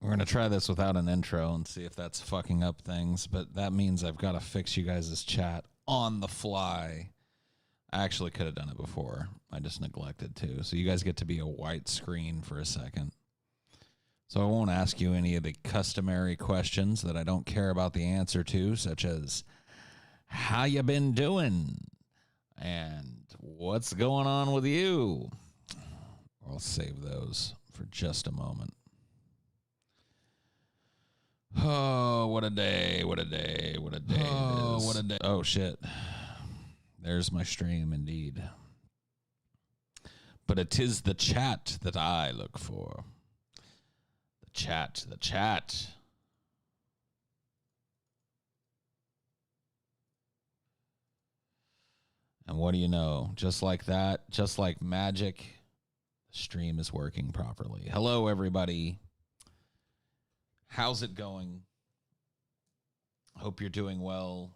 We're going to try this without an intro and see if that's fucking up things, but that means I've got to fix you guys' chat on the fly. I actually could have done it before. I just neglected to. So you guys get to be a white screen for a second. So I won't ask you any of the customary questions that I don't care about the answer to, such as, how you been doing? And what's going on with you? I'll save those for just a moment. Oh, what a day, what a day, what a day. Oh, what a day. Oh, shit. There's my stream, indeed. But it is the chat that I look for. The chat, the chat. And what do you know? Just like that, just like magic, the stream is working properly. Hello, everybody. How's it going? Hope you're doing well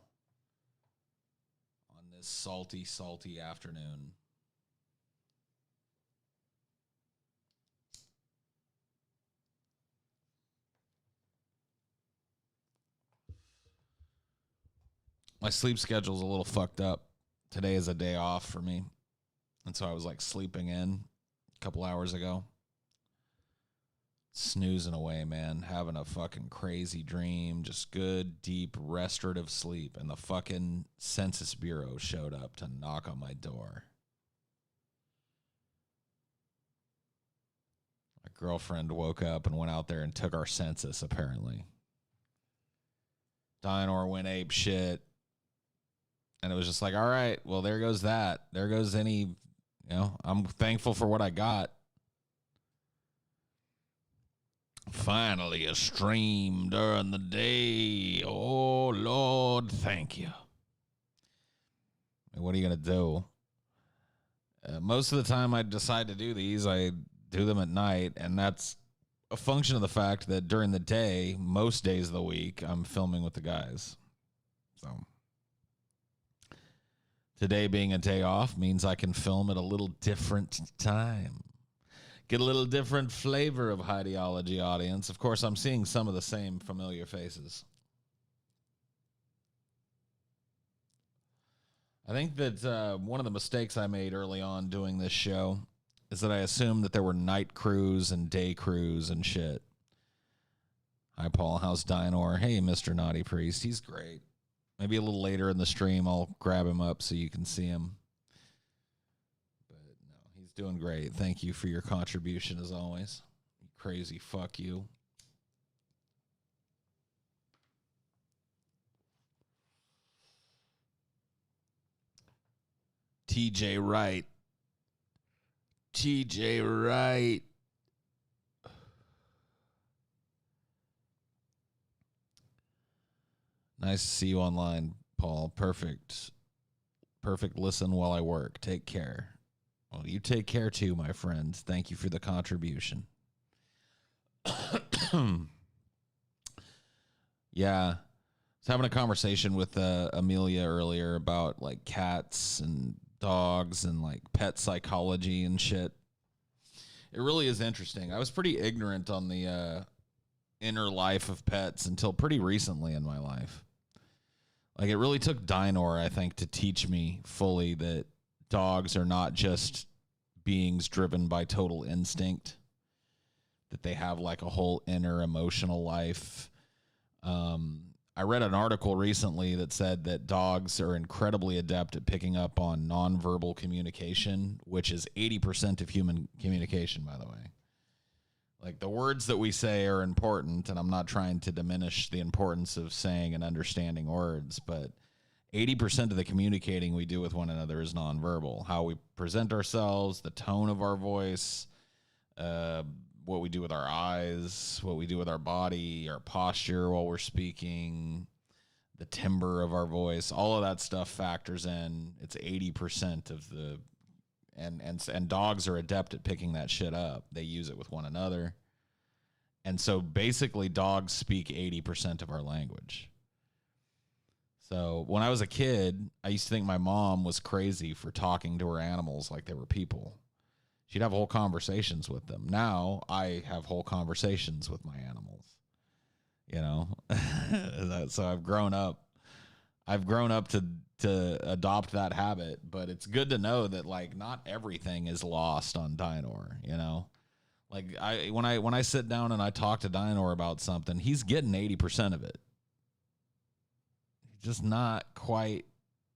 on this salty, salty afternoon. My sleep schedule's a little fucked up. Today is a day off for me. And so I was like sleeping in a couple hours ago. Snoozing away, man. Having a fucking crazy dream. Just good, deep, restorative sleep. And the fucking Census Bureau showed up to knock on my door. My girlfriend woke up and went out there and took our census, apparently. Dinor went ape shit. And it was just like, all right, well, there goes that. There goes I'm thankful for what I got. Finally, a stream during the day. Oh, Lord, thank you. What are you going to do? Most of the time I decide to do these, I do them at night, and that's a function of the fact that during the day, most days of the week, I'm filming with the guys. So today being a day off means I can film at a little different time. Get a little different flavor of Highdeology audience. Of course, I'm seeing some of the same familiar faces. I think that one of the mistakes I made early on doing this show is that I assumed that there were night crews and day crews and shit. Hi, Paul. How's Dinor? Hey, Mr. Naughty Priest. He's great. Maybe a little later in the stream, I'll grab him up so you can see him. Doing great. Thank you for your contribution as always. You crazy fuck you. TJ Wright. TJ Wright. Nice to see you online, Paul. Perfect. Perfect listen while I work. Take care. Well, you take care too, my friend. Thank you for the contribution. Yeah. I was having a conversation with Amelia earlier about like cats and dogs and like pet psychology and shit. It really is interesting. I was pretty ignorant on the inner life of pets until pretty recently in my life. Like it really took Dinor, I think, to teach me fully that dogs are not just beings driven by total instinct, that they have like a whole inner emotional life. I read an article recently that said that dogs are incredibly adept at picking up on nonverbal communication, which is 80% of human communication, by the way. Like the words that we say are important, and I'm not trying to diminish the importance of saying and understanding words, but 80% of the communicating we do with one another is nonverbal. How we present ourselves, the tone of our voice, what we do with our eyes, what we do with our body, our posture while we're speaking, the timbre of our voice, all of that stuff factors in. It's 80% of the, and dogs are adept at picking that shit up. They use it with one another. And so basically dogs speak 80% of our language. So when I was a kid, I used to think my mom was crazy for talking to her animals like they were people. She'd have whole conversations with them. Now I have whole conversations with my animals. You know, so I've grown up. I've grown up to adopt that habit, but it's good to know that like not everything is lost on Dinor, you know? Like when I sit down and I talk to Dinor about something, he's getting 80% of it. Just not quite,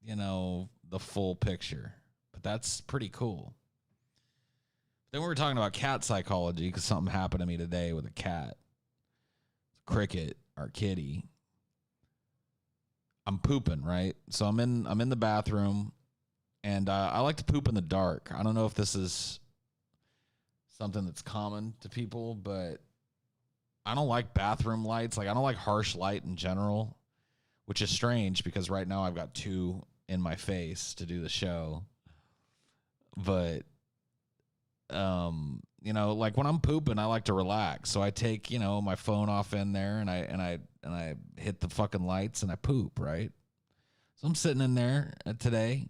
you know, the full picture. But that's pretty cool. Then we were talking about cat psychology because something happened to me today with a cat. Cricket, our kitty. I'm pooping, right? So I'm in the bathroom, and I like to poop in the dark. I don't know if this is something that's common to people, but I don't like bathroom lights. Like I don't like harsh light in general, which is strange because right now I've got 2 in my face to do the show. But you know, like when I'm pooping, I like to relax. So I take, you know, my phone off in there and I hit the fucking lights and I poop, right? So I'm sitting in there today,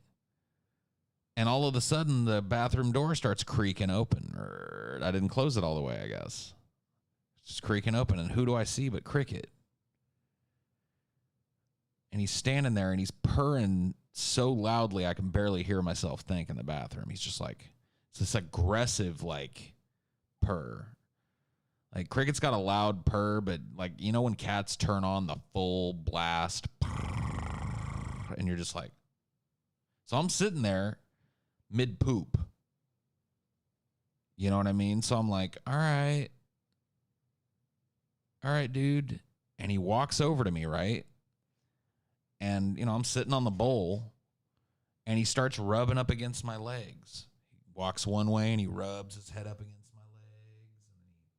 and all of a sudden the bathroom door starts creaking open. Or I didn't close it all the way, I guess. It's just creaking open, and who do I see but Cricket? And he's standing there and he's purring so loudly I can barely hear myself think in the bathroom. He's just like, it's this aggressive like purr. Like Cricket's got a loud purr, but like, you know, when cats turn on the full blast and you're just like, so I'm sitting there mid poop. You know what I mean? So I'm like, all right, dude. And he walks over to me, right? And, you know, I'm sitting on the bowl and he starts rubbing up against my legs. He walks one way and he rubs his head up against my legs, and then he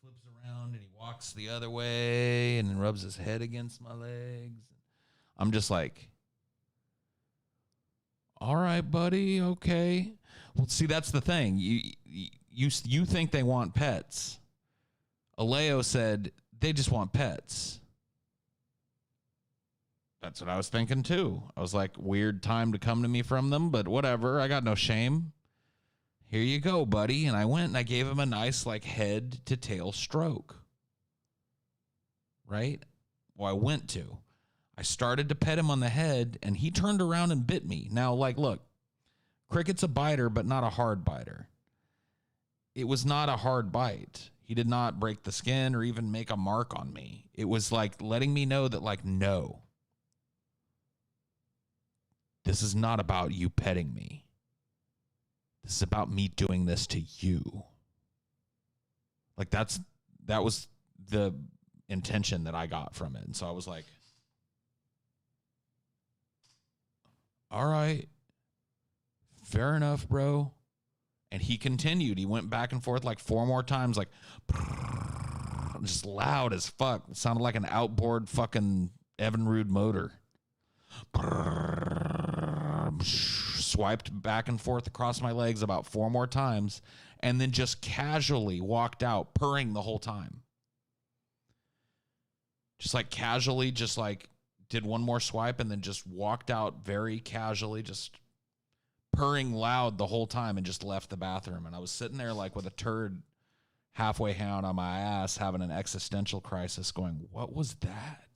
flips around and he walks the other way and then rubs his head against my legs. I'm just like, all right, buddy, okay. Well, see, that's the thing. You think they want pets. Aleo said they just want pets. That's what I was thinking too. I was like, weird time to come to me from them, but whatever. I got no shame. Here you go, buddy. And I went and I gave him a nice like head to tail stroke. Right? Well, I went to. I started to pet him on the head and he turned around and bit me. Now, like, look, Cricket's a biter, but not a hard biter. It was not a hard bite. He did not break the skin or even make a mark on me. It was like letting me know that, like, no, this is not about you petting me. This is about me doing this to you. Like that was the intention that I got from it. And so I was like, all right, fair enough, bro. And he continued. He went back and forth like 4 more times, like just loud as fuck. It sounded like an outboard fucking Evinrude motor. Swiped back and forth across my legs about 4 more times, and then just casually walked out, purring the whole time. Just like casually, just like did 1 more swipe and then just walked out very casually, just purring loud the whole time, and just left the bathroom. And I was sitting there like with a turd halfway down on my ass, having an existential crisis, going, what was that?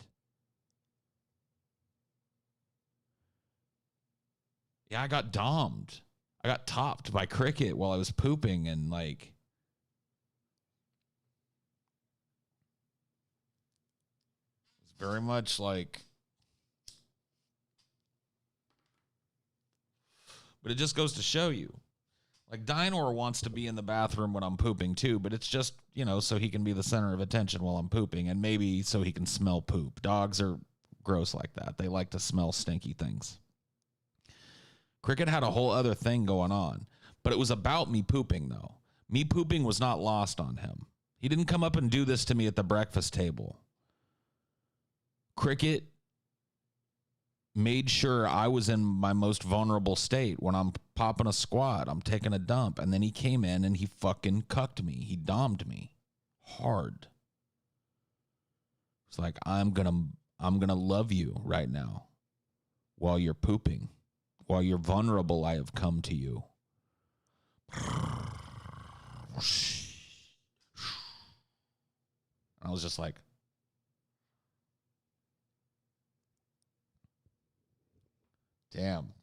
Yeah, I got dommed. I got topped by Cricket while I was pooping, and like, it's very much like, but it just goes to show you, like, Dinor wants to be in the bathroom when I'm pooping too, but it's just, you know, so he can be the center of attention while I'm pooping, and maybe so he can smell poop. Dogs are gross like that. They like to smell stinky things. Cricket had a whole other thing going on, but it was about me pooping, though. Me pooping was not lost on him. He didn't come up and do this to me at the breakfast table. Cricket made sure I was in my most vulnerable state when I'm popping a squat, I'm taking a dump, and then he came in and he fucking cucked me. He dommed me hard. It's like, I'm gonna love you right now while you're pooping. While you're vulnerable, I have come to you. I was just like, damn.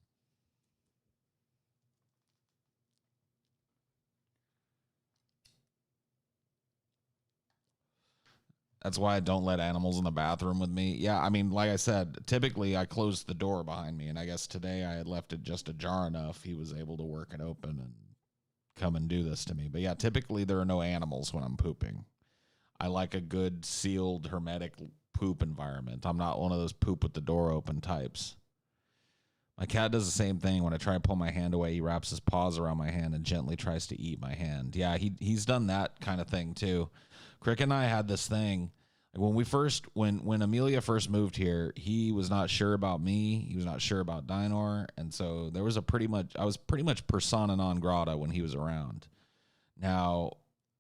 That's why I don't let animals in the bathroom with me. Yeah, I mean, like I said, typically I close the door behind me, and I guess today I had left it just ajar enough. He was able to work it open and come and do this to me. But yeah, typically there are no animals when I'm pooping. I like a good sealed, hermetic poop environment. I'm not one of those poop with the door open types. My cat does the same thing. When I try to pull my hand away, he wraps his paws around my hand and gently tries to eat my hand. Yeah, he's done that kind of thing too. Crick and I had this thing. When Amelia first moved here, he was not sure about me. He was not sure about Dinor, and so I was pretty much persona non grata when he was around. Now,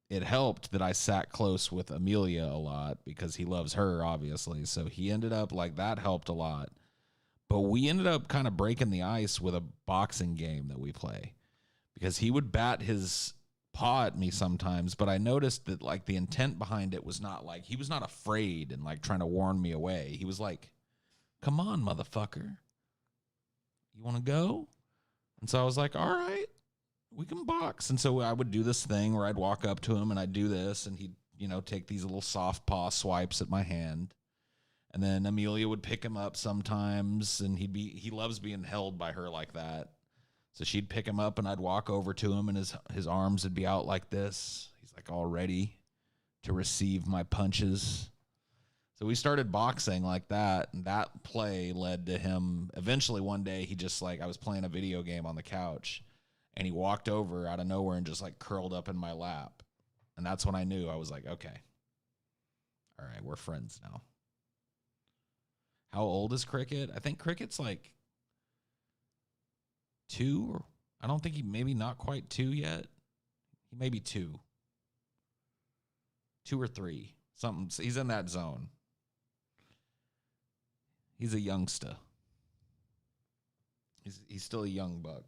it helped that I sat close with Amelia a lot because he loves her, obviously. So he ended up like that helped a lot. But we ended up kind of breaking the ice with a boxing game that we play because he would bat his paw at me sometimes, but I noticed that like the intent behind it was not like he was not afraid and like trying to warn me away. He was like, "Come on, motherfucker. You want to go?" And so I was like, "All right, we can box." And so I would do this thing where I'd walk up to him and I'd do this and he'd, take these little soft paw swipes at my hand. And then Amelia would pick him up sometimes and he loves being held by her like that. So she'd pick him up and I'd walk over to him and his arms would be out like this. He's like all ready to receive my punches. So we started boxing like that. And that play led to him. Eventually one day he just I was playing a video game on the couch and he walked over out of nowhere and just like curled up in my lap. And that's when I knew. I was like, okay, all right, we're friends now. How old is Cricket? I think Cricket's like 2. Or I don't think maybe not quite 2 yet. He may be 2. 2 or 3. Something. He's in that zone. He's a youngster. He's still a young buck.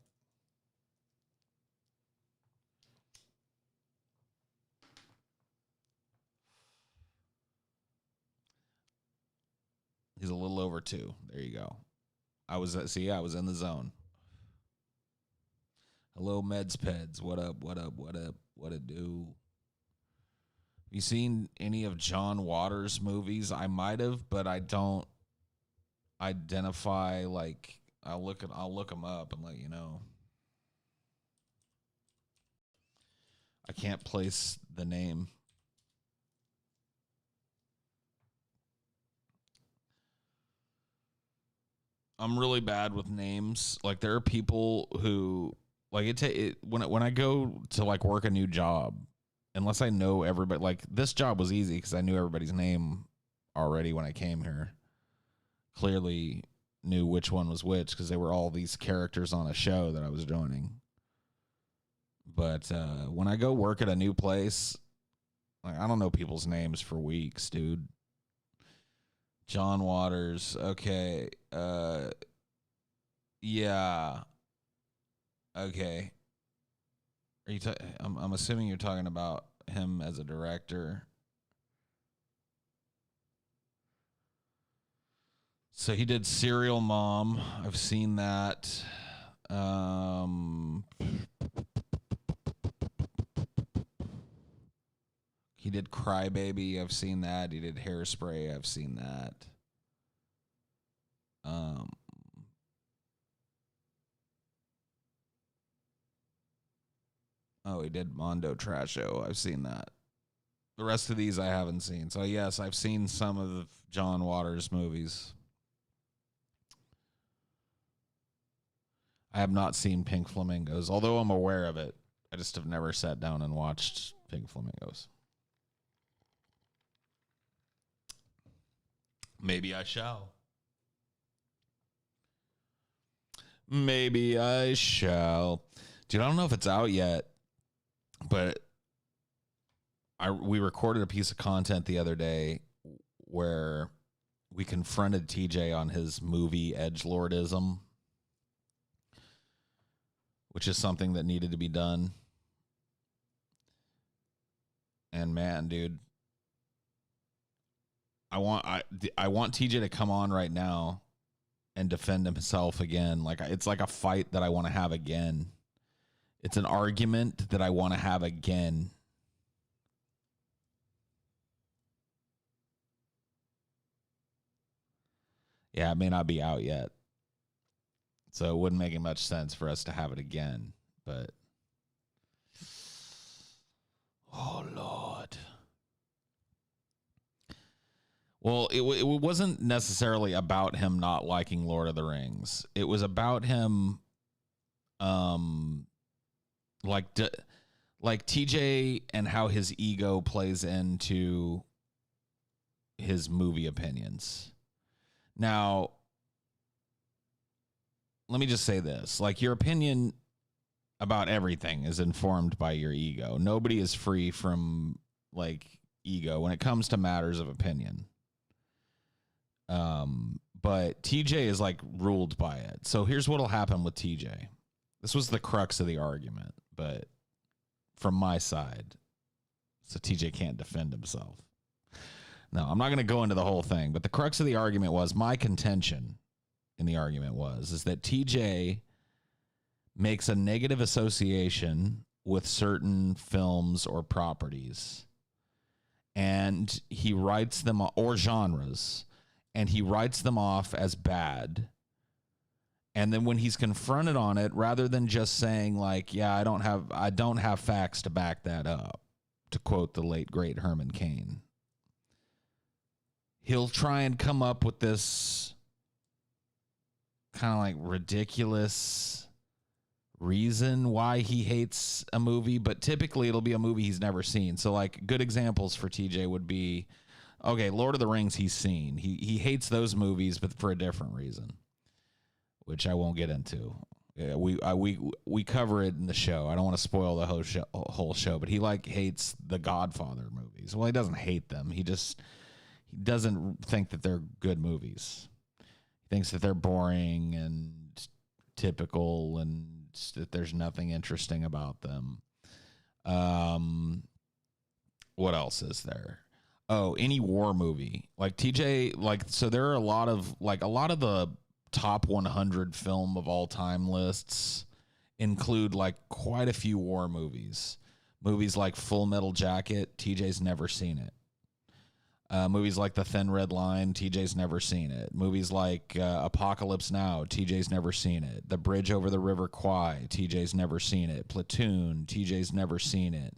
He's a little over 2. There you go. I was in the zone. Hello, Meds Peds. What up? What up? What up? What it do? You seen any of John Waters' movies? I might have, but I don't identify. Like, I'll look them up and let you know. I can't place the name. I'm really bad with names. Like there are people who like when I go to like work a new job, unless I know everybody. Like this job was easy because I knew everybody's name already when I came here. Clearly knew which one was which because they were all these characters on a show that I was joining. But when I go work at a new place, like I don't know people's names for weeks, dude. John Waters. Okay. Yeah. Okay. Are you? I'm assuming you're talking about him as a director. So he did Serial Mom. I've seen that. He did Crybaby. I've seen that. He did Hairspray. I've seen that. Oh, he did Mondo Trasho. I've seen that. The rest of these I haven't seen. So yes, I've seen some of John Waters' movies. I have not seen Pink Flamingos, although I'm aware of it. I just have never sat down and watched Pink Flamingos. Maybe I shall. Maybe I shall. Dude, I don't know if it's out yet, but we recorded a piece of content the other day where we confronted TJ on his movie edgelordism, which is something that needed to be done. And man, dude, I want TJ to come on right now and defend himself again. Like, it's like a fight that I want to have again. It's an argument that I want to have again. Yeah, it may not be out yet, so it wouldn't make much sense for us to have it again. But oh Lord. Well, it wasn't necessarily about him not liking Lord of the Rings. It was about him, like TJ and how his ego plays into his movie opinions. Now, let me just say this. Like, your opinion about everything is informed by your ego. Nobody is free from, like, ego when it comes to matters of opinion. But TJ is, like, ruled by it. So here's what'll happen with TJ. This was the crux of the argument, but from my side, so TJ can't defend himself. No, I'm not going to go into the whole thing, but the crux of the argument was, my contention in the argument is that TJ makes a negative association with certain films or properties, and he writes them, or genres, and he writes them off as bad. And then when he's confronted on it, rather than just saying, like, yeah, I don't have facts to back that up, to quote the late great Herman Cain, he'll try and come up with this kind of like ridiculous reason why he hates a movie, but typically it'll be a movie he's never seen. So, like, good examples for TJ would be, okay, Lord of the Rings he's seen. He hates those movies, but for a different reason, which I won't get into. Yeah, we cover it in the show. I don't want to spoil the whole show, but he, like, hates the Godfather movies. Well, he doesn't hate them. He doesn't think that they're good movies. He thinks that they're boring and typical and that there's nothing interesting about them. What else is there? Oh, any war movie. Like, TJ, like, so there are a lot of the top 100 film of all time lists include, like, quite a few war movies. Movies like Full Metal Jacket, TJ's never seen it. Movies like The Thin Red Line, TJ's never seen it. Movies like Apocalypse Now, TJ's never seen it. The Bridge Over the River Kwai, TJ's never seen it. Platoon, TJ's never seen it.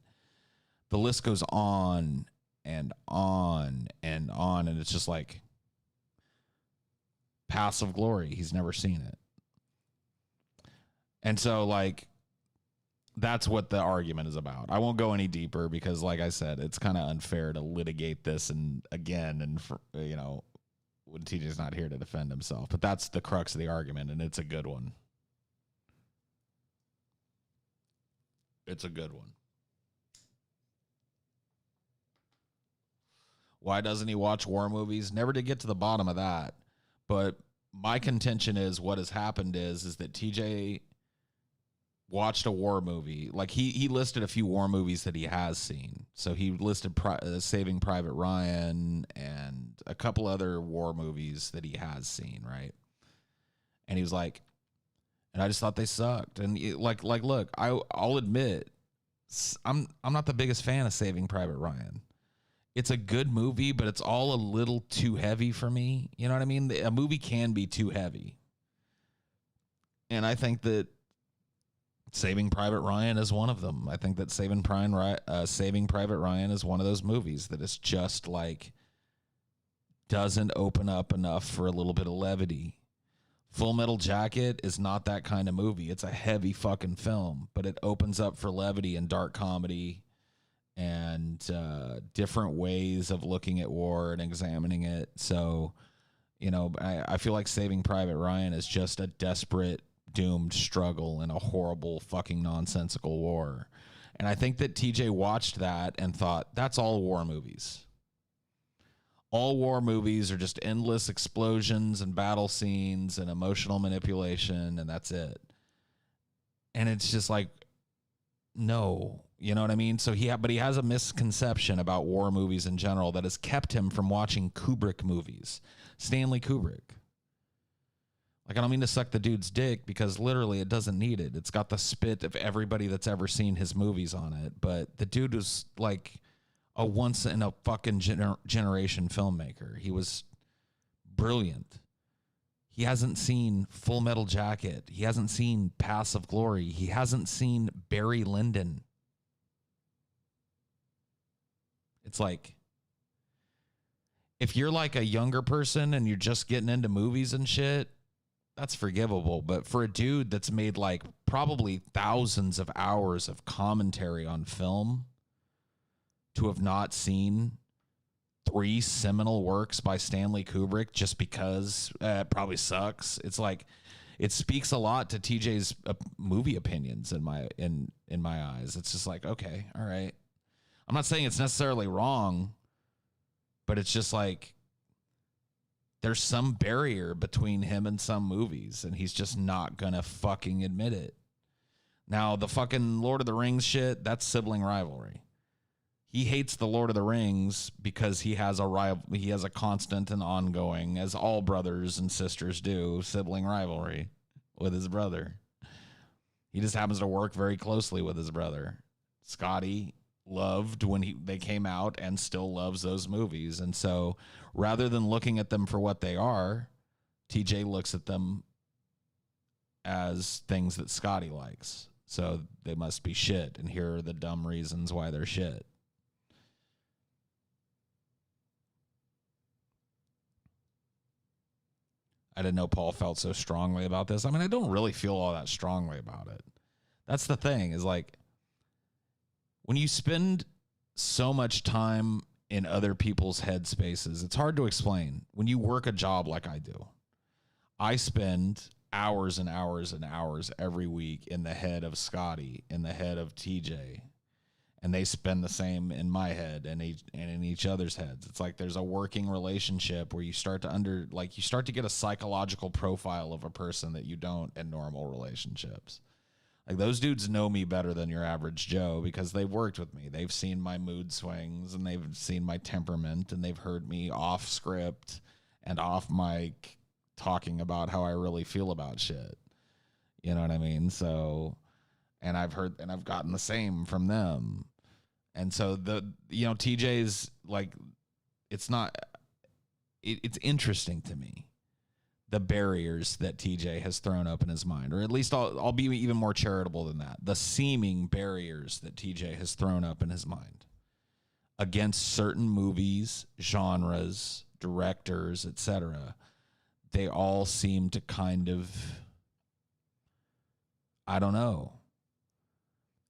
The list goes on and on and on, and it's just like Paths of Glory, he's never seen it. And so, like, that's what the argument is about. I won't go any deeper because, like I said, it's kind of unfair to litigate this and when TJ's not here to defend himself. But that's the crux of the argument, and it's a good one. It's a good one. Why doesn't he watch war movies? Never did get to the bottom of that. But my contention is what has happened is that TJ watched a war movie. Like, he listed a few war movies that he has seen. So he listed Saving Private Ryan and a couple other war movies that he has seen, right? And he was like, and I just thought they sucked. And look, I'll admit, I'm not the biggest fan of Saving Private Ryan. It's a good movie, but it's all a little too heavy for me. You know what I mean? A movie can be too heavy. And I think that Saving Private Ryan is one of them. I think that Saving Private Ryan is one of those movies that is just, like, doesn't open up enough for a little bit of levity. Full Metal Jacket is not that kind of movie. It's a heavy fucking film, but it opens up for levity and dark comedy and different ways of looking at war and examining it. So, I feel like Saving Private Ryan is just a desperate, doomed struggle in a horrible, fucking nonsensical war. And I think that TJ watched that and thought, that's all war movies. All war movies are just endless explosions and battle scenes and emotional manipulation, and that's it. And it's just like, no, You know what I mean? So but he has a misconception about war movies in general that has kept him from watching Kubrick movies. Stanley Kubrick. Like, I don't mean to suck the dude's dick because literally it doesn't need it. It's got the spit of everybody that's ever seen his movies on it. But the dude was like a once in a fucking generation filmmaker. He was brilliant. He hasn't seen Full Metal Jacket. He hasn't seen Paths of Glory. He hasn't seen Barry Lyndon. It's like, if you're like a younger person and you're just getting into movies and shit, that's forgivable. But for a dude that's made like probably thousands of hours of commentary on film, to have not seen 3 seminal works by Stanley Kubrick just because it probably sucks. It's like, it speaks a lot to TJ's movie opinions in my eyes. It's just like, okay, all right. I'm not saying it's necessarily wrong, but it's just like, there's some barrier between him and some movies, and he's just not gonna fucking admit it. Now, the fucking Lord of the Rings shit, that's sibling rivalry. He hates the Lord of the Rings because he has a constant and ongoing, as all brothers and sisters do, sibling rivalry with his brother. He just happens to work very closely with his brother. Scotty loved when they came out and still loves those movies. And so rather than looking at them for what they are, TJ looks at them as things that Scotty likes. So they must be shit. And here are the dumb reasons why they're shit. I didn't know Paul felt so strongly about this. I mean, I don't really feel all that strongly about it. That's the thing, is like, when you spend so much time in other people's head spaces, it's hard to explain. When you work a job like I do, I spend hours and hours and hours every week in the head of Scotty, in the head of TJ, and they spend the same in my head and in each other's heads. It's like there's a working relationship where you start to get a psychological profile of a person that you don't in normal relationships. Like, those dudes know me better than your average Joe because they've worked with me. They've seen my mood swings and they've seen my temperament, and they've heard me off script and off mic talking about how I really feel about shit. You know what I mean? So, and I've gotten the same from them. And so TJ's like, it's interesting to me, the barriers that TJ has thrown up in his mind, or at least I'll be even more charitable than that. The seeming barriers that TJ has thrown up in his mind against certain movies, genres, directors, etc. They all seem to kind of, I don't know.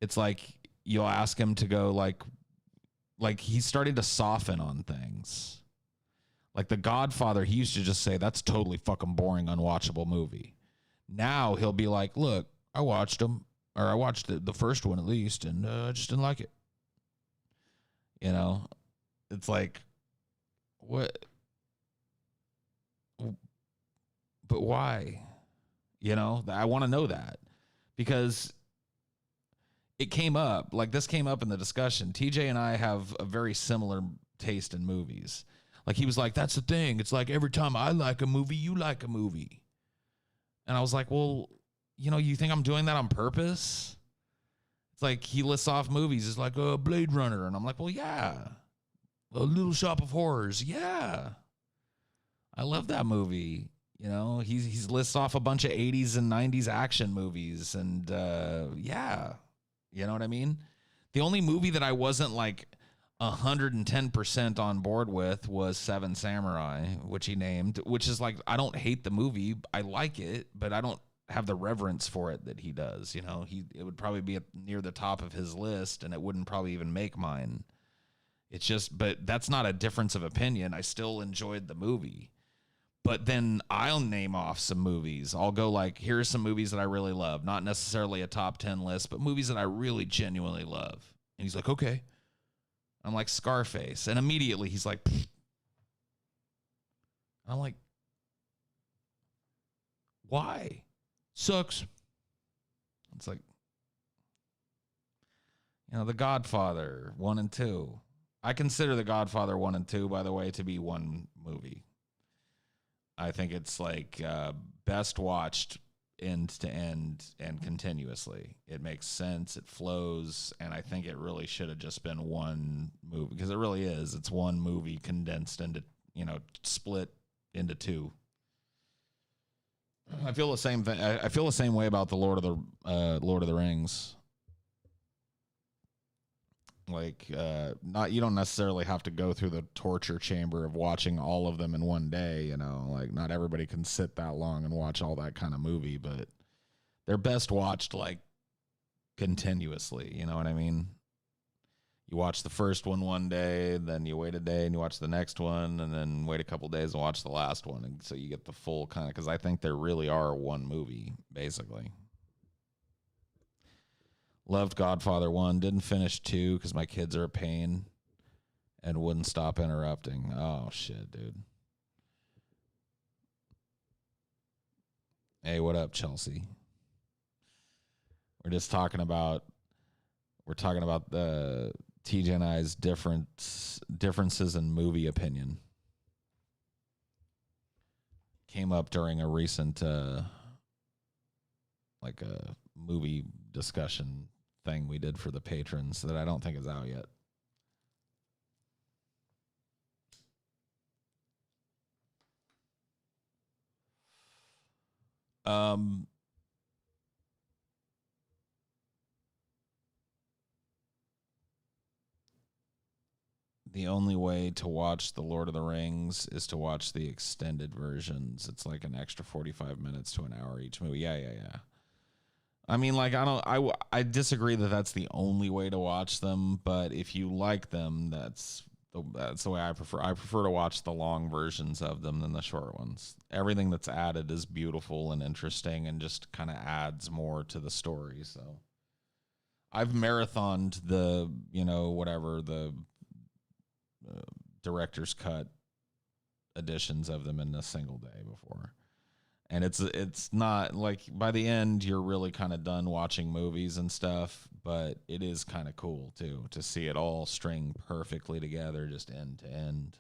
It's like, you'll ask him to go like he's starting to soften on things. Like The Godfather, he used to just say, that's totally fucking boring, unwatchable movie. Now he'll be like, look, I watched the first one at least, and I just didn't like it. You know, it's like, what? But why? You know, I want to know that, because it came up, like this came up in the discussion. TJ and I have a very similar taste in movies. Like, he was like, that's the thing. It's like, every time I like a movie, you like a movie. And I was like, well, you think I'm doing that on purpose? It's like, he lists off movies. It's like, Blade Runner. And I'm like, well, yeah. A Little Shop of Horrors. Yeah. I love that movie. He's lists off a bunch of 80s and 90s action movies. And yeah. You know what I mean? The only movie that I wasn't like 110% on board with was Seven Samurai, which he named, which is like, I don't hate the movie. I like it, but I don't have the reverence for it that he does. It would probably be near the top of his list, and it wouldn't probably even make mine. It's just, but that's not a difference of opinion. I still enjoyed the movie. But then I'll name off some movies. I'll go like, here's some movies that I really love. Not necessarily a top 10 list, but movies that I really genuinely love. And he's like, okay. I'm like, Scarface. And immediately he's like, pfft. I'm like, why? Sucks. It's like, The Godfather 1 and 2. I consider The Godfather 1 and 2, by the way, to be one movie. I think it's like best watched end to end and continuously. It makes sense, it flows, and I think it really should have just been one movie, because it really is. It's one movie condensed into, split into two. I feel the same thing. I feel the same way about the Lord of the Rings. Like, not, you don't necessarily have to go through the torture chamber of watching all of them in one day. Like, not everybody can sit that long and watch all that kind of movie, but they're best watched like continuously. You know what I mean? You watch the first one day, then you wait a day and you watch the next one, and then wait a couple days and watch the last one. And so you get the full kind of, because I think there really are one movie, basically. Loved Godfather 1. Didn't finish 2 because my kids are a pain and wouldn't stop interrupting. Oh, shit, dude. Hey, what up, Chelsea? We're talking about the TJ and I's differences in movie opinion. Came up during a recent like a movie discussion thing we did for the patrons that I don't think is out yet. The only way to watch The Lord of the Rings is to watch the extended versions. It's like an extra 45 minutes to an hour each movie. Yeah. I mean, like, I disagree that that's the only way to watch them, but if you like them, that's the way I prefer. I prefer to watch the long versions of them than the short ones. Everything that's added is beautiful and interesting and just kind of adds more to the story. So I've marathoned the, the director's cut editions of them in a single day before. And it's not like, by the end you're really kind of done watching movies and stuff, but it is kind of cool too to see it all string perfectly together, just end to end.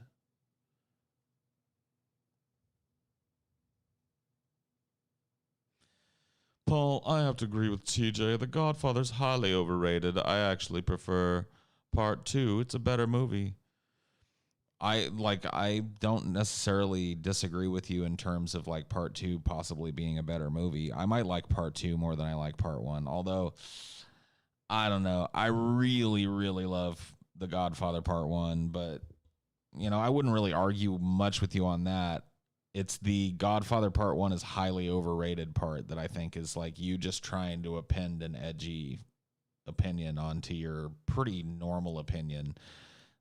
Paul, I have to agree with TJ. The Godfather's highly overrated. I actually prefer Part 2. It's a better movie. I don't necessarily disagree with you in terms of like Part 2 possibly being a better movie. I might like Part 2 more than I like Part 1, although I don't know. I really, really love The Godfather Part 1, but I wouldn't really argue much with you on that. It's the Godfather Part 1 is highly overrated part that I think is like you just trying to append an edgy opinion onto your pretty normal opinion.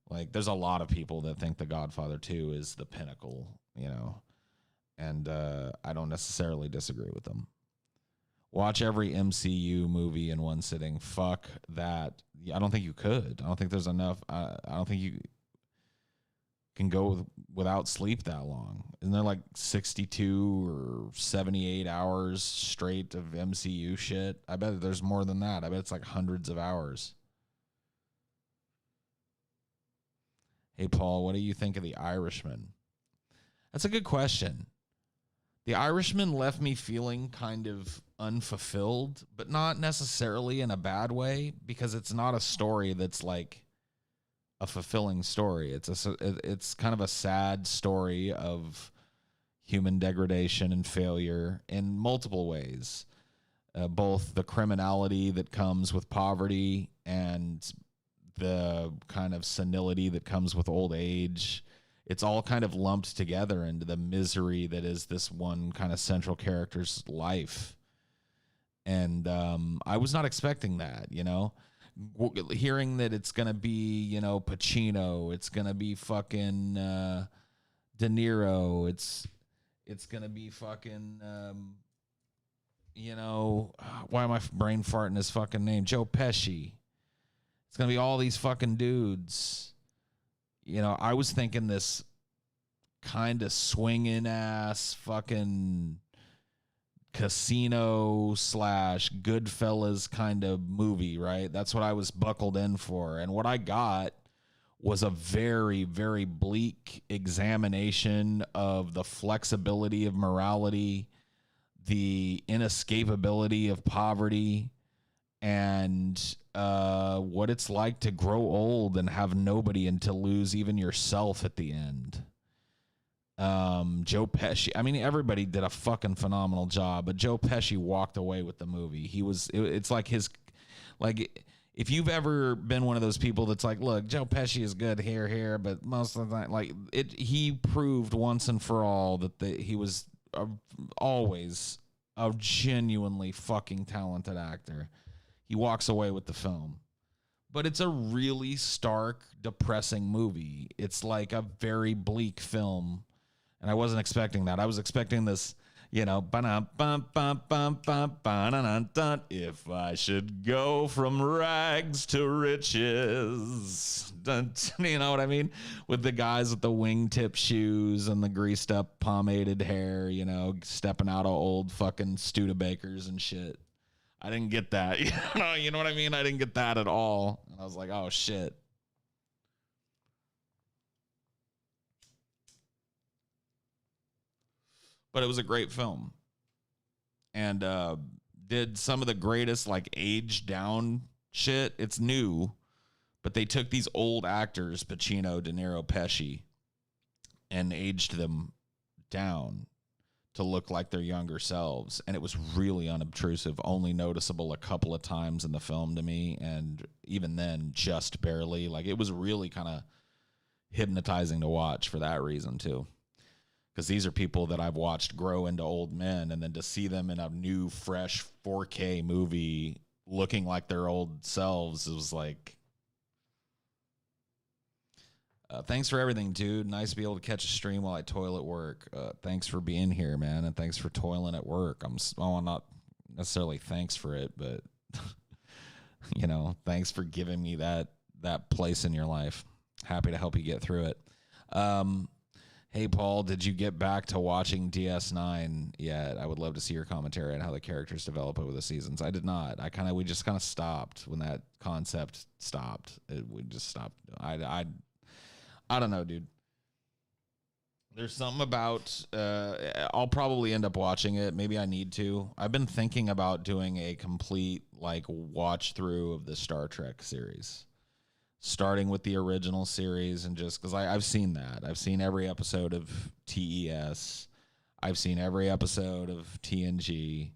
Like, there's a lot of people that think The Godfather 2 is the pinnacle, and I don't necessarily disagree with them. Watch every MCU movie in one sitting. Fuck that. I don't think you could. I don't think there's enough. I don't think you can go without sleep that long. Isn't there like 62 or 78 hours straight of MCU shit? I bet there's more than that. I bet it's like hundreds of hours. Hey, Paul, what do you think of The Irishman? That's a good question. The Irishman left me feeling kind of unfulfilled, but not necessarily in a bad way, because it's not a story that's like a fulfilling story. It's kind of a sad story of human degradation and failure in multiple ways. Both the criminality that comes with poverty and the kind of senility that comes with old age. It's all kind of lumped together into the misery that is this one kind of central character's life. And I was not expecting that, hearing that it's going to be, Pacino, it's going to be fucking De Niro, it's going to be fucking, why am I brain farting his fucking name? Joe Pesci. It's going to be all these fucking dudes. I was thinking this kind of swinging ass fucking casino slash Goodfellas kind of movie, right? That's what I was buckled in for. And what I got was a very, very bleak examination of the flexibility of morality, the inescapability of poverty, and what it's like to grow old and have nobody and to lose even yourself at the end. Joe Pesci, I mean, everybody did a fucking phenomenal job, but Joe Pesci walked away with the movie. It's like like, if you've ever been one of those people that's like, look, Joe Pesci is good here, but most of the time, like, he proved once and for all that he was always a genuinely fucking talented actor. He walks away with the film. But it's a really stark, depressing movie. It's like a very bleak film. And I wasn't expecting that. I was expecting this, if I should go from rags to riches. You know what I mean? With the guys with the wingtip shoes and the greased up pomaded hair, stepping out of old fucking Studebakers and shit. I didn't get that. You know what I mean? I didn't get that at all. And I was like, oh, shit. But it was a great film. And did some of the greatest, like, age down shit. It's new. But they took these old actors, Pacino, De Niro, Pesci, and aged them down to look like their younger selves. And it was really unobtrusive, only noticeable a couple of times in the film to me. And even then, just barely. Like, it was really kind of hypnotizing to watch for that reason, too. Because these are people that I've watched grow into old men, and then to see them in a new, fresh 4K movie looking like their old selves, it was like, thanks for everything, dude. Nice to be able to catch a stream while I toil at work. Thanks for being here, man, and thanks for toiling at work. Not necessarily thanks for it, but thanks for giving me that place in your life. Happy to help you get through it. Hey, Paul, did you get back to watching DS9 yet? I would love to see your commentary on how the characters develop over the seasons. I did not. We just kind of stopped when that concept stopped. We just stopped. I don't know, dude. There's something about, I'll probably end up watching it. Maybe I need to. I've been thinking about doing a complete, watch through of the Star Trek series. Starting with the original series, and just because I've seen that. I've seen every episode of TES. I've seen every episode of TNG.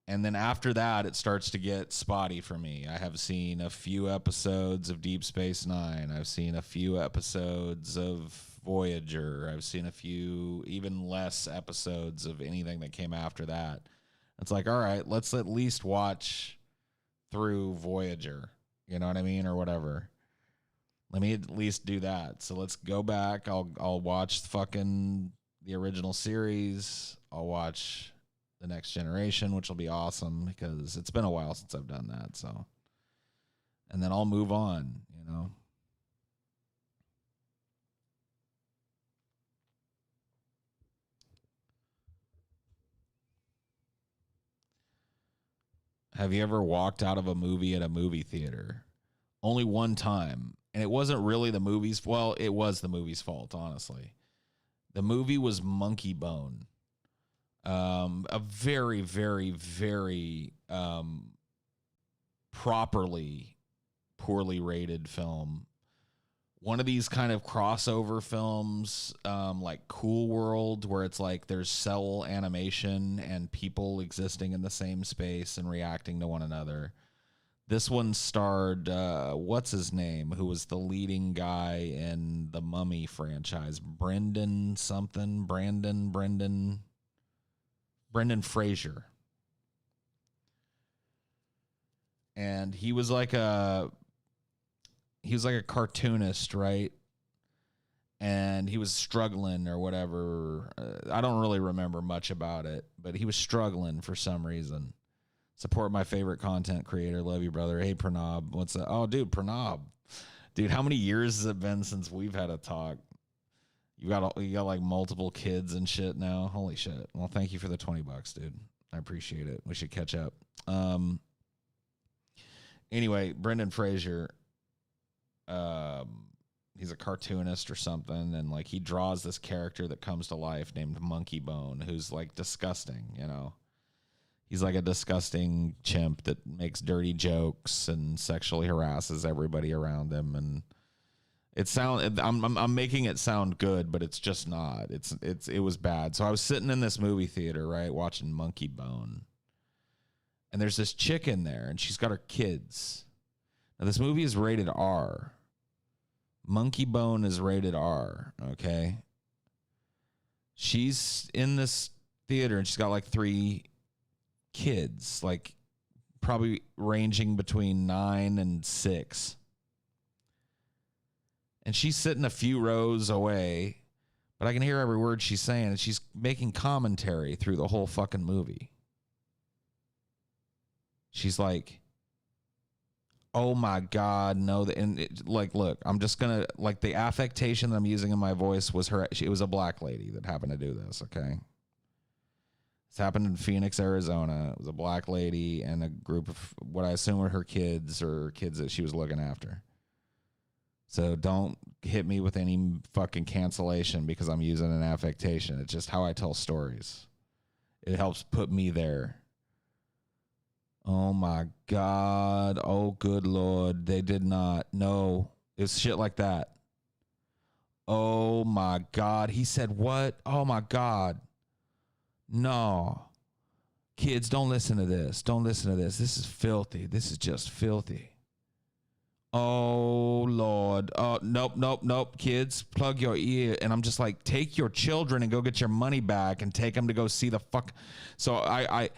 And then after that, it starts to get spotty for me. I have seen a few episodes of Deep Space Nine. I've seen a few episodes of Voyager. I've seen a few, even less episodes of anything that came after that. It's like, all right, let's at least watch through Voyager. You know what I mean? Or whatever. Let me at least do that. So let's go back. I'll watch fucking the original series. I'll watch The Next Generation, which will be awesome because it's been a while since I've done that. So, and then I'll move on, Have you ever walked out of a movie at a movie theater? Only one time. And it wasn't really the movie's, well, it was the movie's fault, honestly. The movie was Monkey Bone. A very, very, very properly, poorly rated film. One of these kind of crossover films, like Cool World, where it's like there's cell animation and people existing in the same space and reacting to one another. This one starred, what's his name, who was the leading guy in the Mummy franchise? Brendan Fraser. And he was like a cartoonist, right? And he was struggling or whatever. I don't really remember much about it, but he was struggling for some reason. Support my favorite content creator. Love you, brother. Hey, Pranab. What's that? Oh, dude, Pranab. Dude, how many years has it been since we've had a talk? You got like multiple kids and shit now. Holy shit. Well, thank you for the $20, dude. I appreciate it. We should catch up. Anyway, Brendan Fraser, he's a cartoonist or something, and like he draws this character that comes to life named Monkey Bone, who's like disgusting, you know. He's like a disgusting chimp that makes dirty jokes and sexually harasses everybody around him, and I'm making it sound good, but it's just not. It was bad. So I was sitting in this movie theater, right, watching Monkey Bone. And there's this chick in there, and she's got her kids. Now, this movie is rated R. Monkey Bone is rated R, okay? She's in this theater, and she's got like 3 kids, like probably ranging between 9 and 6. And she's sitting a few rows away, but I can hear every word she's saying, and she's making commentary through the whole fucking movie. She's like, oh my God, no. Look, I'm just going to, like, the affectation that I'm using in my voice was her. It was a black lady that happened to do this, okay? This happened in Phoenix, Arizona. It was a black lady and a group of what I assume were her kids or kids that she was looking after. So don't hit me with any fucking cancellation because I'm using an affectation. It's just how I tell stories. It helps put me there. Oh my God. Oh, good Lord. They did not. No. It was shit like that. Oh my God. He said what? Oh my God. No. Kids, don't listen to this. Don't listen to this. This is filthy. This is just filthy. Oh, Lord. Oh, nope. Kids, plug your ear. And I'm just like, take your children and go get your money back and take them to go see the fuck. So I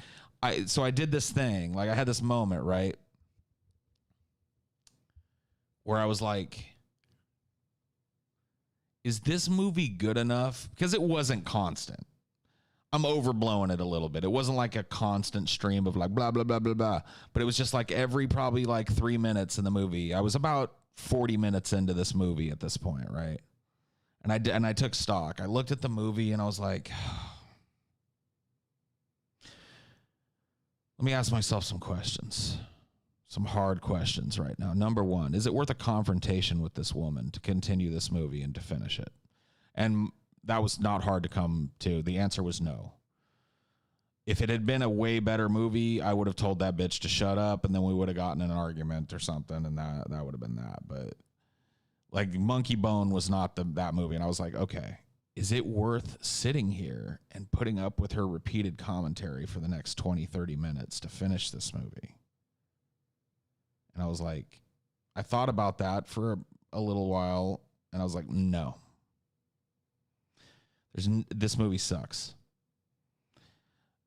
did this thing. Like, I had this moment, right? Where I was like, is this movie good enough? Because it wasn't constant. I'm overblowing it a little bit. It wasn't like a constant stream of like blah, blah, blah, blah, blah. But it was just like every probably like 3 minutes in the movie. I was about 40 minutes into this movie at this point, right? And I took stock. I looked at the movie and I was like, let me ask myself some questions. Some hard questions right now. Number one, is it worth a confrontation with this woman to continue this movie and to finish it? And that was not hard to come to. The answer was no. If it had been a way better movie, I would have told that bitch to shut up, and then we would have gotten in an argument or something, and that would have been that. But like Monkey Bone was not that movie, and I was like, okay, is it worth sitting here and putting up with her repeated commentary for the next 20, 30 minutes to finish this movie? And I was like, I thought about that for a little while, and I was like, no. This movie sucks.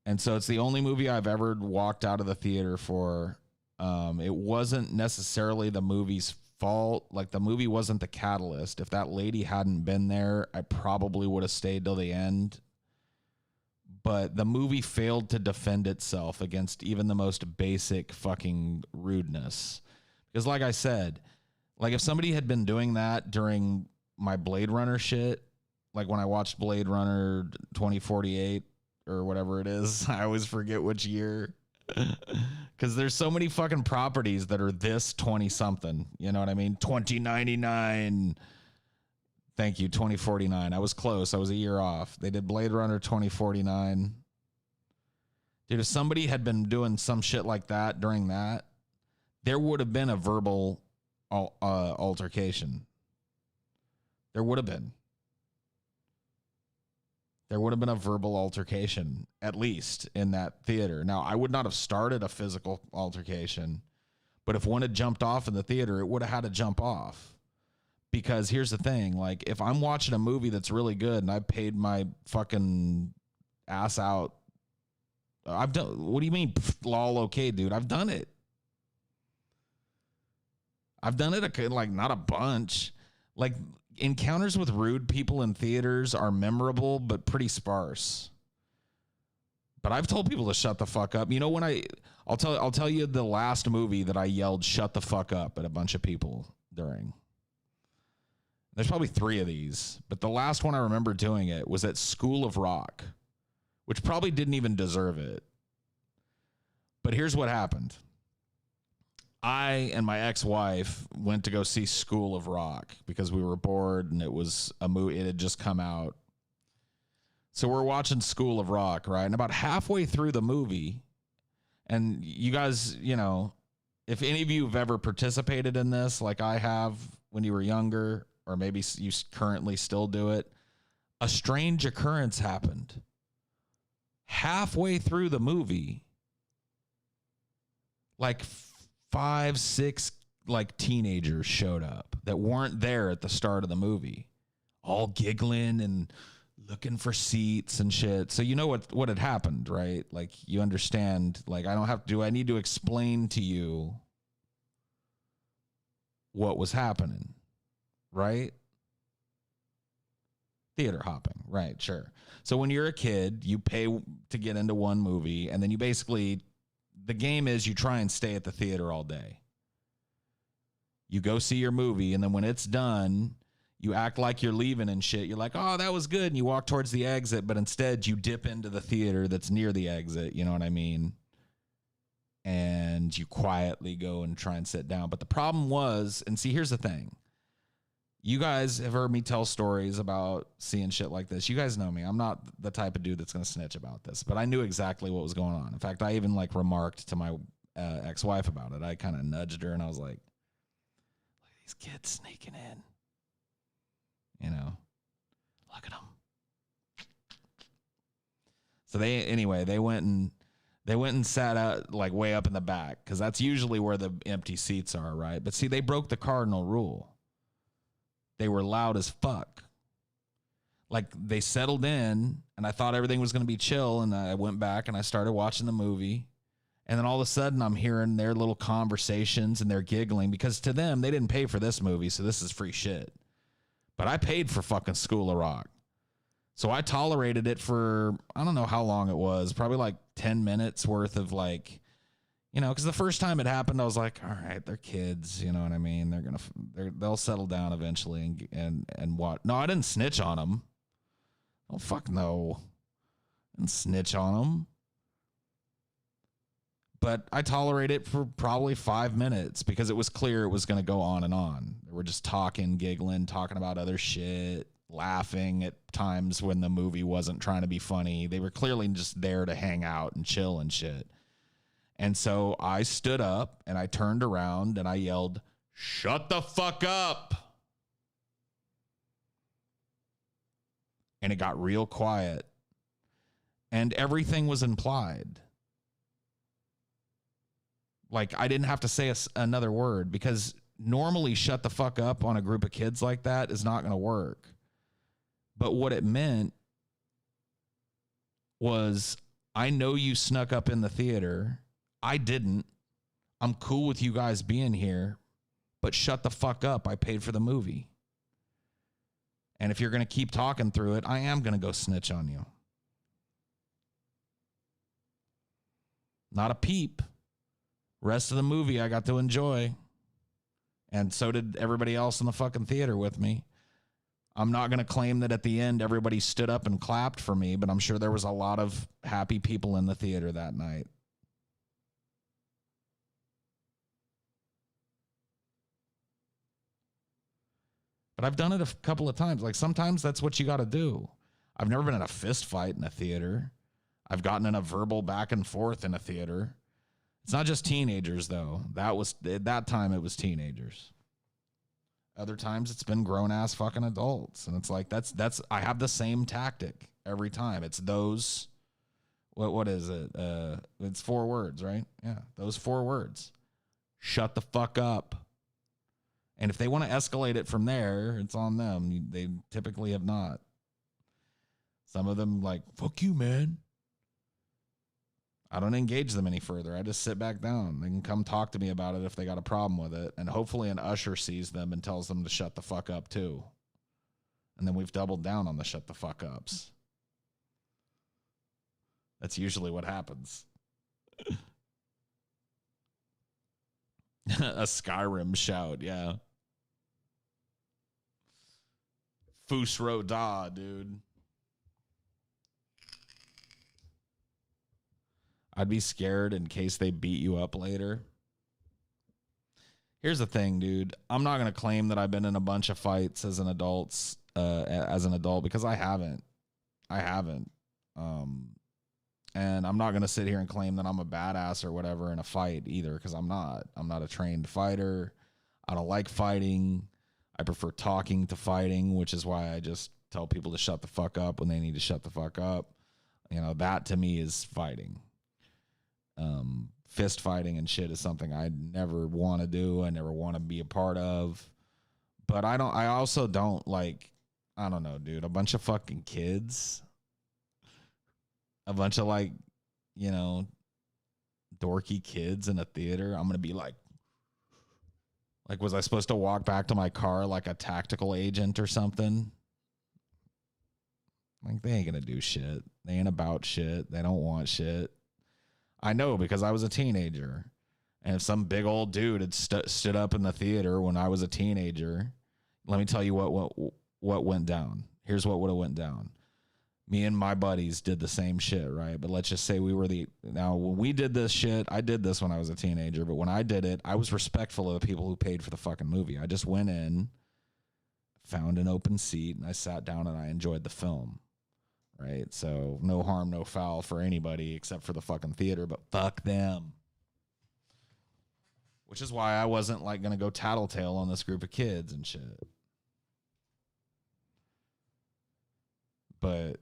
And so it's the only movie I've ever walked out of the theater for. It wasn't necessarily the movie's fault. Like, the movie wasn't the catalyst. If that lady hadn't been there, I probably would have stayed till the end. But the movie failed to defend itself against even the most basic fucking rudeness. Because like I said, like if somebody had been doing that during my Blade Runner shit, like when I watched Blade Runner 2048 or whatever it is, I always forget which year. Because there's so many fucking properties that are this 20-something. You know what I mean? 2099. Thank you, 2049. I was close. I was a year off. They did Blade Runner 2049. Dude, if somebody had been doing some shit like that during that, there would have been a verbal altercation. There would have been. There would have been a verbal altercation, at least, in that theater. Now, I would not have started a physical altercation, but if one had jumped off in the theater, it would have had to jump off. Because here's the thing, like, if I'm watching a movie that's really good and I paid my fucking ass out, I've done, what do you mean, lol, okay, dude? I've done it. I've done it, like, not a bunch. Like, encounters with rude people in theaters are memorable, but pretty sparse. But I've told people to shut the fuck up. You know, when I'll tell you the last movie that I yelled "shut the fuck up" at a bunch of people during. There's probably 3 of these, but the last one I remember doing it was at School of Rock, which probably didn't even deserve it. But here's what happened. I and my ex-wife went to go see School of Rock because we were bored and it was a movie. It had just come out. So we're watching School of Rock, right? And about halfway through the movie, and you guys, you know, if any of you have ever participated in this, like I have when you were younger, or maybe you currently still do it, a strange occurrence happened. Halfway through the movie, like 5, 6 like teenagers showed up that weren't there at the start of the movie, all giggling and looking for seats and shit. So you know what had happened, right? Like you understand, like I need to explain to you what was happening, right? Theater hopping, right? Sure. So when you're a kid, you pay to get into one movie, and then you basically, the game is you try and stay at the theater all day. You go see your movie, and then when it's done, you act like you're leaving and shit. You're like, oh, that was good. And you walk towards the exit, but instead you dip into the theater that's near the exit. You know what I mean? And you quietly go and try and sit down. But the problem was, and see, here's the thing. You guys have heard me tell stories about seeing shit like this. You guys know me. I'm not the type of dude that's going to snitch about this, but I knew exactly what was going on. In fact, I even like remarked to my ex-wife about it. I kind of nudged her and I was like, look at these kids sneaking in. You know, look at them. So they went and sat out like way up in the back because that's usually where the empty seats are, right? But see, they broke the cardinal rule. They were loud as fuck. Like they settled in and I thought everything was going to be chill. And I went back and I started watching the movie. And then all of a sudden I'm hearing their little conversations and they're giggling because to them, they didn't pay for this movie. So this is free shit. But I paid for fucking School of Rock. So I tolerated it for, I don't know how long it was, probably like 10 minutes worth of like, you know, because the first time it happened, I was like, all right, they're kids, you know what I mean? They'll settle down eventually and what? No, I didn't snitch on them. Oh, fuck no. I didn't snitch on them. But I tolerated it for probably 5 minutes because it was clear it was going to go on and on. They were just talking, giggling, talking about other shit, laughing at times when the movie wasn't trying to be funny. They were clearly just there to hang out and chill and shit. And so I stood up and I turned around and I yelled, "Shut the fuck up." And it got real quiet. And everything was implied. Like, I didn't have to say another word because normally shut the fuck up on a group of kids like that is not going to work. But what it meant was, I know you snuck up in the theater. I didn't. I'm cool with you guys being here, but shut the fuck up. I paid for the movie. And if you're going to keep talking through it, I am going to go snitch on you. Not a peep. Rest of the movie I got to enjoy. And so did everybody else in the fucking theater with me. I'm not going to claim that at the end everybody stood up and clapped for me, but I'm sure there was a lot of happy people in the theater that night. But I've done it a couple of times. Like sometimes that's what you got to do. I've never been in a fist fight in a theater. I've gotten in a verbal back and forth in a theater. It's not just teenagers though. At that time it was teenagers. Other times it's been grown ass fucking adults. And it's like, I have the same tactic every time. It's those, what is it? It's 4 words, right? Yeah. Those 4 words. Shut the fuck up. And if they want to escalate it from there, it's on them. They typically have not. Some of them like, fuck you, man. I don't engage them any further. I just sit back down. They can come talk to me about it if they got a problem with it. And hopefully an usher sees them and tells them to shut the fuck up too. And then we've doubled down on the shut the fuck ups. That's usually what happens. A Skyrim shout, yeah. Fusro Da, dude. I'd be scared in case they beat you up later. Here's the thing, dude. I'm not going to claim that I've been in a bunch of fights as an adult, because I haven't. And I'm not going to sit here and claim that I'm a badass or whatever in a fight either, because I'm not. I'm not a trained fighter. I don't like fighting. I prefer talking to fighting, which is why I just tell people to shut the fuck up when they need to shut the fuck up. You know, that to me is fighting. Fist fighting and shit is something I never want to do. I never want to be a part of. But I also don't like, I don't know, dude, a bunch of fucking kids. A bunch of like, you know, dorky kids in a theater. I'm going to be like, was I supposed to walk back to my car like a tactical agent or something? Like, they ain't going to do shit. They ain't about shit. They don't want shit. I know, because I was a teenager. And if some big old dude had stood up in the theater when I was a teenager, let me tell you what went down. Here's what would have went down. Me and my buddies did the same shit, right? But let's just say we were now when we did this shit, I did this when I was a teenager, but when I did it, I was respectful of the people who paid for the fucking movie. I just went in, found an open seat, and I sat down and I enjoyed the film, right? So no harm, no foul for anybody except for the fucking theater, but fuck them. Which is why I wasn't like going to go tattletale on this group of kids and shit. But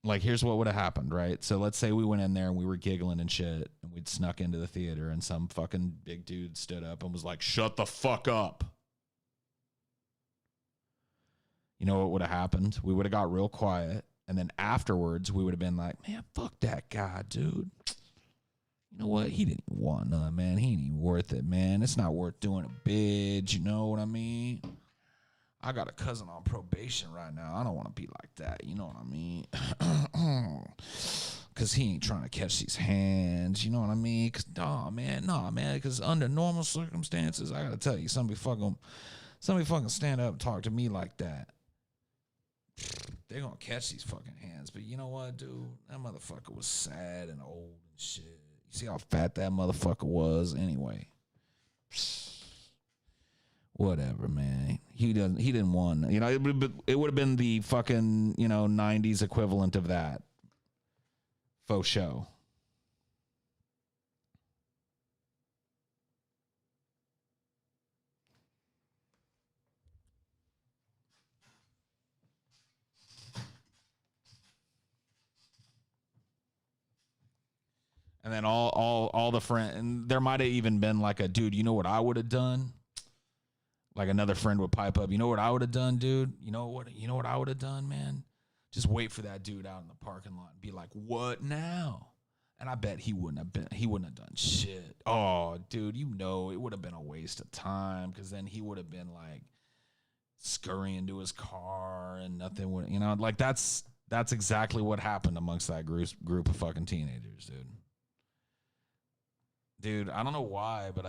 like, here's what would have happened, right? So let's say we went in there and we were giggling and shit, and we'd snuck into the theater, and some fucking big dude stood up and was like, shut the fuck up. You know what would have happened? We would have got real quiet, and then afterwards, we would have been like, man, fuck that guy, dude. You know what? He didn't even want none, man. He ain't even worth it, man. It's not worth doing a bid, you know what I mean? I got a cousin on probation right now. I don't want to be like that. You know what I mean? Because he ain't trying to catch these hands. You know what I mean? Because, nah, man. Because under normal circumstances, I got to tell you, somebody fucking stand up and talk to me like that. They're going to catch these fucking hands. But you know what, dude? That motherfucker was sad and old and shit. You see how fat that motherfucker was anyway? Whatever, man. He didn't want, you know, it would have been the fucking, you know, 90s equivalent of that. Faux show. And then all the friends, and there might have even been like a, dude, you know what I would have done? Like another friend would pipe up, you know what I would have done, dude? You know what I would have done, man? Just wait for that dude out in the parking lot and be like, what now? And I bet he wouldn't have done shit. Oh, dude, you know, it would have been a waste of time, because then he would have been like scurrying to his car and nothing would, you know, like that's exactly what happened amongst that group of fucking teenagers, dude. Dude, I don't know why, but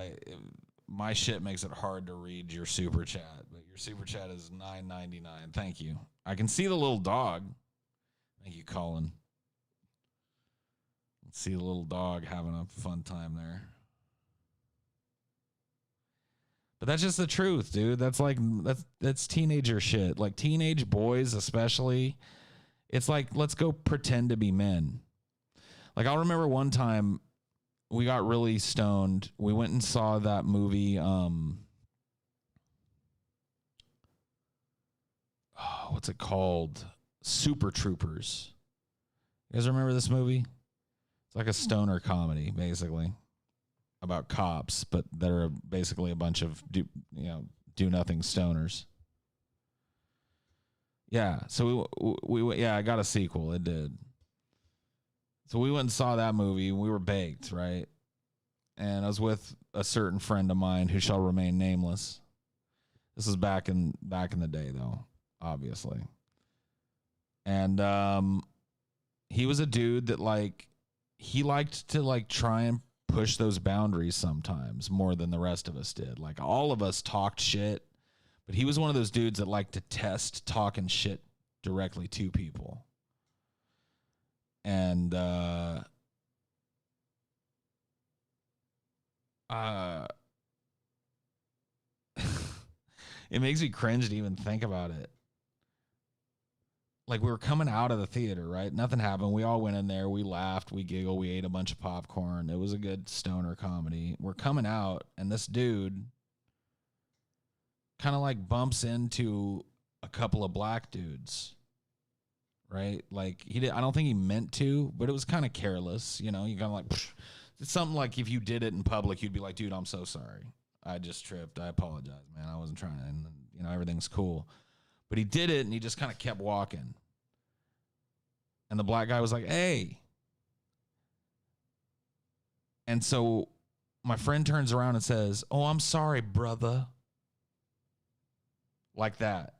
my shit makes it hard to read your super chat, but your super chat is $9.99. Thank you. I can see the little dog. Thank you, Colin. Let's see the little dog having a fun time there. But that's just the truth, dude. That's teenager shit. Like teenage boys, especially. It's like, let's go pretend to be men. Like, I'll remember one time we got really stoned. We went and saw that movie. What's it called? Super Troopers. You guys remember this movie? It's like a stoner comedy, basically, about cops, but that are basically a bunch of do nothing stoners. Yeah. So we I got a sequel. It did. So we went and saw that movie. We were baked, right? And I was with a certain friend of mine who shall remain nameless. This is back in the day, though, obviously. And he was a dude that he liked to try and push those boundaries sometimes more than the rest of us did. Like, all of us talked shit, But he was one of those dudes that liked to test talking shit directly to people. And it makes me cringe to even think about it. Like, we were coming out of the theater, right? Nothing happened. We all went in there. We laughed. We giggled. We ate a bunch of popcorn. It was a good stoner comedy. We're coming out, and this dude kind of like bumps into a couple of black dudes, right? Like, I don't think he meant to, but it was kind of careless. You know, you kind of like, psh. It's something like if you did it in public, you'd be like, dude, I'm so sorry. I just tripped. I apologize, man. I wasn't trying to, and you know, everything's cool. But he did it, and he just kind of kept walking. And the black guy was like, hey. And so my friend turns around and says, oh, I'm sorry, brother. Like that.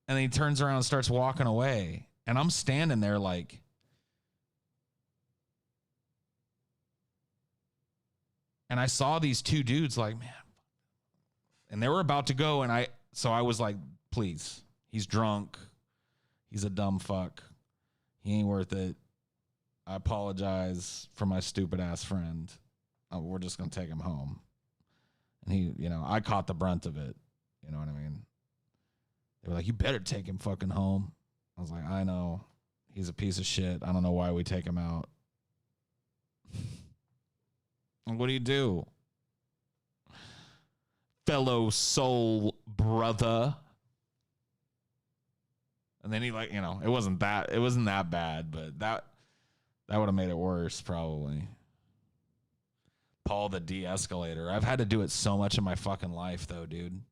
And then he turns around and starts walking away. And I'm standing there like, and I saw these two dudes like, man. And they were about to go, and so I was like, please, he's drunk. He's a dumb fuck. He ain't worth it. I apologize for my stupid ass friend. We're just going to take him home. And he, you know, I caught the brunt of it. You know what I mean? They were like, you better take him fucking home. I was like, I know. He's a piece of shit. I don't know why we take him out. What do you do? Fellow soul brother. And then he, like, you know, it wasn't that bad, but that would have made it worse probably. Paul the de-escalator. I've had to do it so much in my fucking life though, dude.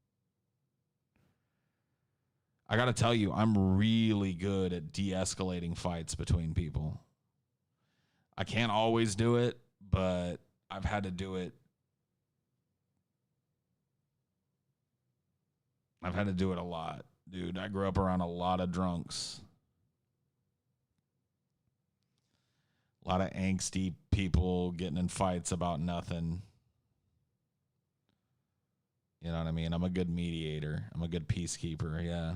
I got to tell you, I'm really good at de-escalating fights between people. I can't always do it, but I've had to do it. I've had to do it a lot, dude. I grew up around a lot of drunks. A lot of angsty people getting in fights about nothing. You know what I mean? I'm a good mediator. I'm a good peacekeeper, yeah.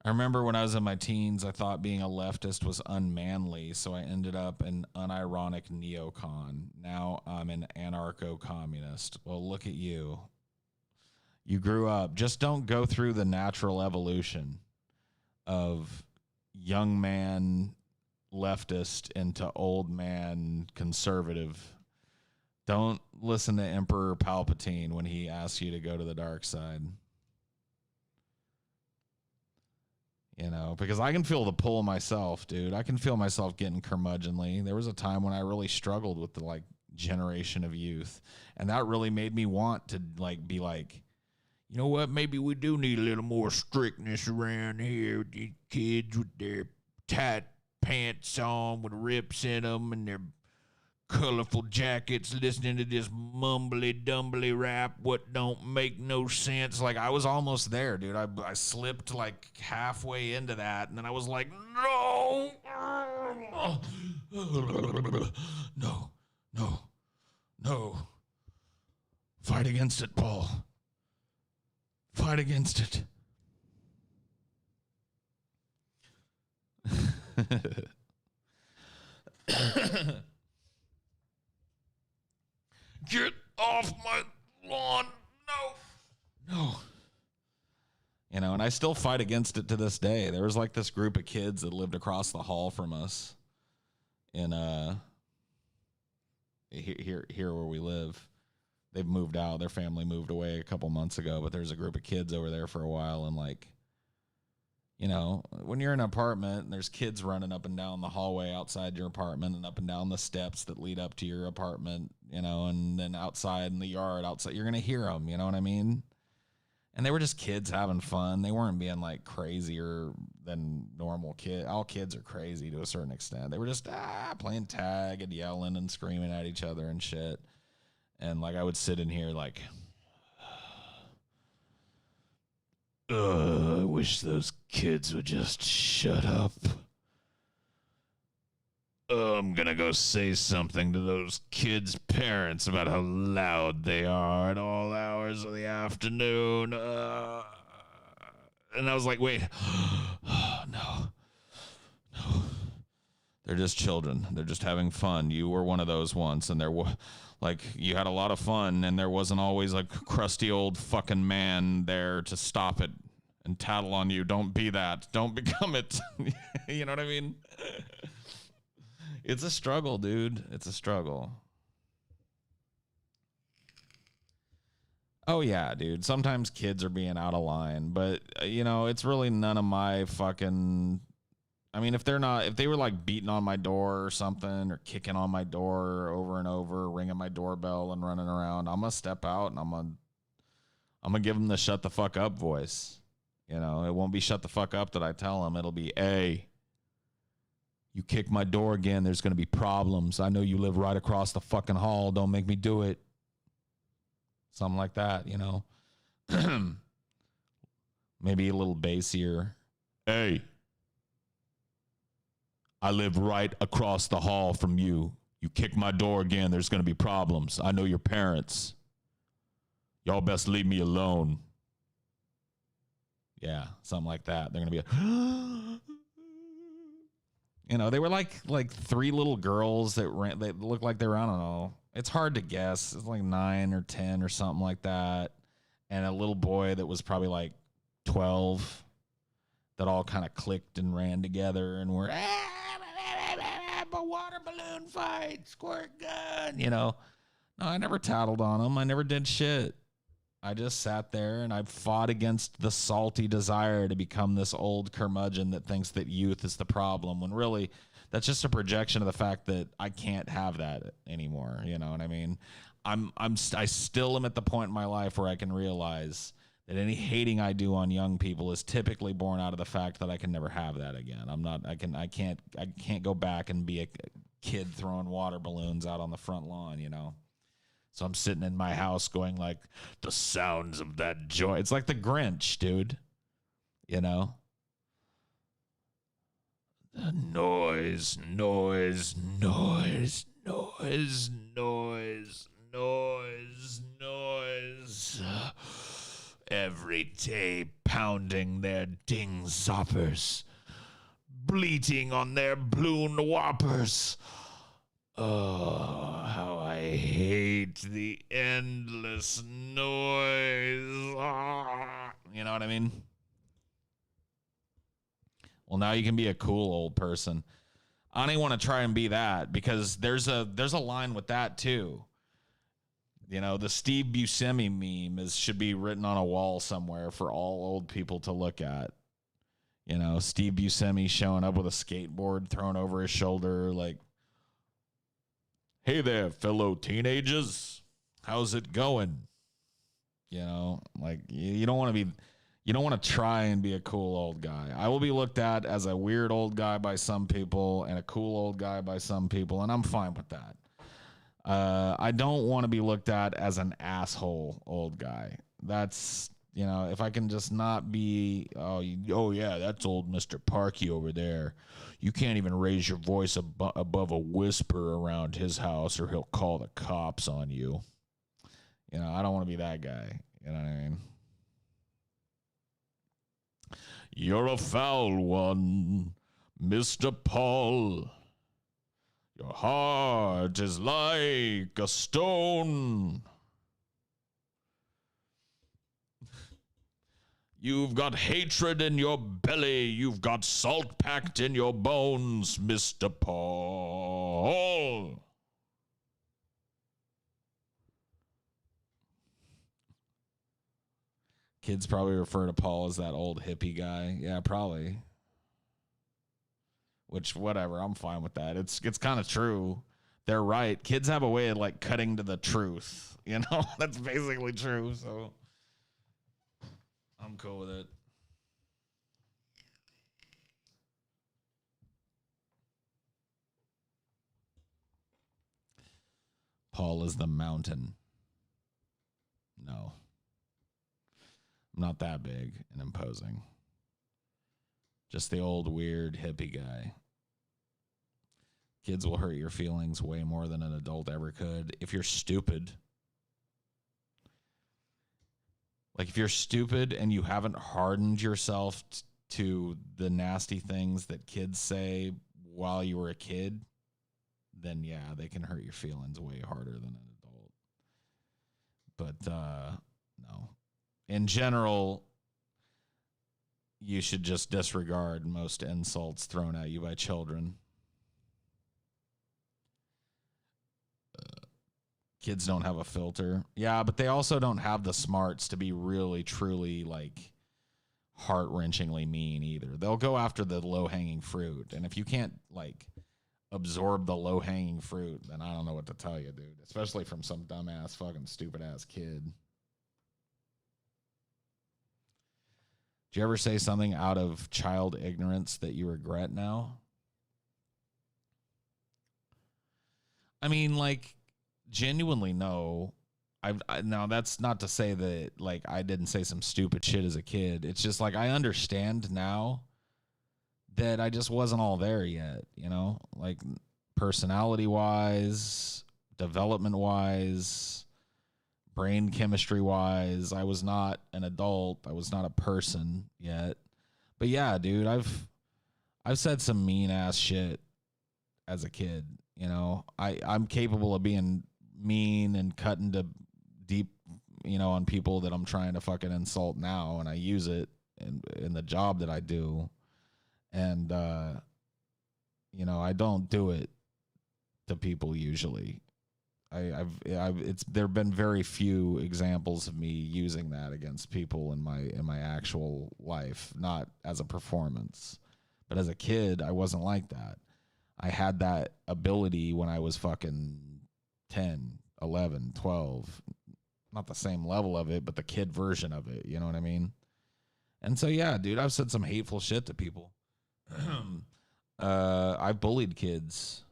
I remember when I was in my teens, I thought being a leftist was unmanly, so I ended up an unironic neocon. Now I'm an anarcho-communist. Well, look at you. You grew up. Just don't go through the natural evolution of young man leftist into old man conservative. Don't listen to Emperor Palpatine when he asks you to go to the dark side. You know, because I can feel the pull myself, dude. I can feel myself getting curmudgeonly. There was a time when I really struggled with the, like, generation of youth. And that really made me want to, like, be like, you know what? Maybe we do need a little more strictness around here. These kids with their tight pants on with rips in them and their colorful jackets listening to this mumbly-dumbly rap what don't make no sense. Like, I was almost there, dude. I slipped, like, halfway into that, and then I was like, no! No. Fight against it, Paul. Fight against it. Get off my lawn. No. You know, and I still fight against it to this day. There was like this group of kids that lived across the hall from us in here where we live. They've moved out. Their family moved away a couple months ago, but there's a group of kids over there for a while. And, like, you know, when you're in an apartment and there's kids running up and down the hallway outside your apartment and up and down the steps that lead up to your apartment, you know, and then outside in the yard outside, you're going to hear them, you know what I mean? And they were just kids having fun. They weren't being, like, crazier than normal kids. All kids are crazy to a certain extent. They were just playing tag and yelling and screaming at each other and shit. And, like, I would sit in here like, I wish those kids would just shut up. Oh, I'm gonna go say something to those kids' parents about how loud they are at all hours of the afternoon. And I was like, wait, oh, no. They're just children. They're just having fun. You were one of those once, and like, you had a lot of fun, and there wasn't always a crusty old fucking man there to stop it and tattle on you. Don't be that. Don't become it. You know what I mean? It's a struggle, dude. It's a struggle. Oh, yeah, dude. Sometimes kids are being out of line, but, it's really none of my fucking. I mean, if they were like beating on my door or something, or kicking on my door over and over, ringing my doorbell and running around, I'm gonna step out and I'm gonna give them the shut the fuck up voice. It won't be shut the fuck up that I tell them. It'll be, hey, you kick my door again, there's gonna be problems. I know you live right across the fucking hall. Don't make me do it. Something like that, Maybe a little bassier. Hey. I live right across the hall from you. You kick my door again, there's going to be problems. I know your parents. Y'all best leave me alone. Yeah, something like that. They're going to be they were like three little girls that looked like they were, I don't know. It's hard to guess. It's like 9 or 10 or something like that. And a little boy that was probably like 12 that all kind of clicked and ran together and were a water balloon fight, squirt gun, No, I never tattled on them. I never did shit. I just sat there and I fought against the salty desire to become this old curmudgeon that thinks that youth is the problem, when really that's just a projection of the fact that I can't have that anymore. You know what I mean? I still am at the point in my life where I can realize that any hating I do on young people is typically born out of the fact that I can never have that again. I can't go back and be a kid throwing water balloons out on the front lawn, So I'm sitting in my house going like, the sounds of that joy. It's like the Grinch, dude. The noise, noise, noise, noise, noise, noise, noise. Every day pounding their ding soppers, bleating on their balloon whoppers. Oh, how I hate the endless noise. You know what I mean? Well, now you can be a cool old person. I don't even want to try and be that, because there's a line with that too. The Steve Buscemi meme should be written on a wall somewhere for all old people to look at. Steve Buscemi showing up with a skateboard thrown over his shoulder, like, hey there, fellow teenagers. How's it going? Like, you don't want to try and be a cool old guy. I will be looked at as a weird old guy by some people and a cool old guy by some people, and I'm fine with that. I don't want to be looked at as an asshole old guy. That's, if I can just not be, oh yeah, that's old Mr. Parkey over there. You can't even raise your voice above a whisper around his house or he'll call the cops on you. I don't want to be that guy. You know what I mean? You're a foul one, Mr. Paul. Your heart is like a stone. You've got hatred in your belly. You've got salt packed in your bones, Mr. Paul. Kids probably refer to Paul as that old hippie guy. Yeah, probably. Which, whatever, I'm fine with that. It's kind of true. They're right. Kids have a way of like cutting to the truth. That's basically true. So I'm cool with it. Paul is the mountain. No. I'm not that big and imposing. Just the old weird hippie guy. Kids will hurt your feelings way more than an adult ever could. If you're stupid, like if you're stupid and you haven't hardened yourself to the nasty things that kids say while you were a kid, then yeah, they can hurt your feelings way harder than an adult. But no. In general, you should just disregard most insults thrown at you by children. Kids don't have a filter. Yeah, but they also don't have the smarts to be really, truly, like, heart-wrenchingly mean either. They'll go after the low-hanging fruit. And if you can't, like, absorb the low-hanging fruit, then I don't know what to tell you, dude. Especially from some dumbass, fucking stupid-ass kid. Do you ever say something out of child ignorance that you regret now? I mean, like, genuinely, no. Now, that's not to say that, like, I didn't say some stupid shit as a kid. It's just, like, I understand now that I just wasn't all there yet, you know? Like, personality-wise, development-wise, brain chemistry-wise, I was not an adult. I was not a person yet. But, yeah, dude, I've said some mean-ass shit as a kid, you know? I'm capable of being mean and cutting to deep, you know, on people that I'm trying to fucking insult now, and I use it in the job that I do. And, you know, I don't do it to people usually. There have been very few examples of me using that against people in my actual life, not as a performance. But as a kid, I wasn't like that. I had that ability when I was fucking 10, 11, 12. Not the same level of it, but the kid version of it. You know what I mean? And so, yeah, dude, I've said some hateful shit to people. I've bullied kids.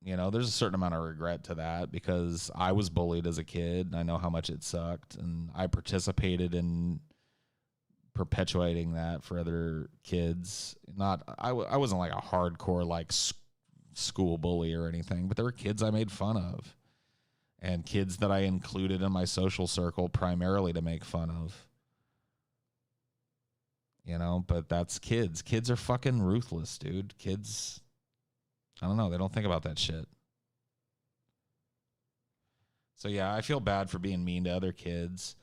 You know, there's a certain amount of regret to that because I was bullied as a kid and I know how much it sucked, and I participated in perpetuating that for other kids. I wasn't like a hardcore like school bully or anything, but there were kids I made fun of and kids that I included in my social circle primarily to make fun of. You know, but that's kids. Kids are fucking ruthless, dude. Kids, I don't know. They don't think about that shit. So, yeah, I feel bad for being mean to other kids.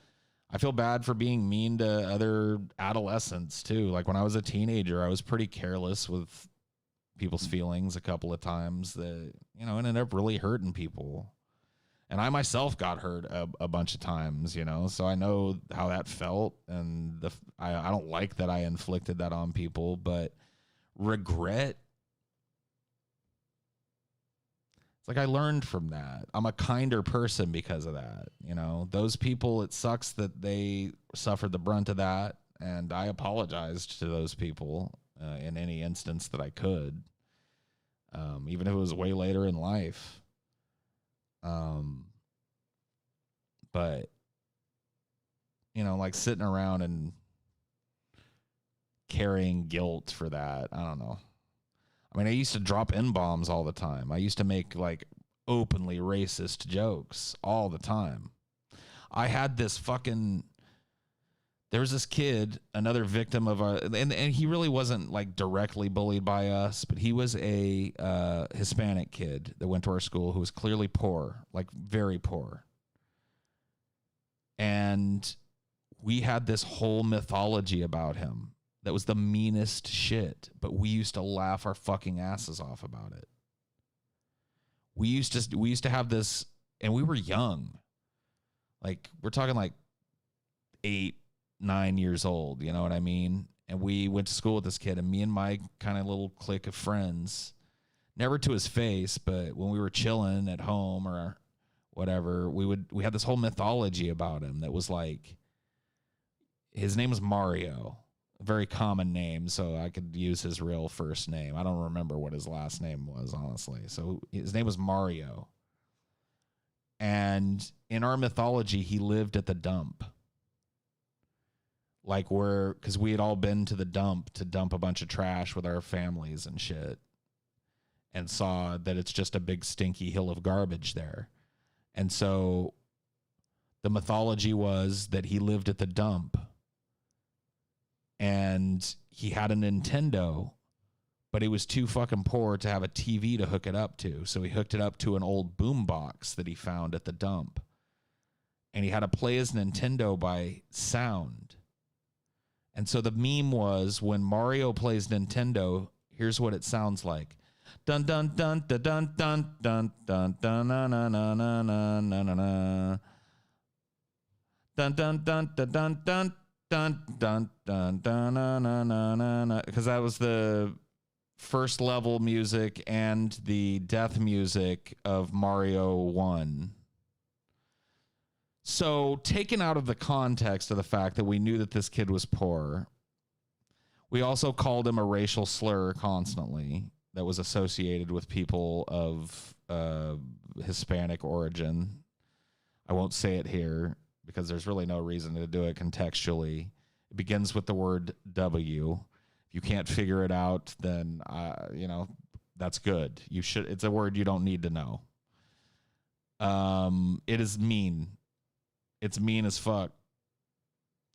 I feel bad for being mean to other adolescents, too. Like, when I was a teenager, I was pretty careless with people's feelings a couple of times that, you know, ended up really hurting people. And I myself got hurt a bunch of times, you know, so I know how that felt. And I don't like that I inflicted that on people, but regret, it's like I learned from that. I'm a kinder person because of that. You know, those people, it sucks that they suffered the brunt of that. And I apologized to those people in any instance that I could, even if it was way later in life. But, you know, like sitting around and carrying guilt for that, I don't know. I mean, I used to drop N-bombs all the time. I used to make like openly racist jokes all the time. I had this fucking, there was this kid, another victim of our, and he really wasn't like directly bullied by us, but he was a Hispanic kid that went to our school who was clearly poor, like very poor. And we had this whole mythology about him that was the meanest shit, but we used to laugh our fucking asses off about it. We used to have this, and we were young. Like, we're talking like 8, 9 years old, you know what I mean? And we went to school with this kid, and me and my kind of little clique of friends, never to his face, but when we were chilling at home or whatever, we had this whole mythology about him that was like, his name was Mario, a very common name, so I could use his real first name. I don't remember what his last name was, honestly. So his name was Mario. And in our mythology, he lived at the dump. Like because we had all been to the dump to dump a bunch of trash with our families and shit. and saw that it's just a big stinky hill of garbage there. And so the mythology was that he lived at the dump and he had a Nintendo, but he was too fucking poor to have a TV to hook it up to. So he hooked it up to an old boombox that he found at the dump. And he had to play his Nintendo by sound. And so the meme was, when Mario plays Nintendo, here's what it sounds like. Dun dun dun dun dun dun dun dun dun na na na na na na na. Dun dun dun dun dun dun dun dun dun dun na na na na. Because that was the first level music and the death music of Mario 1. So, taken out of the context of the fact that we knew that this kid was poor, we also called him a racial slur constantly that was associated with people of Hispanic origin. I won't say it here because there's really no reason to do it contextually. It begins with the word W. If you can't figure it out, then, that's good. You should. It's a word you don't need to know. It is mean. It's mean as fuck.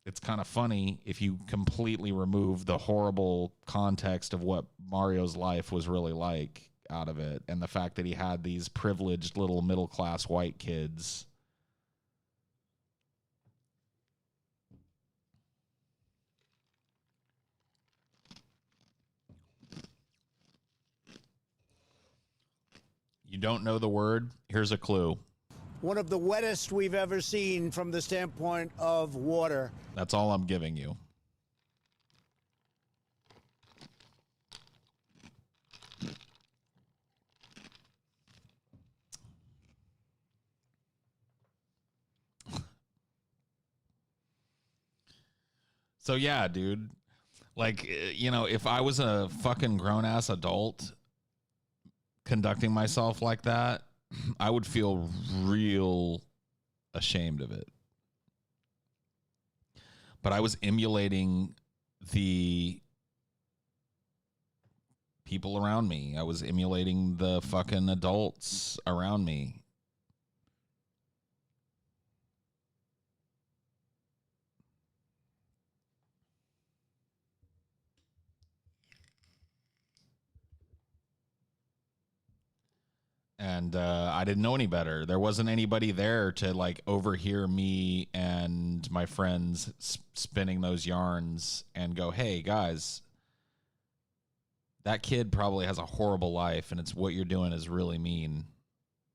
It's kind of funny if you completely remove the horrible context of what Mario's life was really like out of it, and the fact that he had these privileged little middle-class white kids. You don't know the word? Here's a clue. One of the wettest we've ever seen from the standpoint of water. That's all I'm giving you. So yeah, dude, like, if I was a fucking grown-ass adult conducting myself like that, I would feel real ashamed of it. But I was emulating the people around me. I was emulating the fucking adults around me. And I didn't know any better. There wasn't anybody there to like overhear me and my friends spinning those yarns and go, hey, guys, that kid probably has a horrible life and it's what you're doing is really mean,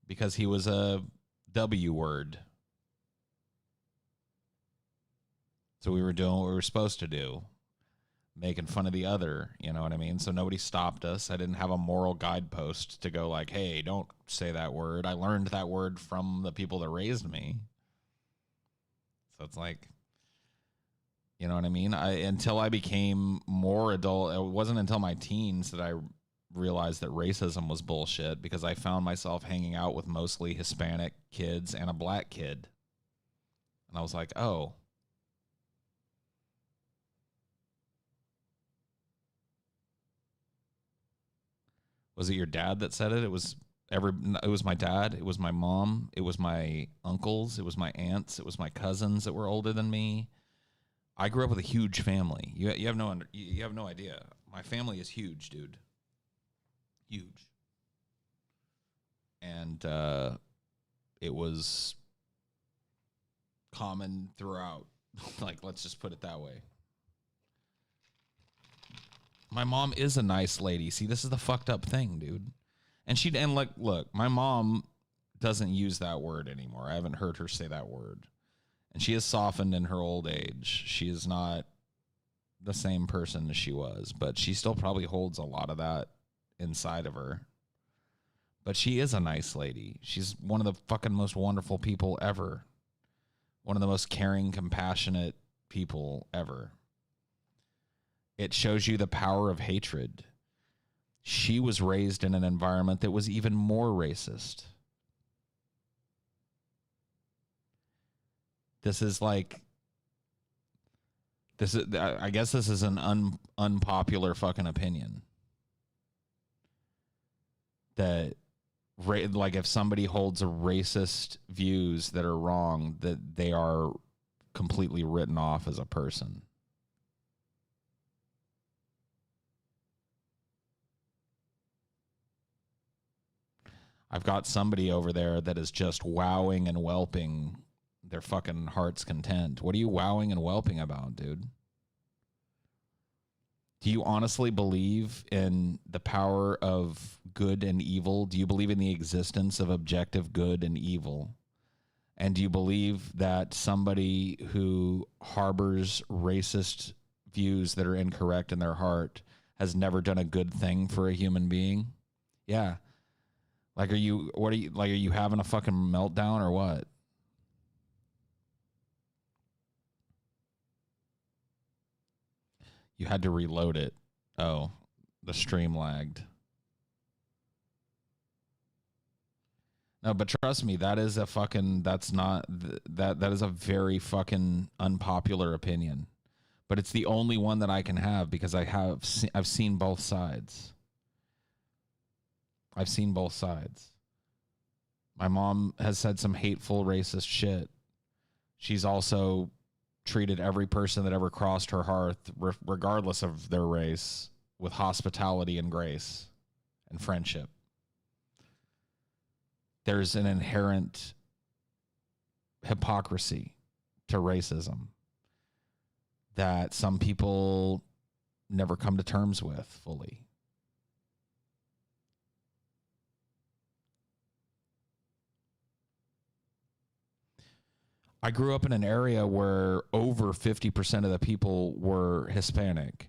because he was a W word. So we were doing what we were supposed to do, making fun of the other, you know what I mean? So nobody stopped us. I didn't have a moral guidepost to go like, hey, don't say that word. I learned that word from the people that raised me. So it's like, you know what I mean? Until I became more adult, it wasn't until my teens that I realized that racism was bullshit, because I found myself hanging out with mostly Hispanic kids and a black kid. And I was like, oh, was it your dad that said it? It was my dad. It was my mom. It was my uncles. It was my aunts. It was my cousins that were older than me. I grew up with a huge family. You have no idea. My family is huge, dude. Huge. And it was common throughout. Like, let's just put it that way. My mom is a nice lady. See, this is the fucked up thing, dude. And look, my mom doesn't use that word anymore. I haven't heard her say that word. And she has softened in her old age. She is not the same person as she was, but she still probably holds a lot of that inside of her. But she is a nice lady. She's one of the fucking most wonderful people ever. One of the most caring, compassionate people ever. It shows you the power of hatred. She was raised in an environment that was even more racist. I guess this is an unpopular fucking opinion. that like if somebody holds a racist views that are wrong, that they are completely written off as a person. I've got somebody over there that is just wowing and whelping their fucking heart's content. What are you wowing and whelping about, dude? Do you honestly believe in the power of good and evil? Do you believe in the existence of objective good and evil? And do you believe that somebody who harbors racist views that are incorrect in their heart has never done a good thing for a human being? Yeah. Like, are you having a fucking meltdown or what? You had to reload it. Oh, the stream lagged. No, but trust me, that is a fucking, that's not, that is a very fucking unpopular opinion. But it's the only one that I can have because I've seen both sides. I've seen both sides. My mom has said some hateful, racist shit. She's also treated every person that ever crossed her hearth, regardless of their race, with hospitality and grace and friendship. There's an inherent hypocrisy to racism that some people never come to terms with fully. I grew up in an area where over 50% of the people were Hispanic.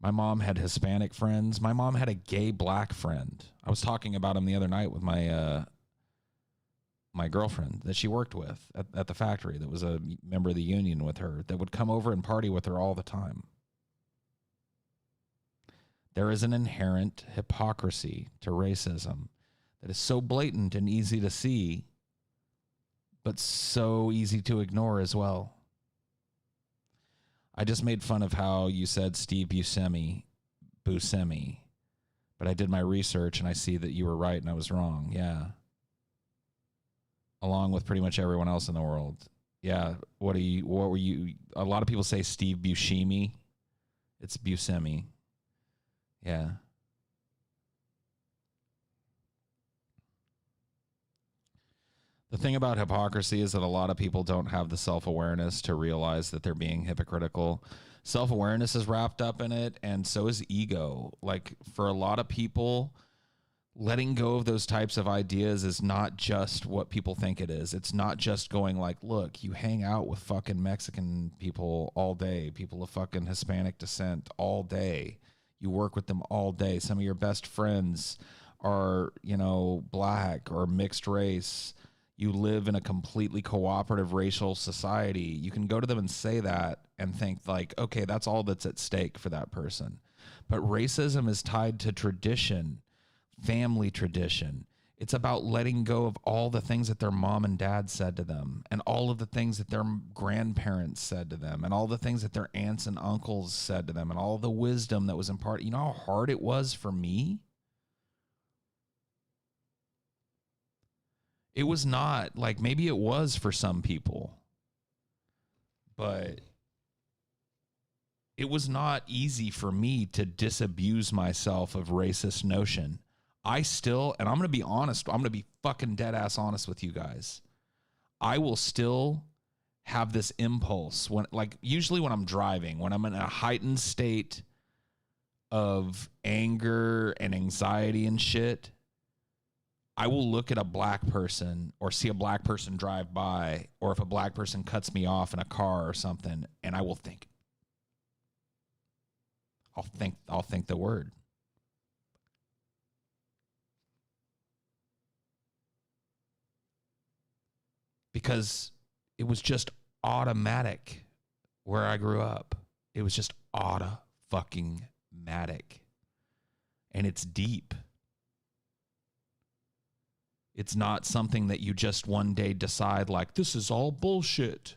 My mom had Hispanic friends. My mom had a gay black friend. I was talking about him the other night with my my girlfriend that she worked with at the factory that was a member of the union with her that would come over and party with her all the time. There is an inherent hypocrisy to racism that is so blatant and easy to see, but so easy to ignore as well. I just made fun of how you said Steve Buscemi, but I did my research and I see that you were right and I was wrong. Yeah. Along with pretty much everyone else in the world. Yeah. What were you? A lot of people say Steve Buscemi. It's Buscemi. Yeah. The thing about hypocrisy is that a lot of people don't have the self-awareness to realize that they're being hypocritical. Self-awareness is wrapped up in it, and so is ego. Like, for a lot of people, letting go of those types of ideas is not just what people think it is. It's not just going like, look, you hang out with fucking Mexican people all day, people of fucking Hispanic descent all day. You work with them all day. Some of your best friends are, black or mixed race. You live in a completely cooperative racial society. You can go to them and say that and think like, okay, that's all that's at stake for that person. But racism is tied to tradition, family tradition. It's about letting go of all the things that their mom and dad said to them, and all of the things that their grandparents said to them, and all the things that their aunts and uncles said to them, and all the wisdom that was imparted. You know how hard it was for me? It was not, like, maybe it was for some people, but it was not easy for me to disabuse myself of racist notion. I still, and I'm going to be honest, I'm going to be fucking dead ass honest with you guys. I will still have this impulse when, like, usually when I'm driving, when I'm in a heightened state of anger and anxiety and shit, I will look at a black person or see a black person drive by, or if a black person cuts me off in a car or something, and I will think, I'll think the word. Because it was just automatic where I grew up. It was just fucking matic. And it's deep. It's not something that you just one day decide like, this is all bullshit.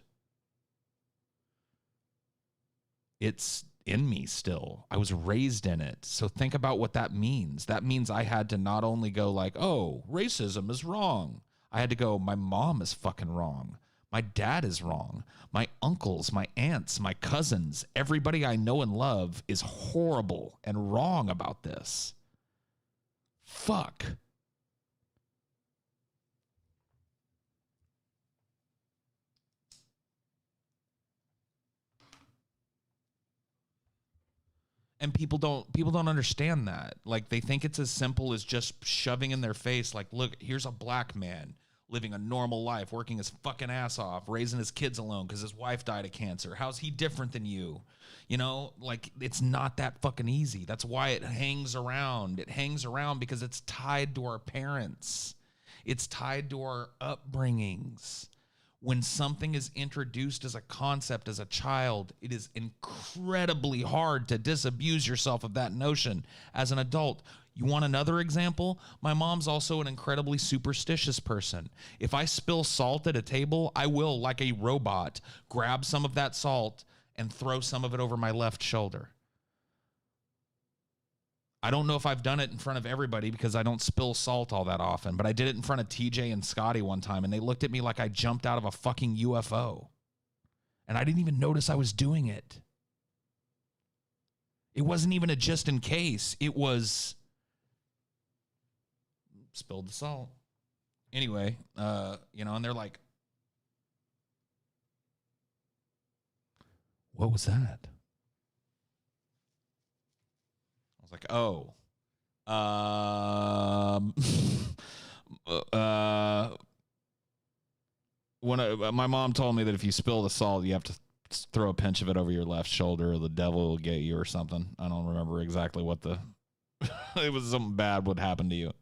It's in me still. I was raised in it. So think about what that means. That means I had to not only go like, oh, racism is wrong. I had to go, my mom is fucking wrong. My dad is wrong. My uncles, my aunts, my cousins, everybody I know and love is horrible and wrong about this. Fuck. And people don't understand that. Like, they think it's as simple as just shoving in their face, like, look, here's a black man living a normal life, working his fucking ass off, raising his kids alone because his wife died of cancer. How's he different than you? You know, like, it's not that fucking easy. That's why it hangs around. It hangs around because it's tied to our parents. It's tied to our upbringings. When something is introduced as a concept as a child, it is incredibly hard to disabuse yourself of that notion as an adult. You want another example? My mom's also an incredibly superstitious person. If I spill salt at a table, I will, like a robot, grab some of that salt and throw some of it over my left shoulder. I don't know if I've done it in front of everybody because I don't spill salt all that often, but I did it in front of TJ and Scotty one time, and they looked at me like I jumped out of a fucking UFO. And I didn't even notice I was doing it. It wasn't even a just in case. It was spilled the salt. Anyway, and they're like, what was that? Like, oh, my mom told me that if you spill the salt, you have to throw a pinch of it over your left shoulder or the devil will get you or something. I don't remember exactly what it was. Something bad would happen to you.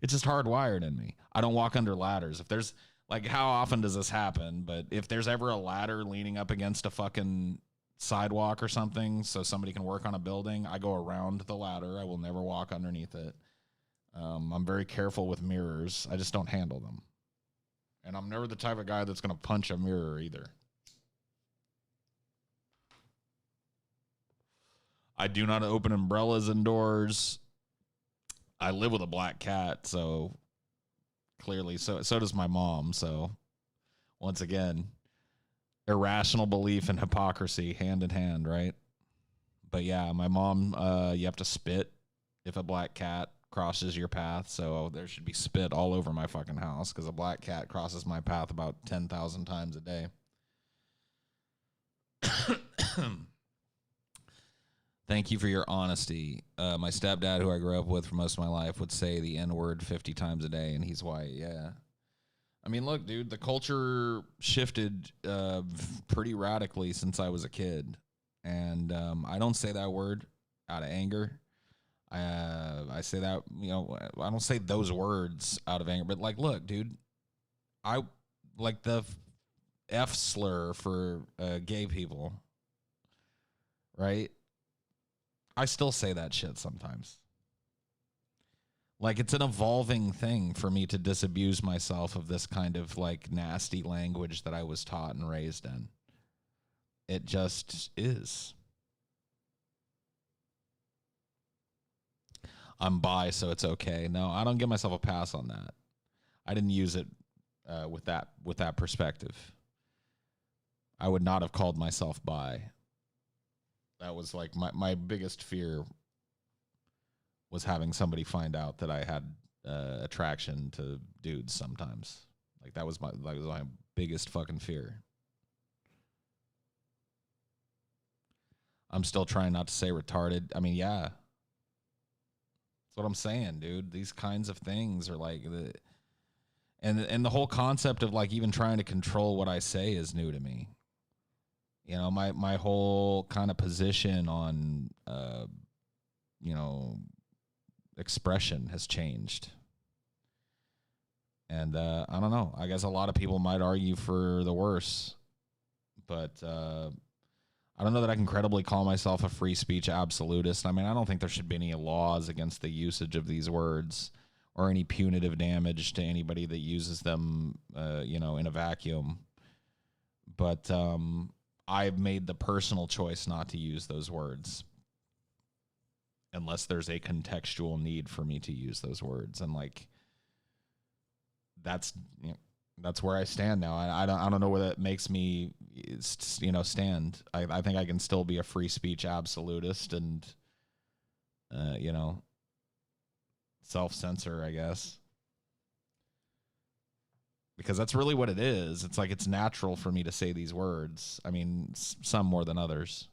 It's just hardwired in me. I don't walk under ladders. If there's, like, how often does this happen? But if there's ever a ladder leaning up against a fucking sidewalk or something so somebody can work on a building, I go around the ladder. I will never walk underneath it. I'm very careful with mirrors. I just don't handle them. And I'm never the type of guy that's going to punch a mirror either. I do not open umbrellas indoors. I live with a black cat, so clearly, so does my mom. So once again, irrational belief and hypocrisy hand in hand, right? But yeah, my mom, you have to spit if a black cat crosses your path. So there should be spit all over my fucking house because a black cat crosses my path about 10,000 times a day. Thank you for your honesty. My stepdad, who I grew up with for most of my life, would say the N-word 50 times a day, and he's white. Yeah. I mean, look, dude, the culture shifted pretty radically since I was a kid. And I don't say that word out of anger. I say that, I don't say those words out of anger. But, like, look, dude, I like the F slur for gay people, right? I still say that shit sometimes. Like, it's an evolving thing for me to disabuse myself of this kind of, like, nasty language that I was taught and raised in. It just is. I'm bi, so it's okay. No, I don't give myself a pass on that. I didn't use it with that perspective. I would not have called myself bi. That was like my biggest fear was having somebody find out that I had attraction to dudes sometimes. Like that was my biggest fucking fear. I'm still trying not to say retarded. I mean, yeah. That's what I'm saying, dude. These kinds of things are like and the whole concept of like even trying to control what I say is new to me. You know, my whole kind of position on expression has changed. And I don't know. I guess a lot of people might argue for the worse. But I don't know that I can credibly call myself a free speech absolutist. I mean, I don't think there should be any laws against the usage of these words or any punitive damage to anybody that uses them, in a vacuum. But I've made the personal choice not to use those words unless there's a contextual need for me to use those words. And like, that's, you know, that's where I stand now. I don't know where that makes me, you know, stand. I think I can still be a free speech absolutist and, you know, self-censor, I guess. Because that's really what it is. It's like, it's natural for me to say these words. I mean, some more than others.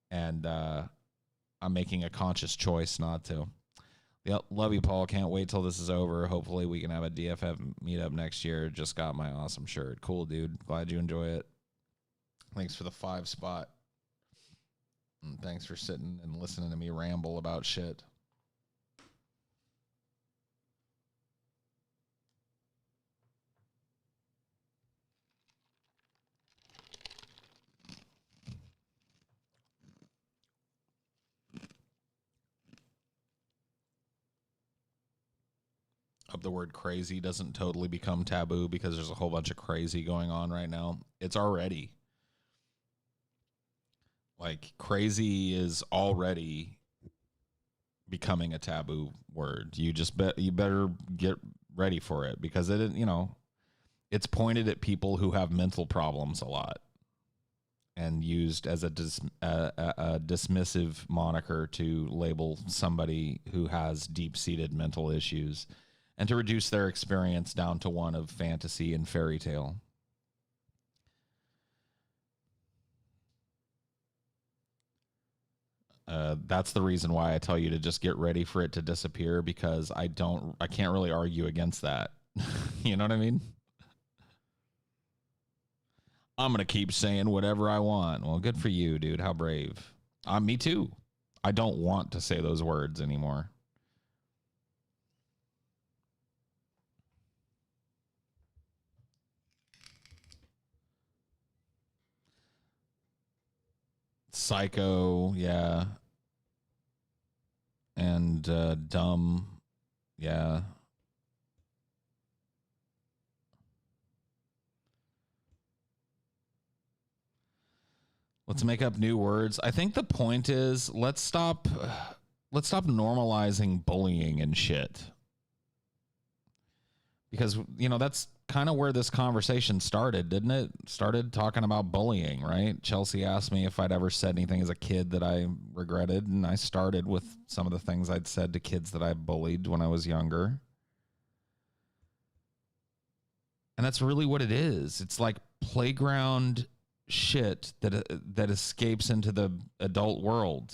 And I'm making a conscious choice not to. Yep, love you, Paul. Can't wait till this is over. Hopefully we can have a DFF meetup next year. Just got my awesome shirt. Cool, dude. Glad you enjoy it. Thanks for the 5 spot. And thanks for sitting and listening to me ramble about shit. The word crazy doesn't totally become taboo because there's a whole bunch of crazy going on right now. It's already like, crazy is already becoming a taboo word. You just you better get ready for it, because it, you know, it's pointed at people who have mental problems a lot and used as a dismissive moniker to label somebody who has deep-seated mental issues, and to reduce their experience down to one of fantasy and fairy tale. That's the reason why I tell you to just get ready for it to disappear, because I can't really argue against that. You know what I mean? I'm going to keep saying whatever I want. Well, good for you, dude. How brave. Me too. I don't want to say those words anymore. Psycho, yeah. And dumb, yeah. Let's make up new words. I think the point is, let's stop normalizing bullying and shit. Because, you know, that's kind of where this conversation started, didn't it? Started talking about bullying, right? Chelsea asked me if I'd ever said anything as a kid that I regretted, and I started with some of the things I'd said to kids that I bullied when I was younger. And that's really what it is. It's like playground shit that escapes into the adult world.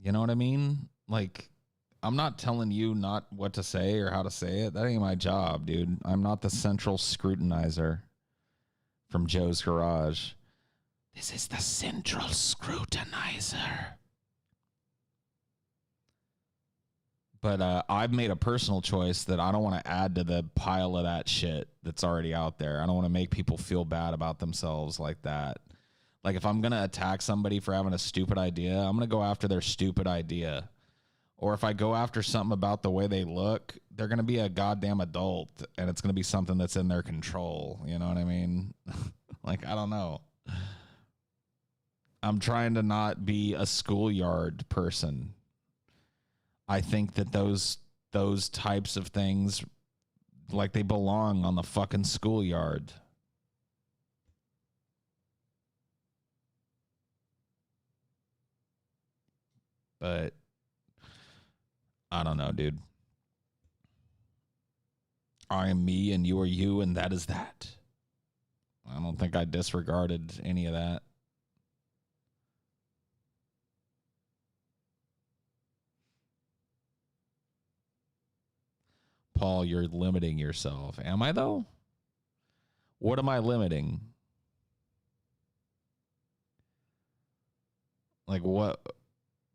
You know what I mean? Like, I'm not telling you not what to say or how to say it. That ain't my job, dude. I'm not the central scrutinizer from Joe's Garage. This is the central scrutinizer. But I've made a personal choice that I don't want to add to the pile of that shit that's already out there. I don't want to make people feel bad about themselves like that. Like, if I'm going to attack somebody for having a stupid idea, I'm going to go after their stupid idea. Or if I go after something about the way they look, they're going to be a goddamn adult, and it's going to be something that's in their control. You know what I mean? Like, I don't know. I'm trying to not be a schoolyard person. I think that those types of things, like, they belong on the fucking schoolyard. But I don't know, dude. I am me and you are you, and that is that. I don't think I disregarded any of that. Paul, you're limiting yourself. Am I, though? What am I limiting? Like, what?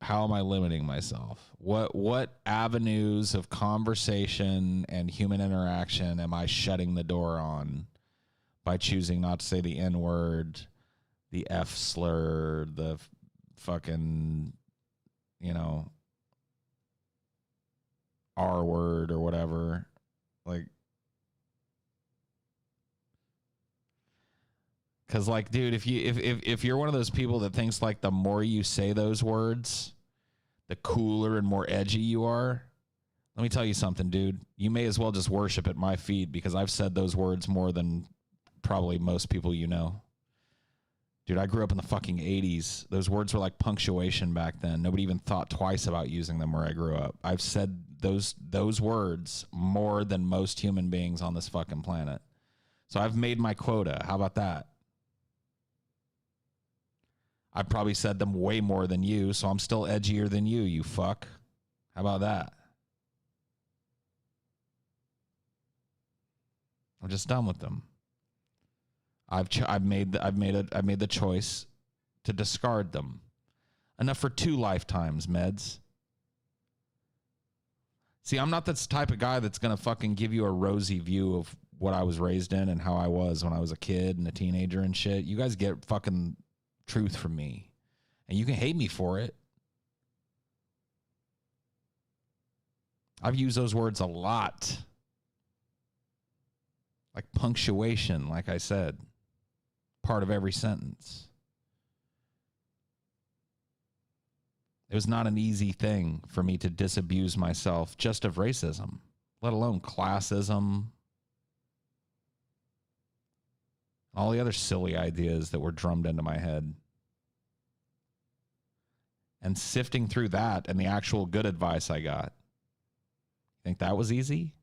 How am I limiting myself? What avenues of conversation and human interaction am I shutting the door on by choosing not to say the N-word, the F slur, the fucking, you know, R word or whatever. Like, because like, dude, if you're one of those people that thinks like the more you say those words, the cooler and more edgy you are, let me tell you something, dude. You may as well just worship at my feet, because I've said those words more than probably most people you know. Dude, I grew up in the fucking 80s. Those words were like punctuation back then. Nobody even thought twice about using them where I grew up. I've said those words more than most human beings on this fucking planet. So I've made my quota. How about that? I've probably said them way more than you, so I'm still edgier than you fuck. How about that? I'm just done with them. I've made the choice to discard them. Enough for 2 lifetimes, meds. See, I'm not this type of guy that's gonna fucking give you a rosy view of what I was raised in and how I was when I was a kid and a teenager and shit. You guys get fucking truth from me, and you can hate me for it. I've used those words a lot. Like punctuation, like I said, part of every sentence. It was not an easy thing for me to disabuse myself just of racism, let alone classism, all the other silly ideas that were drummed into my head. And sifting through that and the actual good advice I got. Think that was easy?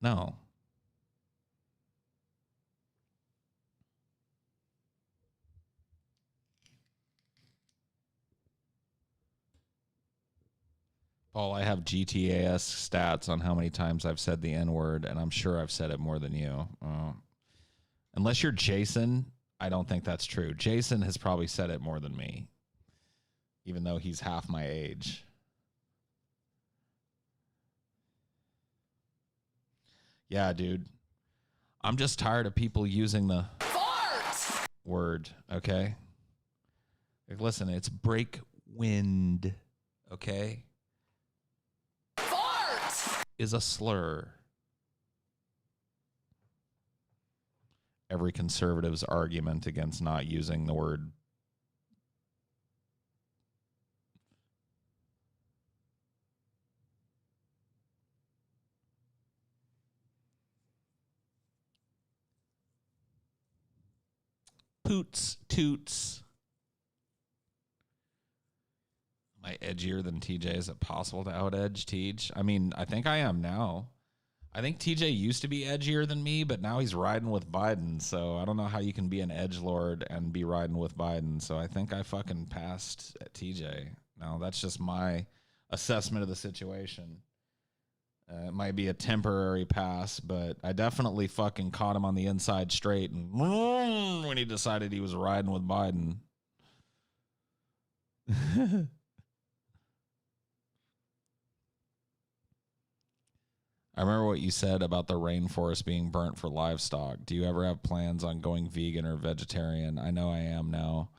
No. Paul, I have GTAS stats on how many times I've said the N-word, and I'm sure I've said it more than you. Unless you're Jason, I don't think that's true. Jason has probably said it more than me, even though he's half my age. Yeah, dude. I'm just tired of people using the fart word, okay? Like, listen, it's break wind, okay? Fart is a slur. Every conservative's argument against not using the word poots, toots. Am I edgier than TJ? Is it possible to out-edge Tej? I mean, I think I am now. I think TJ used to be edgier than me, but now he's riding with Biden. So I don't know how you can be an edgelord and be riding with Biden. So I think I fucking passed at TJ. No, that's just my assessment of the situation. It might be a temporary pass, but I definitely fucking caught him on the inside straight and when he decided he was riding with Biden. I remember what you said about the rainforest being burnt for livestock. Do you ever have plans on going vegan or vegetarian? I know I am now.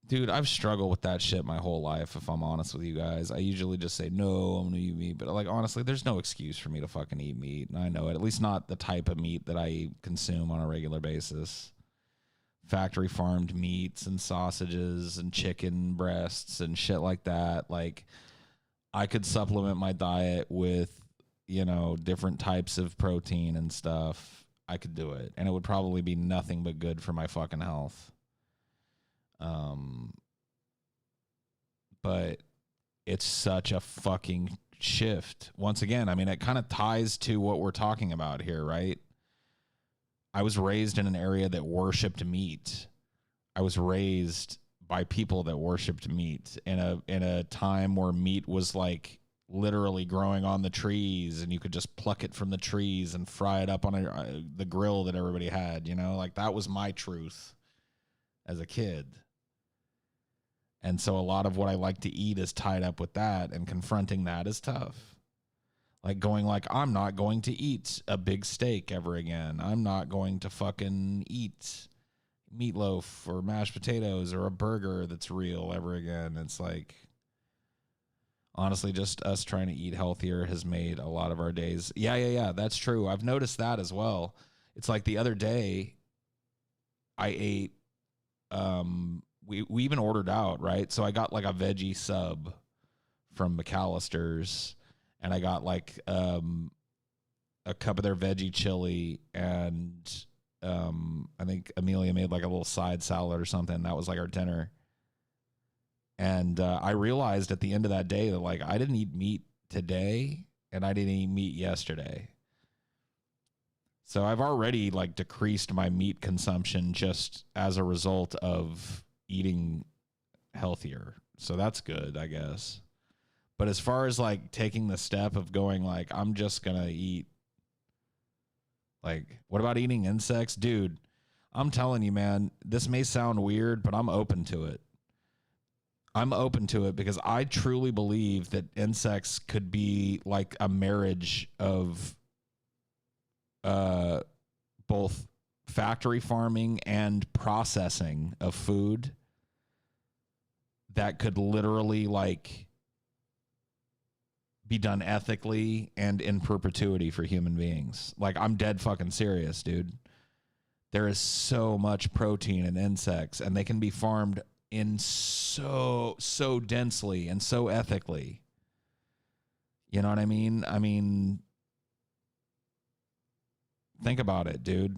Dude, I've struggled with that shit my whole life, if I'm honest with you guys. I usually just say, no, I'm going to eat meat. But, like, honestly, there's no excuse for me to fucking eat meat. And I know it. At least not the type of meat that I consume on a regular basis. Factory farmed meats and sausages and chicken breasts and shit like that. Like, I could supplement my diet with, you know, different types of protein and stuff. I could do it. And it would probably be nothing but good for my fucking health. But it's such a fucking shift. Once again, I mean, it kind of ties to what we're talking about here, right? I was raised in an area that worshipped meat. I was raised by people that worshipped meat in a time where meat was like literally growing on the trees, and you could just pluck it from the trees and fry it up on the grill that everybody had, you know? Like, that was my truth as a kid. And so a lot of what I like to eat is tied up with that, and confronting that is tough. Like going like, I'm not going to eat a big steak ever again. I'm not going to fucking eat meatloaf or mashed potatoes or a burger that's real ever again. It's like, Honestly, just us trying to eat healthier has made a lot of our days. Yeah. That's true. I've noticed that as well. It's like the other day I ate, we even ordered out, right? So I got like a veggie sub from McAllister's, and I got like a cup of their veggie chili, and I think Amelia made like a little side salad or something. That was like our dinner. And I realized at the end of that day that like I didn't eat meat today and I didn't eat meat yesterday. So I've already like decreased my meat consumption just as a result of eating healthier. So that's good, I guess. But as far as like taking the step of going like, I'm just going to eat, like, what about eating insects? Dude, I'm telling you, man, this may sound weird, but I'm open to it. I'm open to it because I truly believe that insects could be like a marriage of both factory farming and processing of food that could literally like be done ethically and in perpetuity for human beings. Like, I'm dead fucking serious, dude. There is so much protein in insects, and they can be farmed in so densely and so ethically. You know what I mean? I mean, think about it, dude.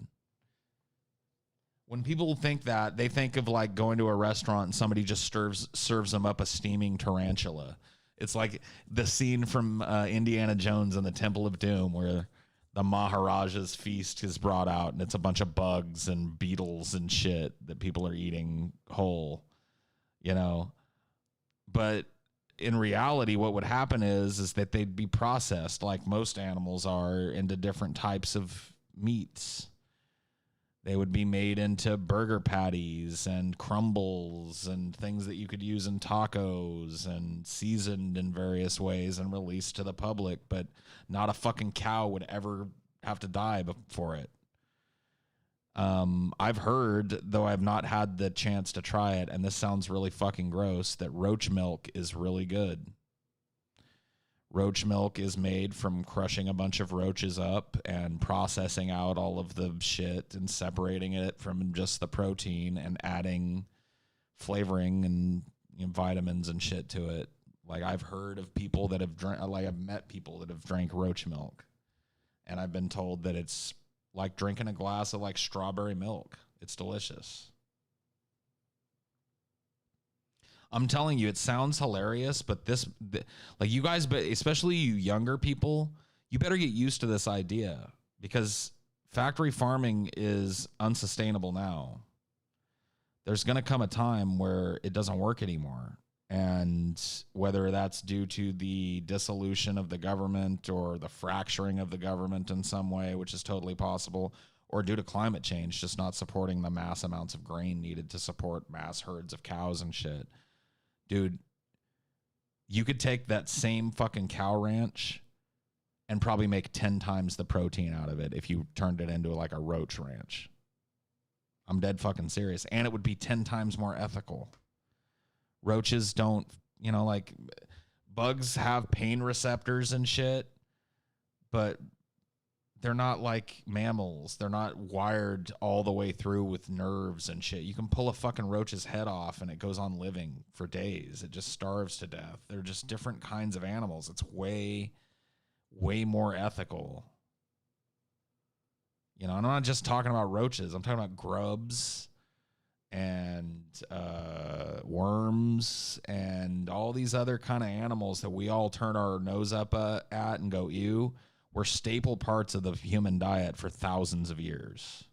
When people think that, they think of like going to a restaurant and somebody just serves them up a steaming tarantula. It's like the scene from Indiana Jones and the Temple of Doom where the Maharaja's feast is brought out and it's a bunch of bugs and beetles and shit that people are eating whole, you know. But in reality, what would happen is that they'd be processed like most animals are into different types of meats. They would be made into burger patties and crumbles and things that you could use in tacos and seasoned in various ways and released to the public, but not a fucking cow would ever have to die before it. I've heard, though I've not had the chance to try it, and this sounds really fucking gross, that roach milk is really good. Roach milk is made from crushing a bunch of roaches up and processing out all of the shit and separating it from just the protein and adding flavoring and, you know, vitamins and shit to it. Like, I've heard of people that have drank, like I've met people that have drank roach milk, and I've been told that it's like drinking a glass of like strawberry milk. It's delicious. I'm telling you, it sounds hilarious, but like you guys, but especially you younger people, you better get used to this idea because factory farming is unsustainable now. There's going to come a time where it doesn't work anymore. And whether that's due to the dissolution of the government or the fracturing of the government in some way, which is totally possible, or due to climate change, just not supporting the mass amounts of grain needed to support mass herds of cows and shit. Dude, you could take that same fucking cow ranch and probably make 10 times the protein out of it if you turned it into like a roach ranch. I'm dead fucking serious. And it would be 10 times more ethical. Roaches don't, you know, like bugs have pain receptors and shit, but they're not like mammals. They're not wired all the way through with nerves and shit. You can pull a fucking roach's head off and it goes on living for days. It just starves to death. They're just different kinds of animals. It's way more ethical. You know, I'm not just talking about roaches. I'm talking about grubs and worms and all these other kind of animals that we all turn our nose up at and go, ew. Were staple parts of the human diet for thousands of years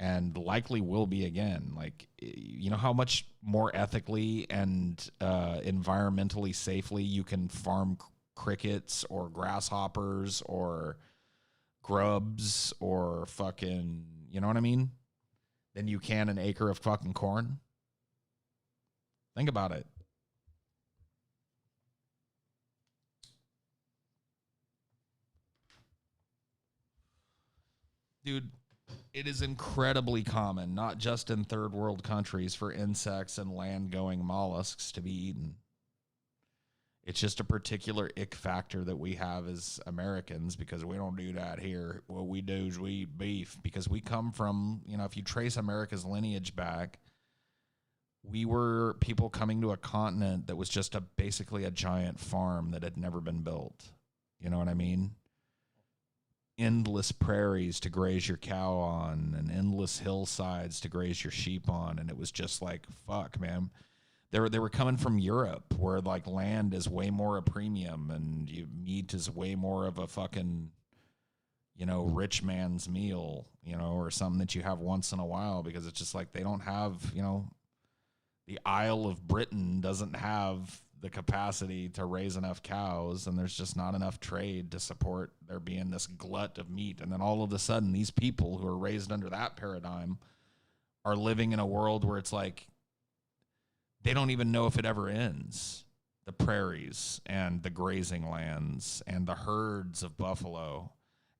and likely will be again. Like, you know how much more ethically and environmentally safely you can farm crickets or grasshoppers or grubs or fucking, you know what I mean? Than you can an acre of fucking corn. Think about it. Dude, it is incredibly common, not just in third world countries, for insects and land-going mollusks to be eaten. It's just a particular ick factor that we have as Americans because we don't do that here. What we do is we eat beef because we come from, if you trace America's lineage back, we were people coming to a continent that was just basically a giant farm that had never been built. You know what I mean? Endless prairies to graze your cow on and endless hillsides to graze your sheep on. And it was just like, fuck, man. They were coming from Europe where like land is way more a premium and meat is way more of a fucking, rich man's meal, or something that you have once in a while because it's just like they don't have, the Isle of Britain doesn't have the capacity to raise enough cows and there's just not enough trade to support there being this glut of meat. And then all of a sudden these people who are raised under that paradigm are living in a world where it's like, they don't even know if it ever ends. The prairies and the grazing lands and the herds of buffalo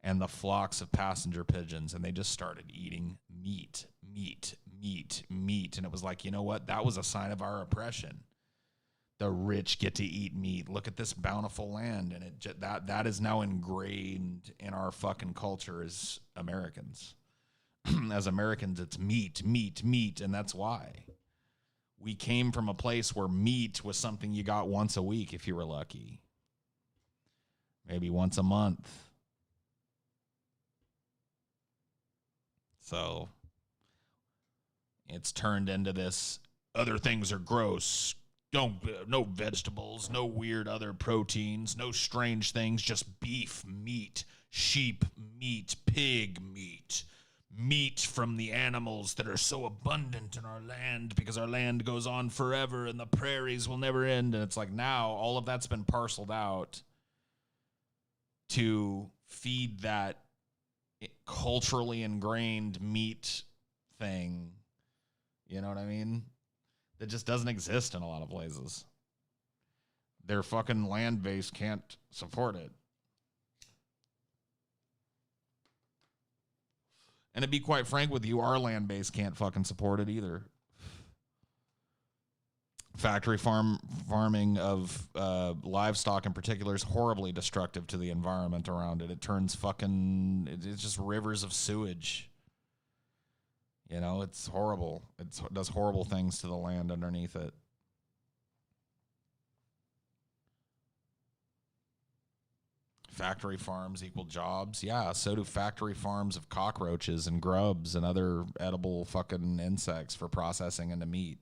and the flocks of passenger pigeons. And they just started eating meat. And it was like, you know what? That was a sign of our oppression. The rich get to eat meat. Look at this bountiful land. And that is now ingrained in our fucking culture as Americans. As Americans, it's meat. And that's why. We came from a place where meat was something you got once a week if you were lucky. Maybe once a month. So it's turned into this, other things are gross. No vegetables, no weird other proteins, no strange things, just beef, meat, sheep meat, pig meat. Meat from the animals that are so abundant in our land because our land goes on forever and the prairies will never end. And it's like now all of that's been parceled out to feed that culturally ingrained meat thing. You know what I mean? That just doesn't exist in a lot of places. Their fucking land base can't support it. And to be quite frank with you, our land base can't fucking support it either. Factory farming of livestock in particular is horribly destructive to the environment around it. It turns it's just rivers of sewage. It's horrible. It does horrible things to the land underneath it. Factory farms equal jobs. Yeah, so do factory farms of cockroaches and grubs and other edible fucking insects for processing into meat.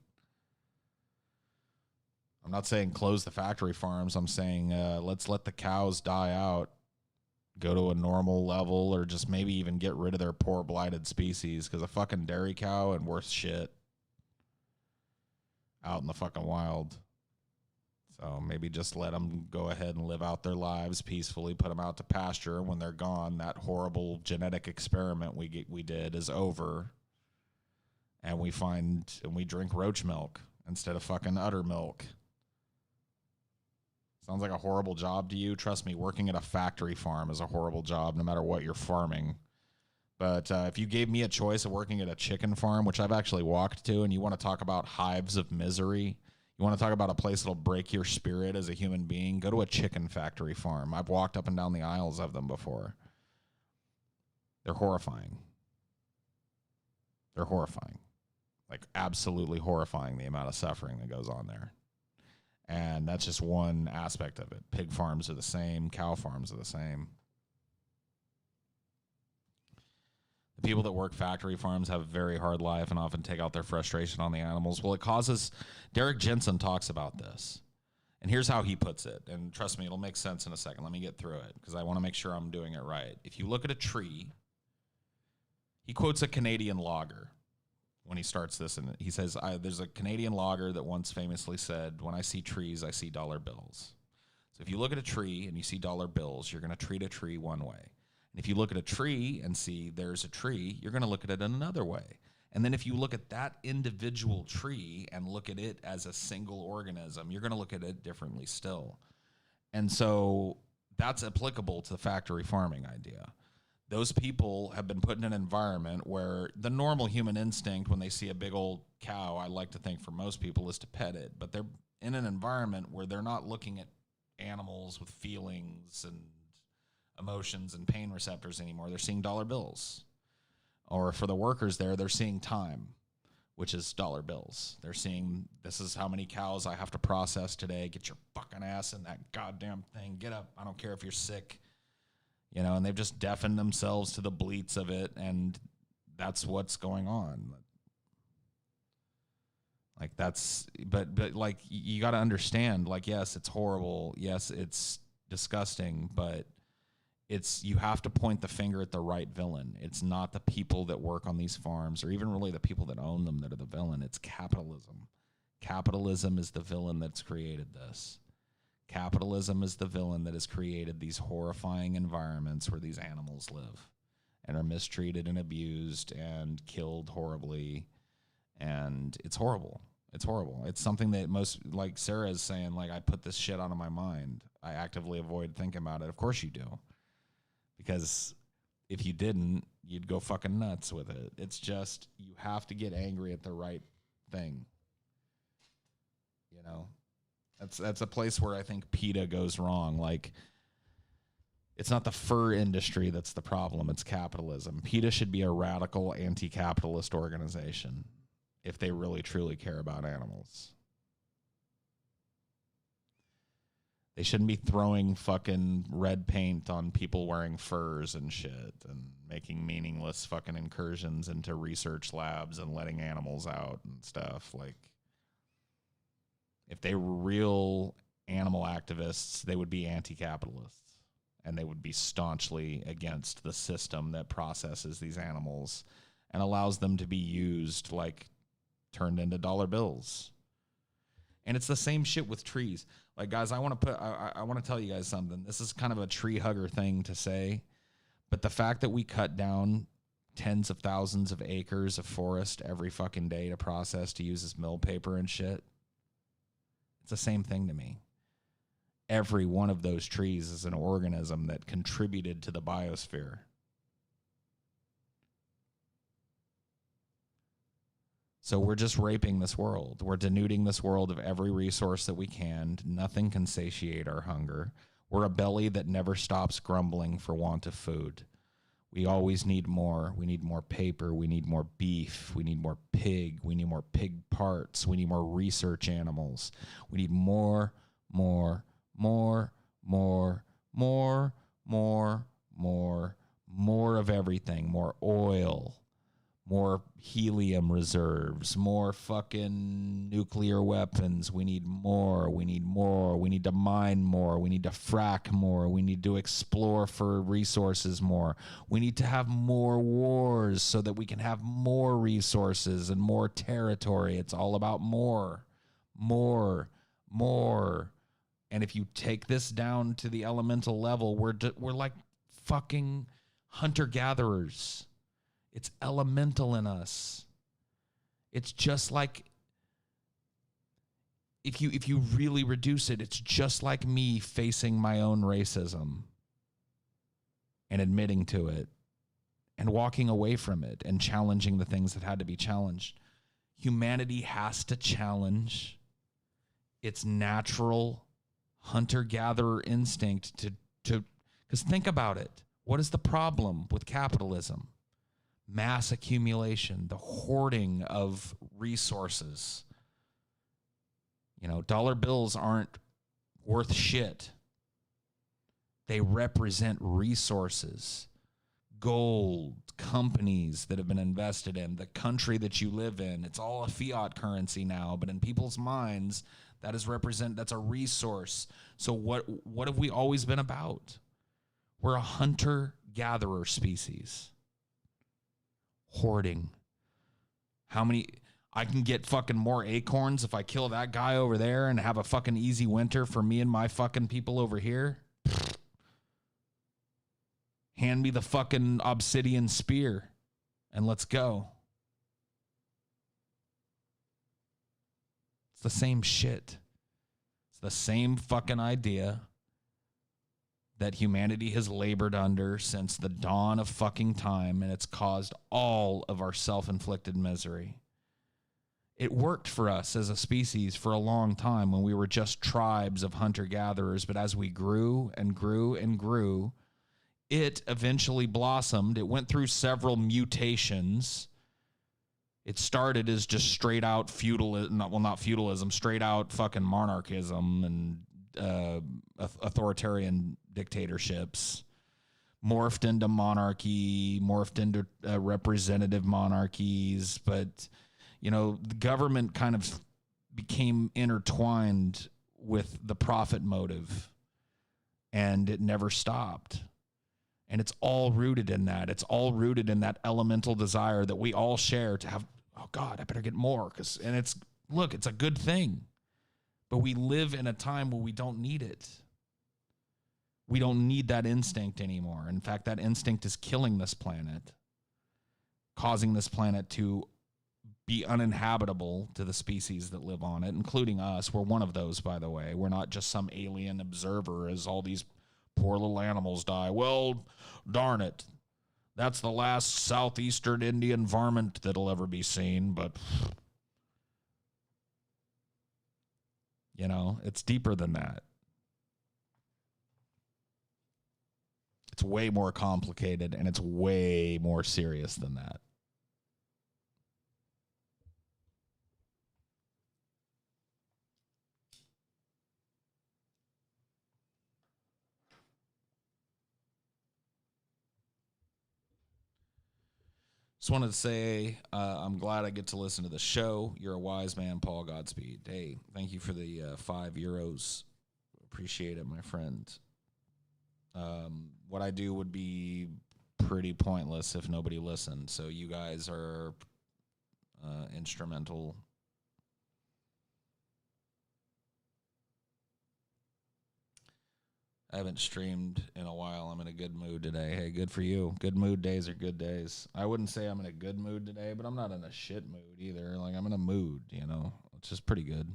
I'm not saying close the factory farms. I'm saying let's let the cows die out, go to a normal level, or just maybe even get rid of their poor blighted species because a fucking dairy cow and worse shit out in the fucking wild. So maybe just let them go ahead and live out their lives peacefully, put them out to pasture. When they're gone, that horrible genetic experiment we did is over. And we drink roach milk instead of fucking udder milk. Sounds like a horrible job to you. Trust me, working at a factory farm is a horrible job no matter what you're farming. But if you gave me a choice of working at a chicken farm, which I've actually walked to, and you want to talk about hives of misery, you want to talk about a place that'll break your spirit as a human being, go to a chicken factory farm. I've walked up and down the aisles of them before. They're horrifying. They're horrifying. Like absolutely horrifying, the amount of suffering that goes on there. And that's just one aspect of it. Pig farms are the same. Cow farms are the same. The people that work factory farms have a very hard life and often take out their frustration on the animals. Well, it causes... Derek Jensen talks about this. And here's how he puts it. And trust me, it'll make sense in a second. Let me get through it because I want to make sure I'm doing it right. If you look at a tree, he quotes a Canadian logger when he starts this. And he says, there's a Canadian logger that once famously said, when I see trees, I see dollar bills. So if you look at a tree and you see dollar bills, you're going to treat a tree one way. And if you look at a tree and see there's a tree, you're going to look at it in another way. And then if you look at that individual tree and look at it as a single organism, you're going to look at it differently still. And so that's applicable to the factory farming idea. Those people have been put in an environment where the normal human instinct when they see a big old cow, I like to think for most people, is to pet it. But they're in an environment where they're not looking at animals with feelings and emotions and pain receptors anymore. They're seeing dollar bills. Or for the workers there, they're seeing time, which is dollar bills. They're seeing, this is how many cows I have to process today. Get your fucking ass in that goddamn thing. Get up. I don't care if you're sick. You know, and they've just deafened themselves to the bleats of it, and that's what's going on. Like that's, but like you got to understand, like, yes, it's horrible. Yes, it's disgusting, but you have to point the finger at the right villain. It's not the people that work on these farms or even really the people that own them that are the villain. It's capitalism. Capitalism is the villain that's created this. Capitalism is the villain that has created these horrifying environments where these animals live and are mistreated and abused and killed horribly. And it's horrible. It's horrible. It's something that most, like Sarah is saying, like, I put this shit out of my mind. I actively avoid thinking about it. Of course you do. Because if you didn't, you'd go fucking nuts with it. It's just, you have to get angry at the right thing. You know? That's a place where I think PETA goes wrong. Like, it's not the fur industry that's the problem. It's capitalism. PETA should be a radical anti-capitalist organization if they really, truly care about animals. They shouldn't be throwing fucking red paint on people wearing furs and shit and making meaningless fucking incursions into research labs and letting animals out and stuff. Like, if they were real animal activists, they would be anti-capitalists and they would be staunchly against the system that processes these animals and allows them to be used, like, turned into dollar bills. And it's the same shit with trees. Like, guys, I want to tell you guys something. This is kind of a tree hugger thing to say, but the fact that we cut down tens of thousands of acres of forest every fucking day to process to use as mill paper and shit, it's the same thing to me. Every one of those trees is an organism that contributed to the biosphere. So we're just raping this world. We're denuding this world of every resource that we can. Nothing can satiate our hunger. We're a belly that never stops grumbling for want of food. We always need more. We need more paper. We need more beef. We need more pig. We need more pig parts. We need more research animals. We need more of everything. More oil. More helium reserves, more fucking nuclear weapons. We need more. We need more. We need to mine more. We need to frack more. We need to explore for resources more. We need to have more wars so that we can have more resources and more territory. It's all about more. And if you take this down to the elemental level, we're like fucking hunter-gatherers. It's elemental in us. It's just like, if you really reduce it, it's just like me facing my own racism and admitting to it and walking away from it and challenging the things that had to be challenged. Humanity has to challenge its natural hunter-gatherer instinct to because think about it. What is the problem with capitalism? Mass accumulation, the hoarding of resources. You know, dollar bills aren't worth shit. They represent resources, gold, companies that have been invested in, the country that you live in. It's all a fiat currency now, but in people's minds, that's a resource. So what have we always been about? We're a hunter-gatherer species. Hoarding. How many? I can get fucking more acorns if I kill that guy over there and have a fucking easy winter for me and my fucking people over here. Hand me the fucking obsidian spear and let's go. It's the same shit. It's the same fucking idea that humanity has labored under since the dawn of fucking time, and it's caused all of our self-inflicted misery. It worked for us as a species for a long time when we were just tribes of hunter-gatherers, but as we grew and grew and grew, it eventually blossomed. It went through several mutations. It started as just straight out feudalism, not feudalism, straight out fucking monarchism and authoritarian dictatorships. Morphed into monarchy, morphed into representative monarchies, but the government kind of became intertwined with the profit motive, and it never stopped. And it's all rooted in that. It's all rooted in that elemental desire that we all share to have, oh God, I better get more. And it's a good thing. But we live in a time where we don't need it. We don't need that instinct anymore. In fact, that instinct is killing this planet, causing this planet to be uninhabitable to the species that live on it, including us. We're one of those, by the way. We're not just some alien observer as all these poor little animals die. Well, darn it. That's the last southeastern Indian varmint that'll ever be seen, but it's deeper than that. It's way more complicated, and it's way more serious than that. Just wanted to say I'm glad I get to listen to the show. You're a wise man, Paul. Godspeed. Hey, thank you for the €5. Appreciate it, my friend. What I do would be pretty pointless if nobody listened. So you guys are instrumental. I haven't streamed in a while. I'm in a good mood today. Hey, good for you. Good mood days are good days. I wouldn't say I'm in a good mood today, but I'm not in a shit mood either. Like, I'm in a mood, It's just pretty good.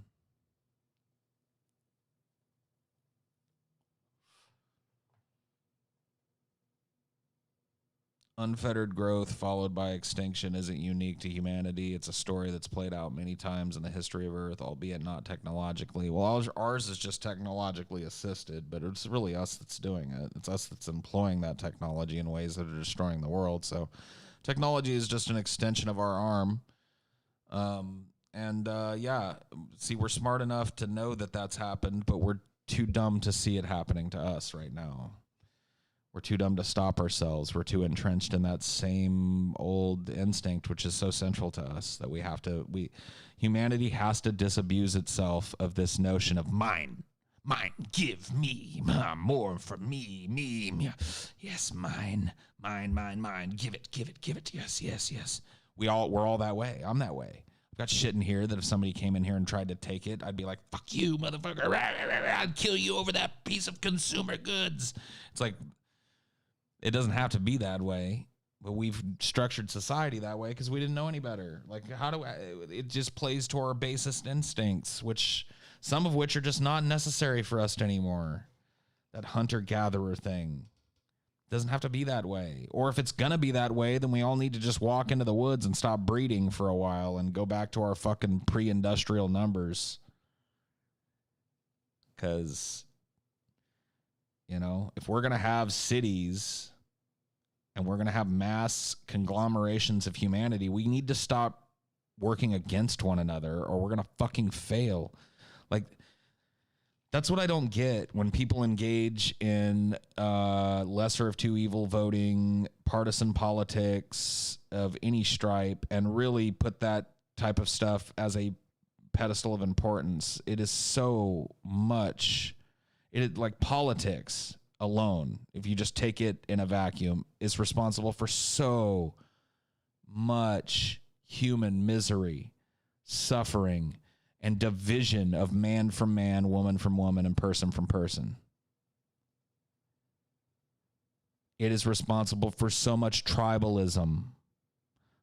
Unfettered growth followed by extinction isn't unique to humanity. It's a story that's played out many times in the history of Earth, albeit not technologically. Well, ours is just technologically assisted, but it's really us that's doing it. It's us that's employing that technology in ways that are destroying the world. So technology is just an extension of our arm. See, we're smart enough to know that that's happened, but we're too dumb to see it happening to us right now. We're too dumb to stop ourselves. We're too entrenched in that same old instinct, which is so central to us, that humanity has to disabuse itself of this notion of mine, give me, more for me. Yes, mine, give it. Yes. We're all that way. I'm that way. I've got shit in here that if somebody came in here and tried to take it, I'd be like, fuck you, motherfucker. I'd kill you over that piece of consumer goods. It's like, it doesn't have to be that way, but we've structured society that way because we didn't know any better. Like, it just plays to our basest instincts, some of which are just not necessary for us anymore. That hunter-gatherer thing doesn't have to be that way. Or if it's going to be that way, then we all need to just walk into the woods and stop breeding for a while and go back to our fucking pre-industrial numbers. Because, if we're going to have cities and we're going to have mass conglomerations of humanity, we need to stop working against one another or we're going to fucking fail. Like, that's what I don't get when people engage in lesser of two evil voting, partisan politics of any stripe, and really put that type of stuff as a pedestal of importance. It is so much, like politics alone, if you just take it in a vacuum, is responsible for so much human misery, suffering, and division of man from man, woman from woman, and person from person. It is responsible for so much tribalism,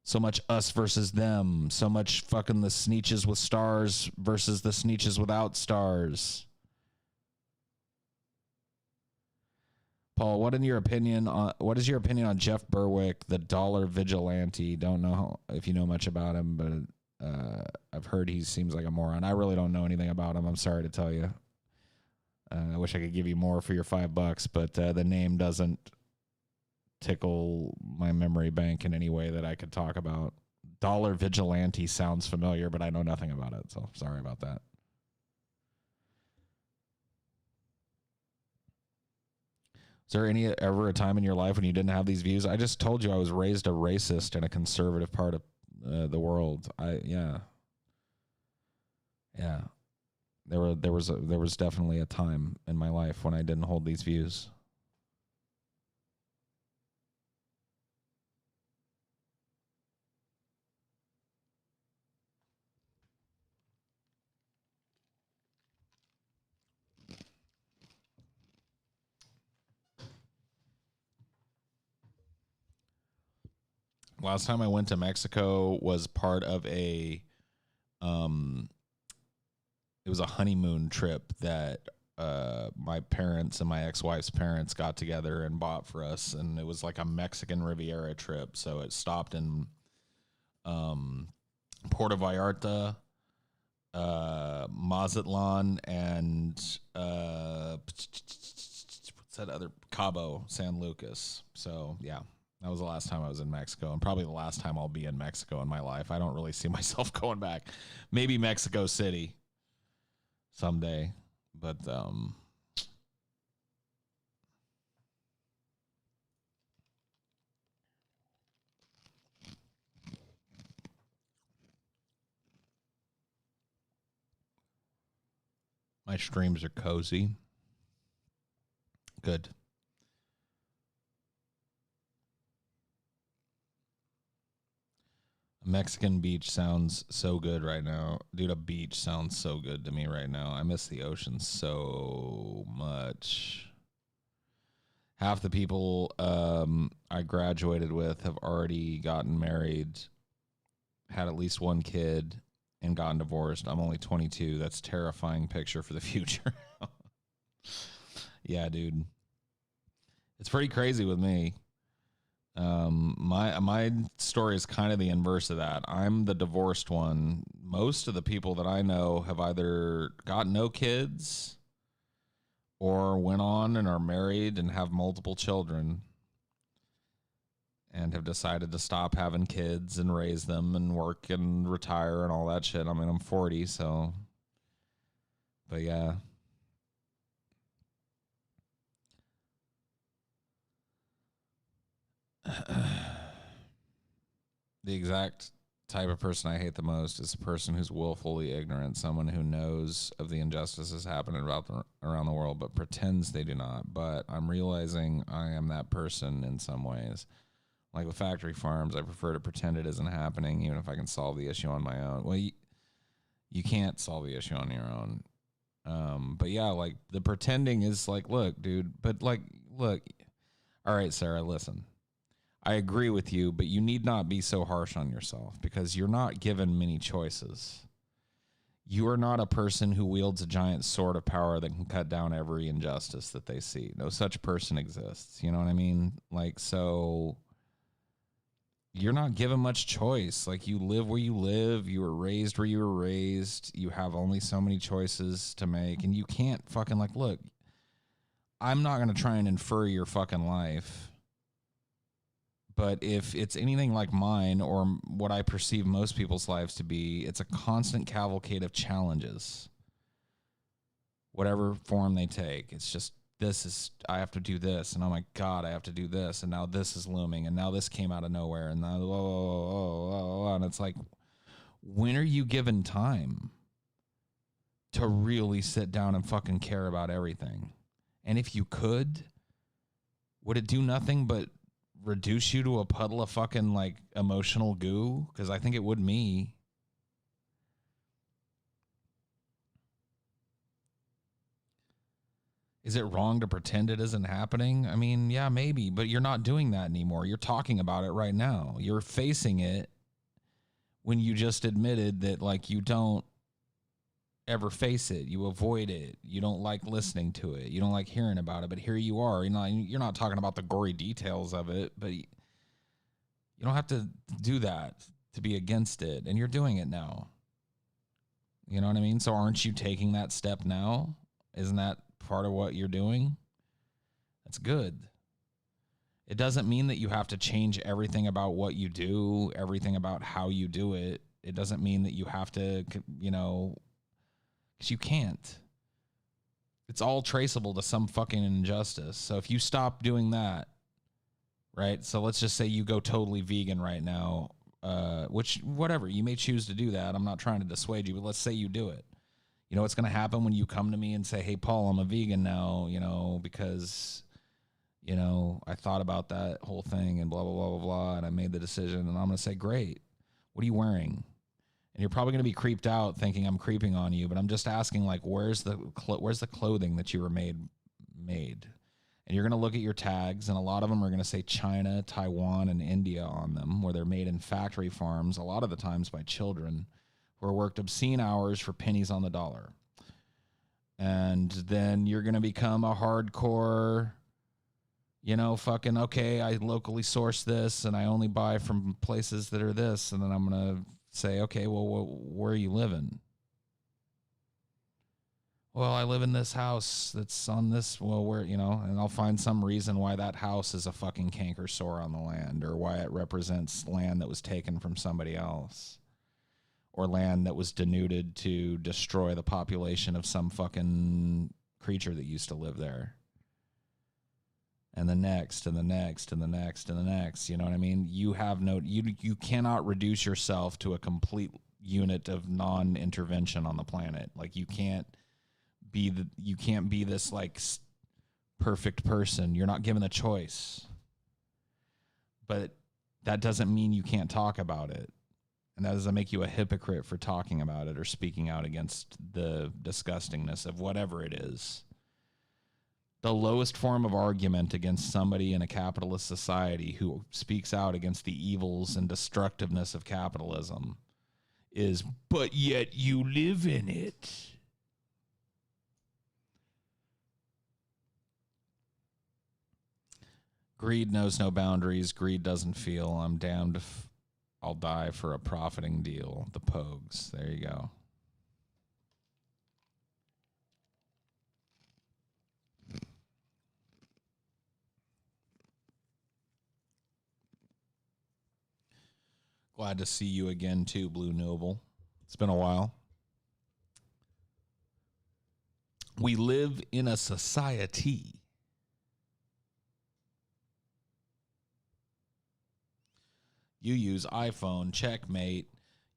so much us versus them, so much fucking the Sneetches with stars versus the Sneetches without stars. Paul, what is your opinion on Jeff Berwick, the dollar vigilante? Don't know if you know much about him, but I've heard he seems like a moron. I really don't know anything about him. I'm sorry to tell you. I wish I could give you more for your $5, but the name doesn't tickle my memory bank in any way that I could talk about. Dollar Vigilante sounds familiar, but I know nothing about it, so sorry about that. Is there ever a time in your life when you didn't have these views? I just told you I was raised a racist in a conservative part of the world. Yeah. There was definitely a time in my life when I didn't hold these views. Last time I went to Mexico was part of it was a honeymoon trip that my parents and my ex-wife's parents got together and bought for us, and it was like a Mexican Riviera trip. So it stopped in Puerto Vallarta, Mazatlan, and what's that other, Cabo San Lucas. So yeah, that was the last time I was in Mexico, and probably the last time I'll be in Mexico in my life. I don't really see myself going back. Maybe Mexico City someday, but my streams are cozy. Good. A Mexican beach sounds so good right now. Dude, a beach sounds so good to me right now. I miss the ocean so much. Half the people I graduated with have already gotten married, had at least one kid, and gotten divorced. I'm only 22. That's a terrifying picture for the future. Yeah, dude. It's pretty crazy with me. My story is kind of the inverse of that. I'm the divorced one. Most of the people that I know have either got no kids or went on and are married and have multiple children and have decided to stop having kids and raise them and work and retire and all that shit. I mean, I'm 40, so, but yeah. The exact type of person I hate the most is a person who's willfully ignorant, someone who knows of the injustices happening around the world but pretends they do not. But I'm realizing I am that person in some ways. Like with factory farms, I prefer to pretend it isn't happening, even if I can solve the issue on my own. Well, you can't solve the issue on your own. But yeah, like the pretending is like, look, dude, but like, look, all right, Sarah, listen. I agree with you, but you need not be so harsh on yourself because you're not given many choices. You are not a person who wields a giant sword of power that can cut down every injustice that they see. No such person exists. You know what I mean? Like, so you're not given much choice. Like, you live where you live. You were raised where you were raised. You have only so many choices to make, and you can't fucking, like, look, I'm not going to try and infer your fucking life. But if it's anything like mine or what I perceive most people's lives to be, it's a constant cavalcade of challenges, whatever form they take. It's just, I have to do this, and oh my God, I have to do this, and now this is looming, and now this came out of nowhere, and now, and it's like, when are you given time to really sit down and fucking care about everything? And if you could, would it do nothing but reduce you to a puddle of fucking like emotional goo? Because I think it would me. Is it wrong to pretend it isn't happening? I mean, yeah, maybe, but you're not doing that anymore. You're talking about it right now. You're facing it when you just admitted that like you don't ever face it. You avoid it. You don't like listening to it. You don't like hearing about it, but here you are. You're not talking about the gory details of it, but you don't have to do that to be against it, and you're doing it now. You know what I mean? So aren't you taking that step now? Isn't that part of what you're doing? That's good. It doesn't mean that you have to change everything about what you do, everything about how you do it. It doesn't mean that you have to, because you can't. It's all traceable to some fucking injustice. So if you stop doing that, right? So let's just say you go totally vegan right now, which, whatever, you may choose to do that. I'm not trying to dissuade you, but let's say you do it. You know what's going to happen when you come to me and say, hey, Paul, I'm a vegan now, because, I thought about that whole thing and blah, blah, blah, blah, blah, and I made the decision, and I'm going to say, great. What are you wearing? And you're probably going to be creeped out thinking I'm creeping on you, but I'm just asking, like, where's the clothing that you were made? And you're going to look at your tags, and a lot of them are going to say China, Taiwan, and India on them, where they're made in factory farms, a lot of the times by children who are worked obscene hours for pennies on the dollar. And then you're going to become a hardcore, okay, I locally source this, and I only buy from places that are this, and then I'm going to say, okay, well, where are you living? Well, I live in this house that's on this, and I'll find some reason why that house is a fucking canker sore on the land, or why it represents land that was taken from somebody else, or land that was denuded to destroy the population of some fucking creature that used to live there. And the next, and the next, and the next, and the next. You know what I mean? You cannot reduce yourself to a complete unit of non-intervention on the planet. Like, you can't be this like perfect person. You're not given a choice. But that doesn't mean you can't talk about it. And that doesn't make you a hypocrite for talking about it or speaking out against the disgustingness of whatever it is. The lowest form of argument against somebody in a capitalist society who speaks out against the evils and destructiveness of capitalism is, but yet you live in it. Greed knows no boundaries. Greed doesn't feel. I'm damned if I'll die for a profiting deal. The Pogues. There you go. Glad to see you again, too, Blue Noble. It's been a while. We live in a society. You use iPhone, checkmate.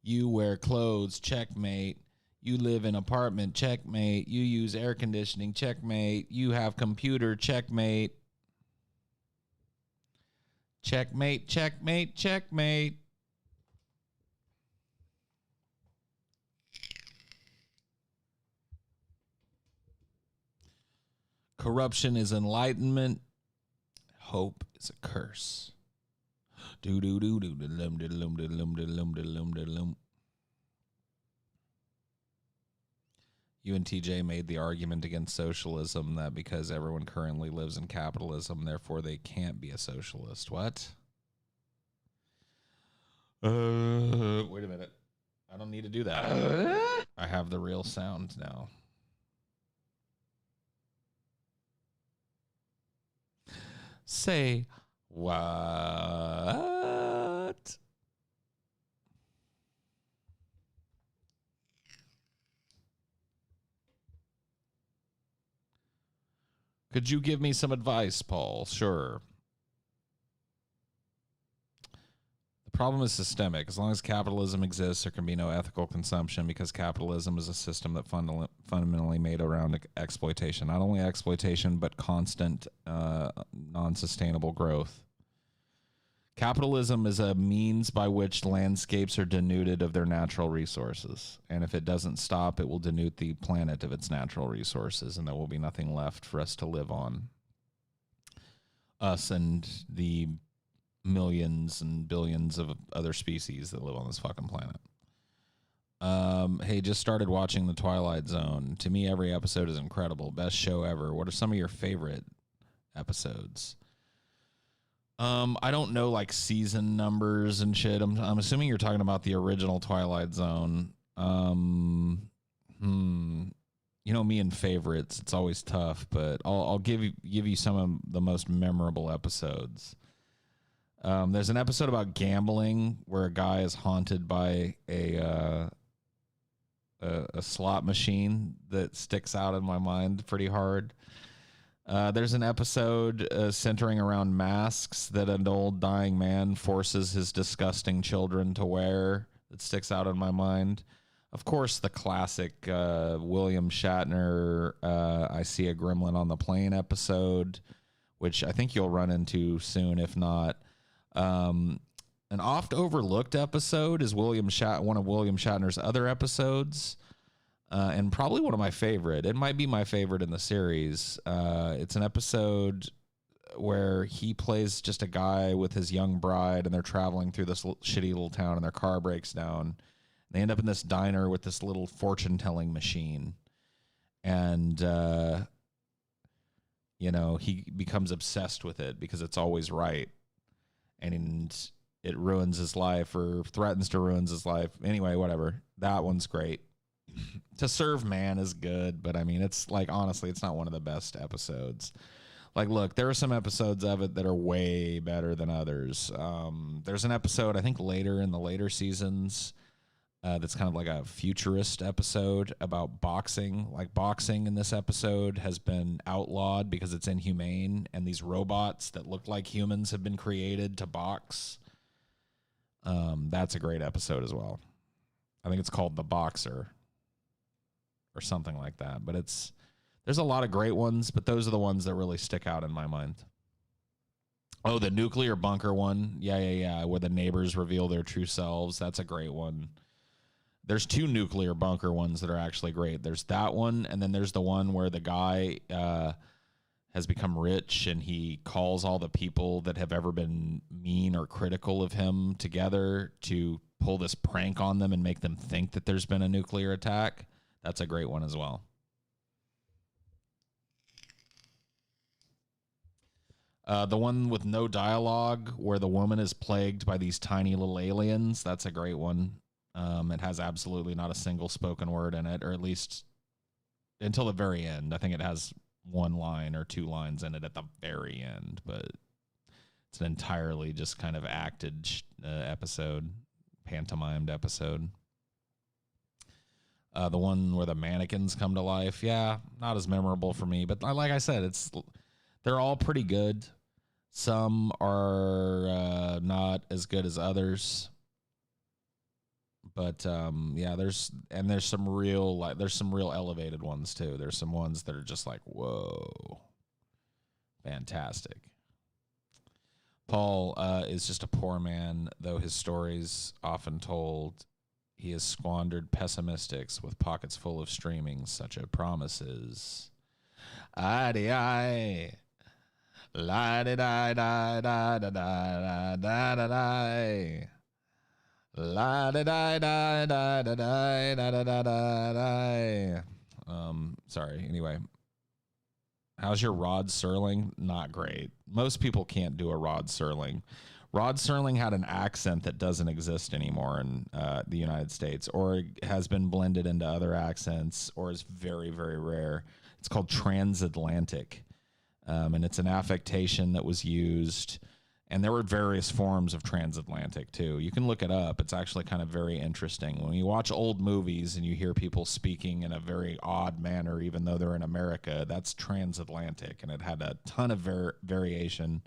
You wear clothes, checkmate. You live in apartment, checkmate. You use air conditioning, checkmate. You have computer, checkmate. Checkmate, checkmate, checkmate. Corruption is enlightenment. Hope is a curse. Do do do do do lum do lum do lum do lum do lum do lum. You and TJ made the argument against socialism that because everyone currently lives in capitalism, therefore they can't be a socialist. What? Wait a minute. I don't need to do that. I have the real sound now. Say what? Could you give me some advice, Paul? Sure. The problem is systemic. As long as capitalism exists, there can be no ethical consumption because capitalism is a system that fundamentally made around exploitation. Not only exploitation, but constant, non-sustainable growth. Capitalism is a means by which landscapes are denuded of their natural resources. And if it doesn't stop, it will denude the planet of its natural resources, and there will be nothing left for us to live on. Us and the millions and billions of other species that live on this fucking planet. Hey, just started watching The Twilight Zone. To me, every episode is incredible. Best show ever. What are some of your favorite episodes? I don't know like season numbers and shit. I'm assuming you're talking about the original Twilight Zone. You know me and favorites. It's always tough, but I'll give you some of the most memorable episodes. There's an episode about gambling where a guy is haunted by a slot machine that sticks out in my mind pretty hard. There's an episode centering around masks that an old dying man forces his disgusting children to wear that sticks out in my mind. Of course, the classic William Shatner, I See a Gremlin on the Plane episode, which I think you'll run into soon, if not. An oft overlooked episode is one of William Shatner's other episodes. And probably one of my favorite. It might be my favorite in the series. It's an episode where he plays just a guy with his young bride, and they're traveling through this shitty little town, and their car breaks down. They end up in this diner with this little fortune-telling machine. And, he becomes obsessed with it because it's always right. And it ruins his life or threatens to ruin his life. Anyway, whatever. That one's great. To Serve Man is good, but I mean, it's like, honestly, it's not one of the best episodes. Like, look, there are some episodes of it that are way better than others. There's an episode, I think later in the later seasons, that's kind of like a futurist episode about boxing. Like, boxing in this episode has been outlawed because it's inhumane, and these robots that look like humans have been created to box. That's a great episode as well. I think it's called The Boxer or something like that. But there's a lot of great ones, but those are the ones that really stick out in my mind. Oh, the nuclear bunker one. Yeah. Where the neighbors reveal their true selves. That's a great one. There's two nuclear bunker ones that are actually great. There's that one, and then there's the one where the guy has become rich, and he calls all the people that have ever been mean or critical of him together to pull this prank on them and make them think that there's been a nuclear attack. That's a great one as well. The one with no dialogue where the woman is plagued by these tiny little aliens. That's a great one. It has absolutely not a single spoken word in it, or at least until the very end. I think it has one line or two lines in it at the very end, but it's an entirely just kind of acted episode, pantomimed episode. The one where the mannequins come to life, yeah, not as memorable for me, but like I said, they're all pretty good. Some are not as good as others, but yeah, there's some real elevated ones too. There's some ones that are just like, whoa, fantastic. Paul is just a poor man, though his stories often told. He has squandered pessimistics with pockets full of streamings, such as promises. I la di da da da da da da da da. La da da da da da da da da da da. Sorry. Anyway, how's your Rod Serling? Not great. Most people can't do a Rod Serling. Rod Serling had an accent that doesn't exist anymore in the United States, or has been blended into other accents, or is very, very rare. It's called transatlantic, and it's an affectation that was used. And there were various forms of transatlantic, too. You can look it up. It's actually kind of very interesting. When you watch old movies and you hear people speaking in a very odd manner, even though they're in America, that's transatlantic. And it had a ton of variation.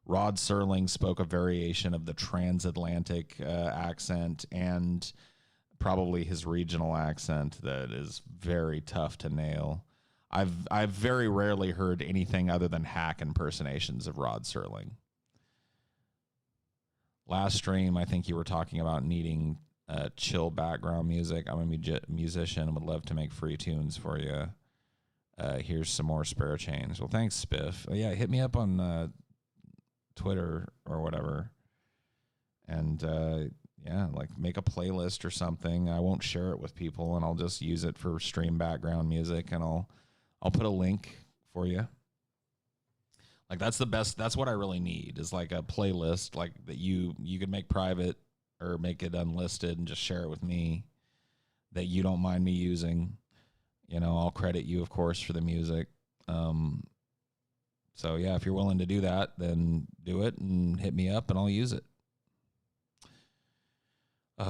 Rod Serling spoke a variation of the transatlantic accent and probably his regional accent that is very tough to nail. I've very rarely heard anything other than hack impersonations of Rod Serling. Last stream, I think you were talking about needing chill background music. I'm a musician and would love to make free tunes for you. Here's some more spare change. Well, thanks, Spiff. Yeah, hit me up on Twitter or whatever, and yeah, like make a playlist or something. I won't share it with people, and I'll just use it for stream background music, and I'll put a link for you. Like that's the best. That's what I really need is like a playlist like that you could make private or make it unlisted and just share it with me that you don't mind me using. You know, I'll credit you, of course, for the music. So yeah, if you're willing to do that, then do it and hit me up and I'll use it.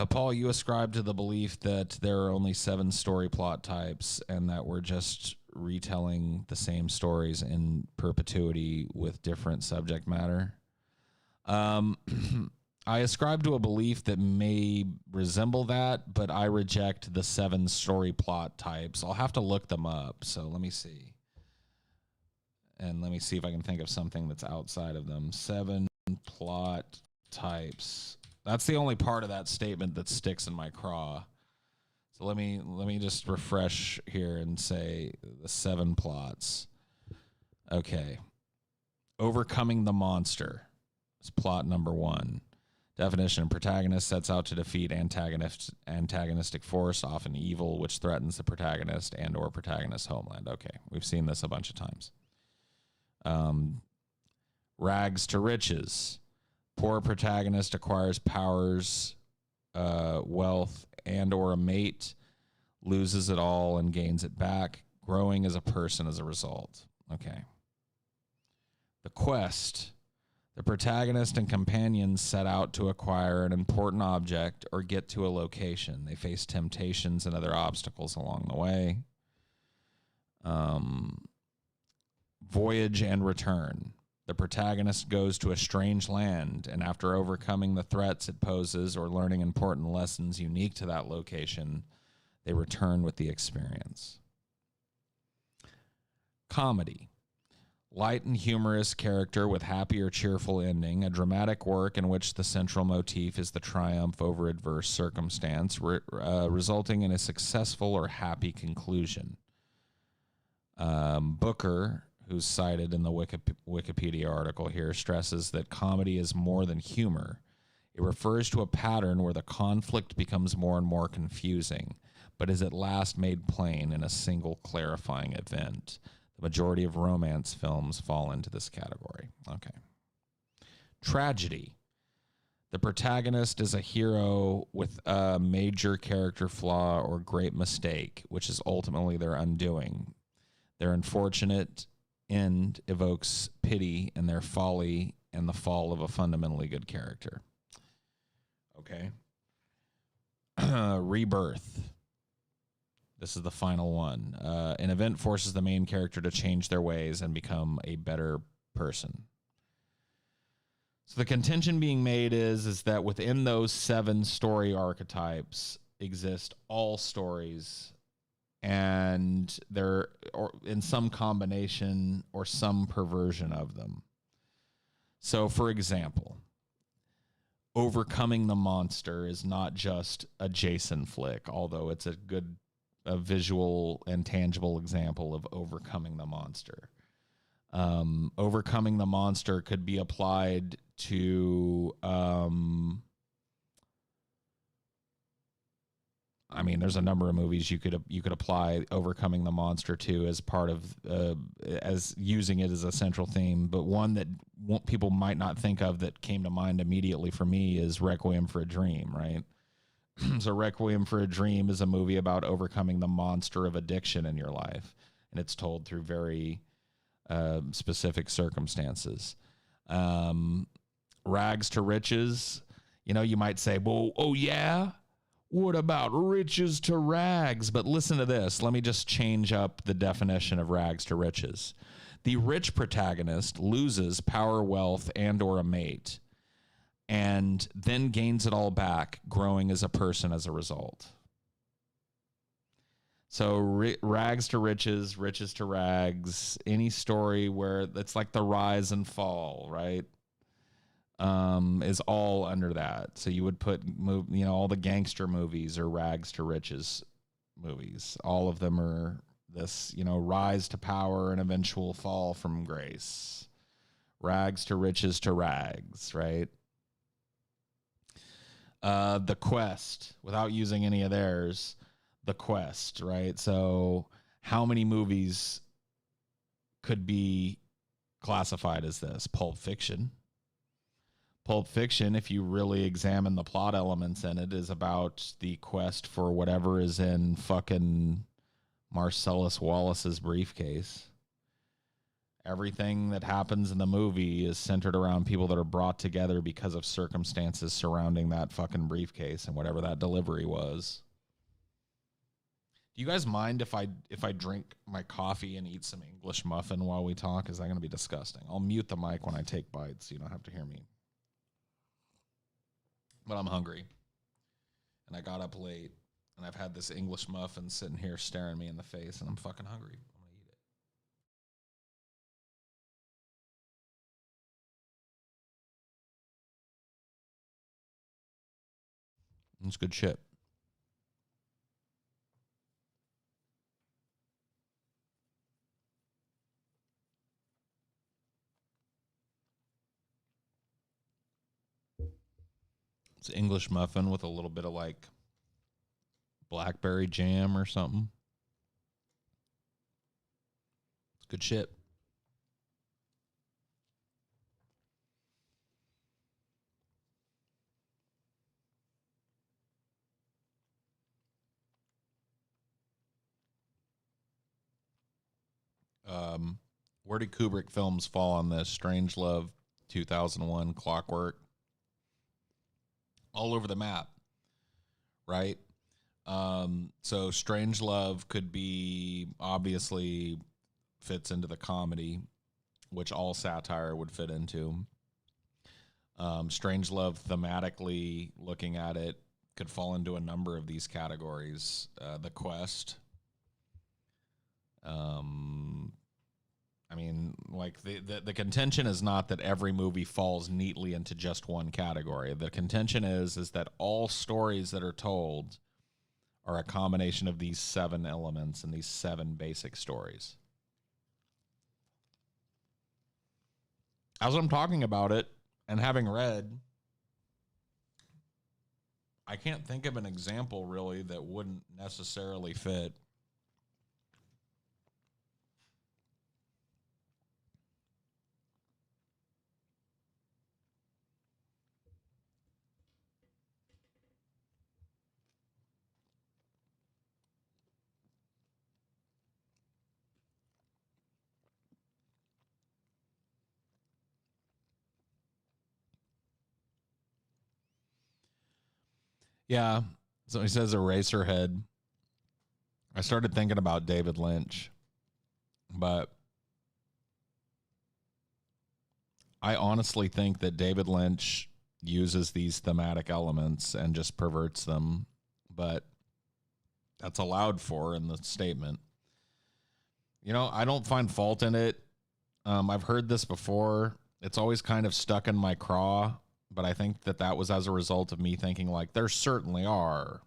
Paul, you ascribe to the belief that there are only 7 story plot types and that we're just retelling the same stories in perpetuity with different subject matter. I ascribe to a belief that may resemble that, but I reject the 7 story plot types. I'll have to look them up, so let me see. And let me see if I can think of something that's outside of them. 7 plot types. That's the only part of that statement that sticks in my craw. So let me just refresh here and say the 7 plots. Okay. Overcoming the monster is plot number 1. Definition: protagonist sets out to defeat antagonistic force, often evil, which threatens the protagonist and or protagonist's homeland. Okay, we've seen this a bunch of times. Rags to riches. Poor protagonist acquires powers, wealth, and or a mate, loses it all and gains it back, growing as a person as a result. Okay. The quest. The protagonist and companions set out to acquire an important object or get to a location. They face temptations and other obstacles along the way. Voyage and return. The protagonist goes to a strange land, and after overcoming the threats it poses or learning important lessons unique to that location, they return with the experience. Comedy. Light and humorous character with happy or cheerful ending, a dramatic work in which the central motif is the triumph over adverse circumstance, resulting in a successful or happy conclusion. Booker, who's cited in the Wikipedia article here, stresses that comedy is more than humor. It refers to a pattern where the conflict becomes more and more confusing, but is at last made plain in a single clarifying event. The majority of romance films fall into this category. Okay. Tragedy. The protagonist is a hero with a major character flaw or great mistake, which is ultimately their undoing. Their unfortunate end evokes pity in their folly and the fall of a fundamentally good character. Okay. Rebirth. This is the final one. An event forces the main character to change their ways and become a better person. So the contention being made is that within those 7 story archetypes exist all stories, and they're in some combination or some perversion of them. So, for example, Overcoming the Monster is not just a Jason flick, although it's a good visual and tangible example of overcoming the monster. Overcoming the monster could be applied to I mean, there's a number of movies you could apply Overcoming the Monster to as part of as using it as a central theme. But one that people might not think of that came to mind immediately for me is Requiem for a Dream, right? So Requiem for a Dream is a movie about overcoming the monster of addiction in your life, and it's told through very specific circumstances. Rags to riches, you might say, well, oh yeah, what about riches to rags? But listen to this. Let me just change up the definition of rags to riches. The rich protagonist loses power, wealth, and or a mate, and then gains it all back, growing as a person as a result. So rags to riches, riches to rags, any story where it's like the rise and fall, right? Is all under that. So you would put, all the gangster movies are rags to riches movies. All of them are this, rise to power and eventual fall from grace. Rags to riches to rags, right? The Quest, without using any of theirs, The Quest, right? So how many movies could be classified as this. Pulp Fiction. Pulp Fiction, if you really examine the plot elements in it, is about the quest for whatever is in fucking Marcellus Wallace's briefcase. Everything that happens in the movie is centered around people that are brought together because of circumstances surrounding that fucking briefcase and whatever that delivery was. Do you guys mind if I drink my coffee and eat some English muffin while we talk? Is that going to be disgusting? I'll mute the mic when I take bites so you don't have to hear me. But I'm hungry. And I got up late. And I've had this English muffin sitting here staring me in the face. And I'm fucking hungry. I'm going to eat it. It's good shit. It's English muffin with a little bit of like blackberry jam or something. It's good shit. Where did Kubrick films fall on this? Strangelove, 2001, Clockwork. All over the map, right? So Strangelove could be, obviously fits into the comedy, which all satire would fit into. Strangelove, thematically looking at it, could fall into a number of these categories. The Quest. I mean, like the contention is not that every movie falls neatly into just one category. The contention is that all stories that are told are a combination of these 7 elements and these 7 basic stories. As I'm talking about it and having read, I can't think of an example really that wouldn't necessarily fit. Yeah. So he says Eraserhead. I started thinking about David Lynch, but I honestly think that David Lynch uses these thematic elements and just perverts them, but that's allowed for in the statement. You know, I don't find fault in it. I've heard this before. It's always kind of stuck in my craw, but I think that was as a result of me thinking like there certainly are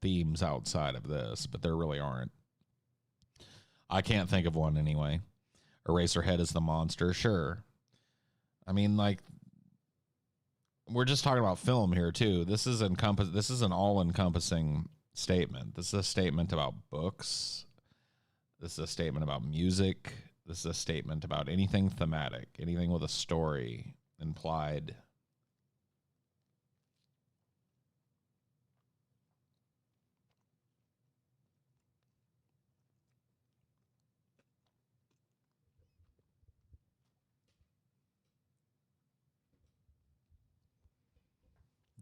themes outside of this, but there really aren't. I can't think of one anyway. Eraserhead is the monster, sure. I mean, like, we're just talking about film here too. This is an all-encompassing statement. This is a statement about books. This is a statement about music. This is a statement about anything thematic, anything with a story implied.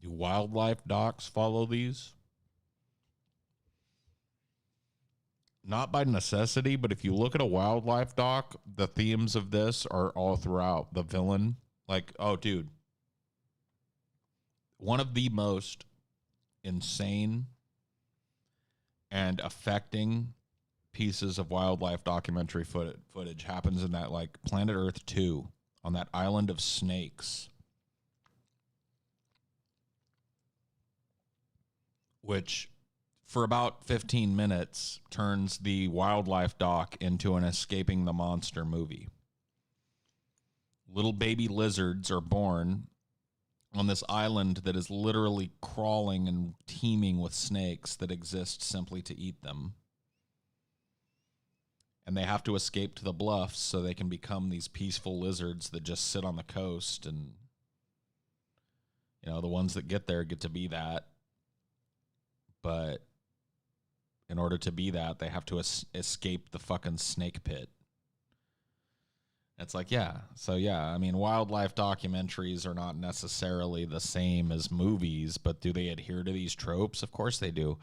Do wildlife docs follow these? Not by necessity, but if you look at a wildlife doc, the themes of this are all throughout. The villain, like, oh, dude, one of the most insane and affecting pieces of wildlife documentary footage happens in that, like, Planet Earth 2 on that island of snakes, which for about 15 minutes turns the wildlife doc into an escaping the monster movie. Little baby lizards are born on this island that is literally crawling and teeming with snakes that exist simply to eat them. and they have to escape to the bluffs so they can become these peaceful lizards that just sit on the coast. And, you know, the ones that get there get to be that. But in order to be that, they have to escape the fucking snake pit. It's like, yeah. So, yeah, I mean, wildlife documentaries are not necessarily the same as movies, but do they adhere to these tropes? Of course they do.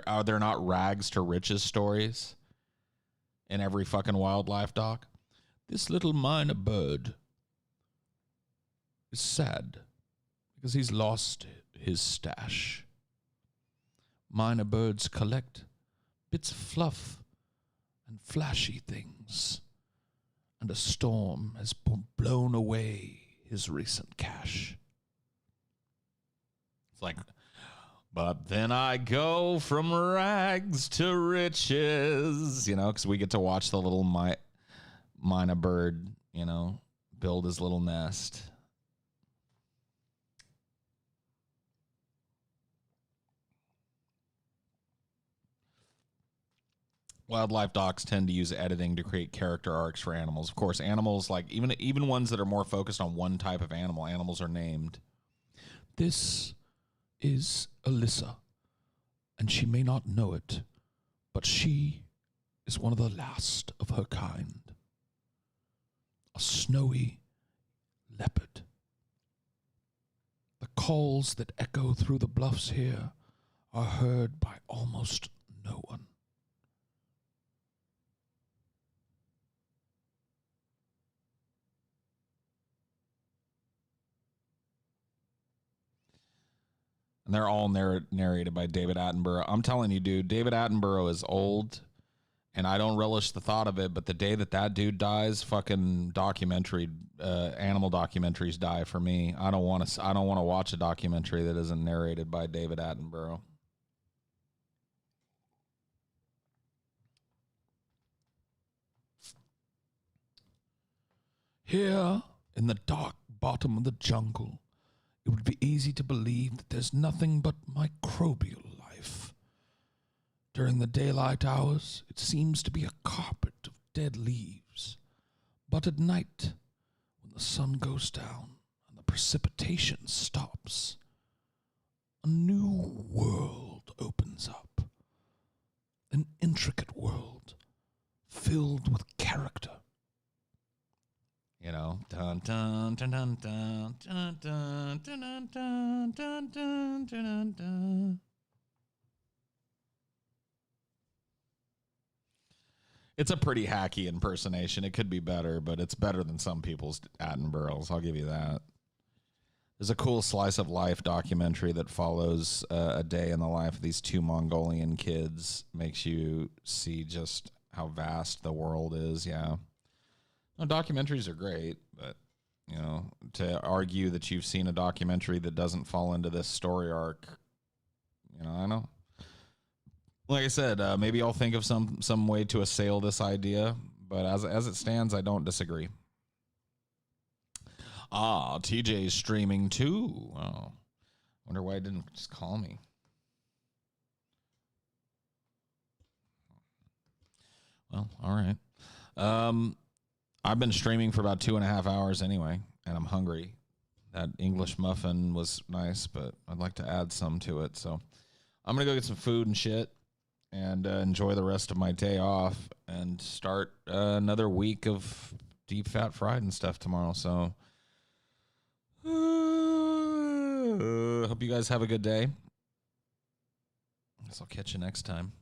Are there not rags to riches stories in every fucking wildlife doc? This little minor bird is sad because he's lost his stash. Minor birds collect bits of fluff and flashy things, and a storm has blown away his recent cash. It's like, but then I go from rags to riches, you know, because we get to watch the little minor bird, you know, build his little nest. Wildlife docs tend to use editing to create character arcs for animals. Of course, animals, like even ones that are more focused on one type of animal, animals are named. This is Alyssa, and she may not know it, but she is one of the last of her kind. A snowy leopard. The calls that echo through the bluffs here are heard by almost no one. And they're all narrated by David Attenborough. I'm telling you, dude, David Attenborough is old, and I don't relish the thought of it, but the day that dude dies, fucking animal documentaries die for me. I don't want to watch a documentary that isn't narrated by David Attenborough. Here, in the dark bottom of the jungle, it would be easy to believe that there's nothing but microbial life. During the daylight hours, it seems to be a carpet of dead leaves. But at night, when the sun goes down and the precipitation stops, a new world opens up. An intricate world filled with character. You know, dun dun dun dun dun dun dun dun dun dun dun dun dun. It's a pretty hacky impersonation. It could be better, but it's better than some people's Attenboroughs. I'll give you that. There's a cool slice of life documentary that follows a day in the life of these two Mongolian kids. Makes you see just how vast the world is. Yeah. No, documentaries are great, but, you know, to argue that you've seen a documentary that doesn't fall into this story arc, you know, I know. Like I said, maybe I'll think of some way to assail this idea, but as it stands, I don't disagree. TJ's streaming too. Oh, wonder why he didn't just call me. Well, all right. I've been streaming for about 2.5 hours anyway, and I'm hungry. That English muffin was nice, but I'd like to add some to it. So I'm going to go get some food and shit and enjoy the rest of my day off and start another week of deep fat fried and stuff tomorrow. So hope you guys have a good day. I guess I'll catch you next time.